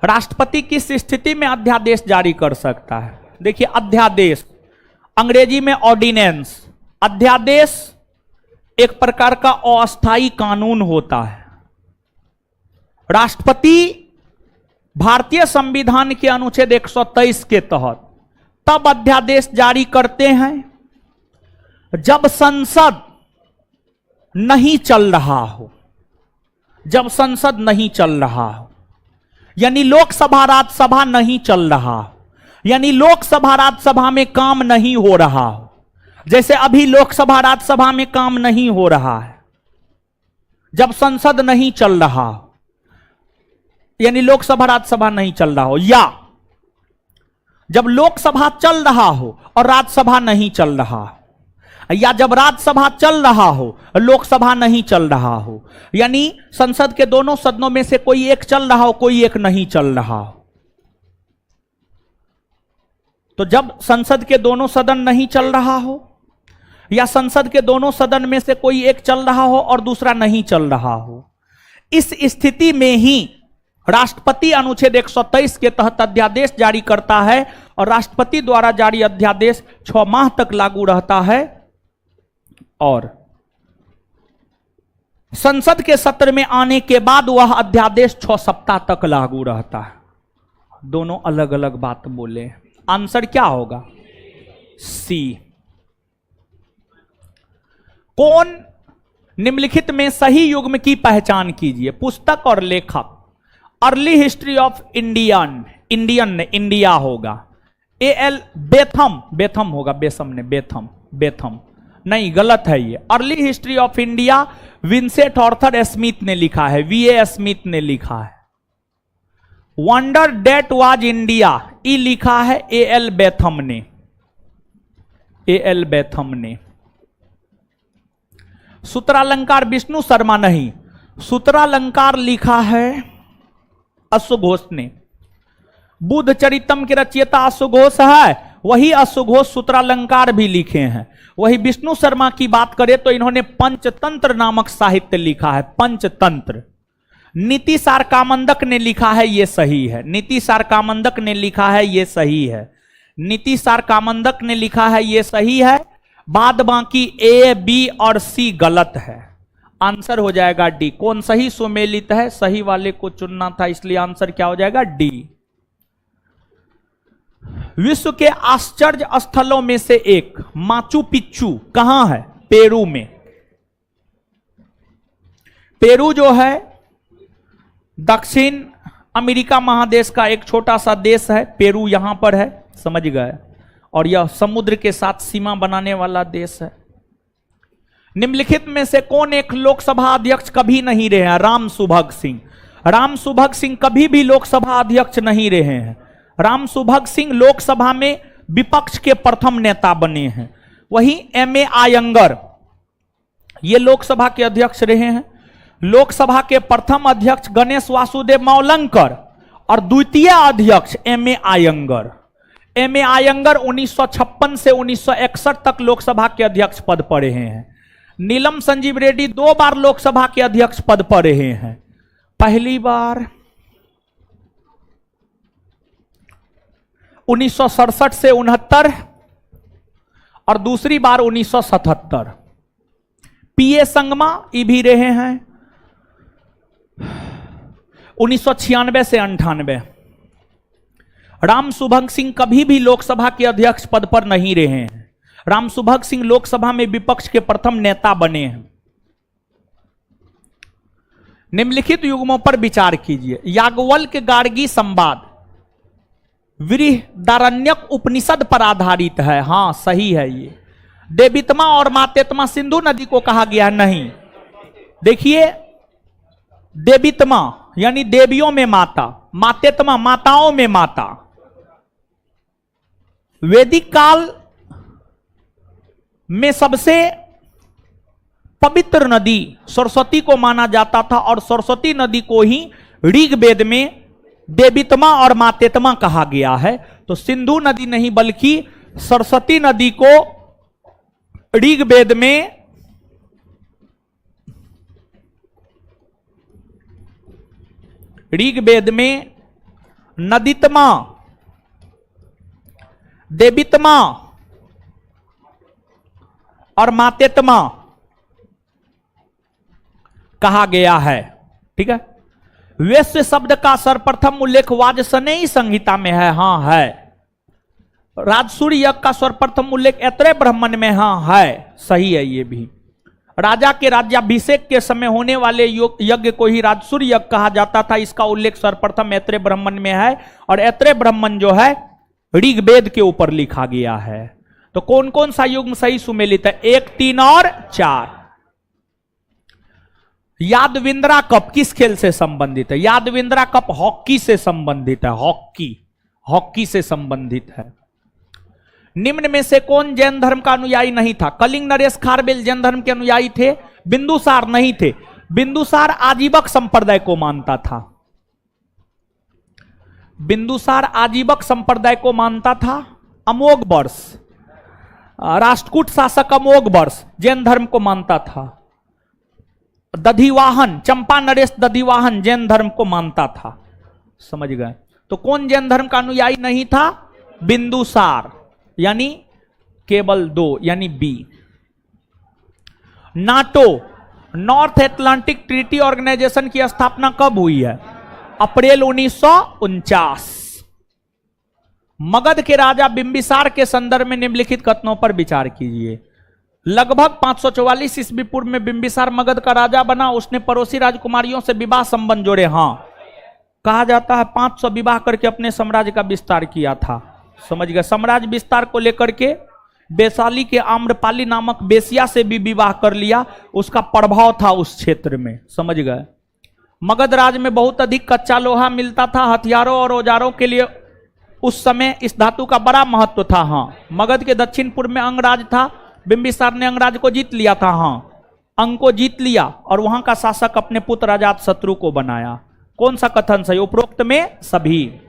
राष्ट्रपति किस स्थिति में अध्यादेश जारी कर सकता है? देखिए अध्यादेश अंग्रेजी में ऑर्डिनेंस। अध्यादेश एक प्रकार का अस्थायी कानून होता है। राष्ट्रपति भारतीय संविधान के अनुच्छेद 123 के तहत तब अध्यादेश जारी करते हैं जब संसद नहीं चल रहा हो। जब संसद नहीं चल रहा हो यानी लोकसभा राज्यसभा नहीं चल रहा हो, यानी लोकसभा राज्यसभा में काम नहीं हो रहा हो। जैसे अभी लोकसभा राज्यसभा में काम नहीं हो रहा है, जब संसद नहीं चल रहा हो यानी लोकसभा राज्यसभा नहीं चल रहा हो, या जब लोकसभा चल रहा हो और राज्यसभा नहीं चल रहा हो, या जब राज्यसभा चल रहा हो लोकसभा नहीं चल रहा हो, यानी संसद के दोनों सदनों में से कोई एक चल रहा हो कोई एक नहीं चल रहा हो। तो जब संसद के दोनों सदन नहीं चल रहा हो या संसद के दोनों सदन में से कोई एक चल रहा हो और दूसरा नहीं चल रहा हो, इस स्थिति में ही राष्ट्रपति अनुच्छेद 123 के तहत अध्यादेश जारी करता है और राष्ट्रपति द्वारा जारी अध्यादेश 6 माह तक लागू रहता है और संसद के सत्र में आने के बाद वह अध्यादेश 6 सप्ताह तक लागू रहता है। दोनों अलग अलग बात बोले, आंसर क्या होगा? सी। कौन निम्नलिखित में सही युग्म की पहचान कीजिए? पुस्तक और लेखक। Early history of Indian India होगा। एल बेथम, बेथम होगा, बेसम ने, बेथम नहीं, गलत है ये। Early history of India Vincent Arthur Smith ने लिखा है, वीए स्मिथ ने लिखा है। वंडर डेट वाज इंडिया, ई लिखा है एल बेथम ने, एल बेथम ने। सूत्रालंकार विष्णु शर्मा नहीं, सूत्रालंकार लिखा है अश्वघोष ने। बुद्ध चरितम के रचयिता अश्वघोष है, वही अश्वघोष सूत्रालंकार भी लिखे हैं। वही विष्णु शर्मा की बात करें तो इन्होंने पंचतंत्र नामक साहित्य लिखा है, पंचतंत्र। नीति सार कामंदक ने लिखा है, यह सही है। नीति सार कामंदक ने लिखा है, यह सही है। नीति सार कामंदक ने लिखा है, यह सही है। बाद बाकी ए, बी और सी गलत है। आंसर हो जाएगा डी। कौन सही सुमेलित है? सही वाले को चुनना था, इसलिए आंसर क्या हो जाएगा? डी। विश्व के आश्चर्य स्थलों में से एक माचू पिच्चू कहां है? पेरू में। पेरू जो है दक्षिण अमेरिका महादेश का एक छोटा सा देश है। पेरू यहां पर है, समझ गए। और यह समुद्र के साथ सीमा बनाने वाला देश है। निम्नलिखित में से कौन एक लोकसभा अध्यक्ष कभी नहीं रहे हैं? राम सुभग सिंह। राम सुभग सिंह कभी भी लोकसभा अध्यक्ष नहीं रहे हैं। राम सुभग सिंह लोकसभा में विपक्ष के प्रथम नेता बने हैं। वहीं एम.ए. आयंगर ये लोकसभा के अध्यक्ष रहे हैं। लोकसभा के प्रथम अध्यक्ष गणेश वासुदेव मौलंकर और द्वितीय अध्यक्ष एम.ए. आयंगर। एम.ए. आयंगर 1956 से 1961 तक लोकसभा के अध्यक्ष पद पर रहे हैं। नीलम संजीव रेड्डी 2 बार लोकसभा के अध्यक्ष पद पर रहे हैं। पहली बार 1967 से 69 और दूसरी बार 1977। पीए संगमा ये भी रहे हैं 1996 से 98। राम सुभग सिंह कभी भी लोकसभा के अध्यक्ष पद पर नहीं रहे हैं। राम सुभग सिंह लोकसभा में विपक्ष के प्रथम नेता बने हैं। निम्नलिखित युग्मों पर विचार कीजिए। याज्ञवल्क्य के गार्गी संवाद बृहदारण्यक उपनिषद पर आधारित है। हां सही है ये। देवीतमा और मातेतमा सिंधु नदी को कहा गया है, नहीं। देखिए देवीतमा यानी देवियों में माता, मातेतमा माताओं में माता। वैदिक काल में सबसे पवित्र नदी सरस्वती को माना जाता था और सरस्वती नदी को ही ऋग्वेद में देवीतमा और मातेतमा कहा गया है। तो सिंधु नदी नहीं बल्कि सरस्वती नदी को ऋग्वेद में नदीतमा, देवीतमा और मातेतमा कहा गया है। ठीक है। वैश्य शब्द का सर्वप्रथम उल्लेख वाजसनेयी संहिता में है। हां है। राजसूय यज्ञ का सर्वप्रथम उल्लेख ऐत्रेय ब्राह्मण में हां है, सही है ये भी। राजा के राज्याभिषेक के समय होने वाले यज्ञ को ही राजसूय यज्ञ कहा जाता था। इसका उल्लेख सर्वप्रथम ऐत्रेय ब्राह्मण में है और ऐत्रेय ब्राह्मण जो है ऋग्वेद के ऊपर लिखा गया है। तो कौन कौन सा युग्म सही सुमेलित है? 1, 3 और 4। यादविंद्रा कप किस खेल से संबंधित है? यादविंद्रा कप हॉकी से संबंधित है। हॉकी से संबंधित है। निम्न में से कौन जैन धर्म का अनुयायी नहीं था? कलिंग नरेश खारवेल जैन धर्म के अनुयायी थे। बिंदुसार नहीं थे। बिंदुसार आजीवक संप्रदाय को मानता था। बिंदुसार आजीवक संप्रदाय को मानता था। अमोघ वर्ष राष्ट्रकूट शासक अमोघ वर्ष जैन धर्म को मानता था। दधिवाहन चंपा नरेश दधिवाहन जैन धर्म को मानता था। समझ गए? तो कौन जैन धर्म का अनुयायी नहीं था? बिंदुसार, यानी केवल 2 यानी B. NATO North Atlantic Treaty Organization की स्थापना कब हुई है? अप्रैल 1949। मगध के राजा बिंबिसार के संदर्भ में निम्नलिखित कथनों पर विचार कीजिए। लगभग 544 ईस्वी पूर्व में बिंबिसार मगध का राजा बना। उसने पड़ोसी राजकुमारियों से विवाह संबंध जोड़े। हाँ, कहा जाता है 500 विवाह करके अपने साम्राज्य का विस्तार किया था। समझ गए? साम्राज्य विस्तार को लेकर के वैशाली के आम्रपाली नामक बेसिया से भी विवाह कर लिया। उसका प्रभाव था उस क्षेत्र में। समझ गए? मगध राज में बहुत अधिक कच्चा लोहा मिलता था। हथियारों और औजारों के लिए उस समय इस धातु का बड़ा महत्व था। हाँ, मगध के दक्षिण पूर्व में अंगराज था। बिंबिसार ने अंगराज को जीत लिया था। हाँ, अंग को जीत लिया और वहां का शासक अपने पुत्र अजातशत्रु को बनाया। कौन सा कथन सही? उपरोक्त में सभी।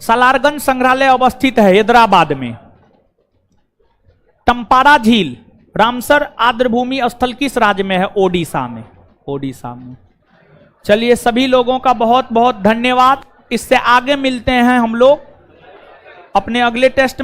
सालारगंज संग्रहालय अवस्थित है हैदराबाद में। टंपारा झील रामसर आर्द्रभूमि स्थल किस राज्य में है? ओडिशा में। ओडिशा में। चलिए, सभी लोगों का बहुत बहुत धन्यवाद। इससे आगे मिलते हैं हम लोग अपने अगले टेस्ट में।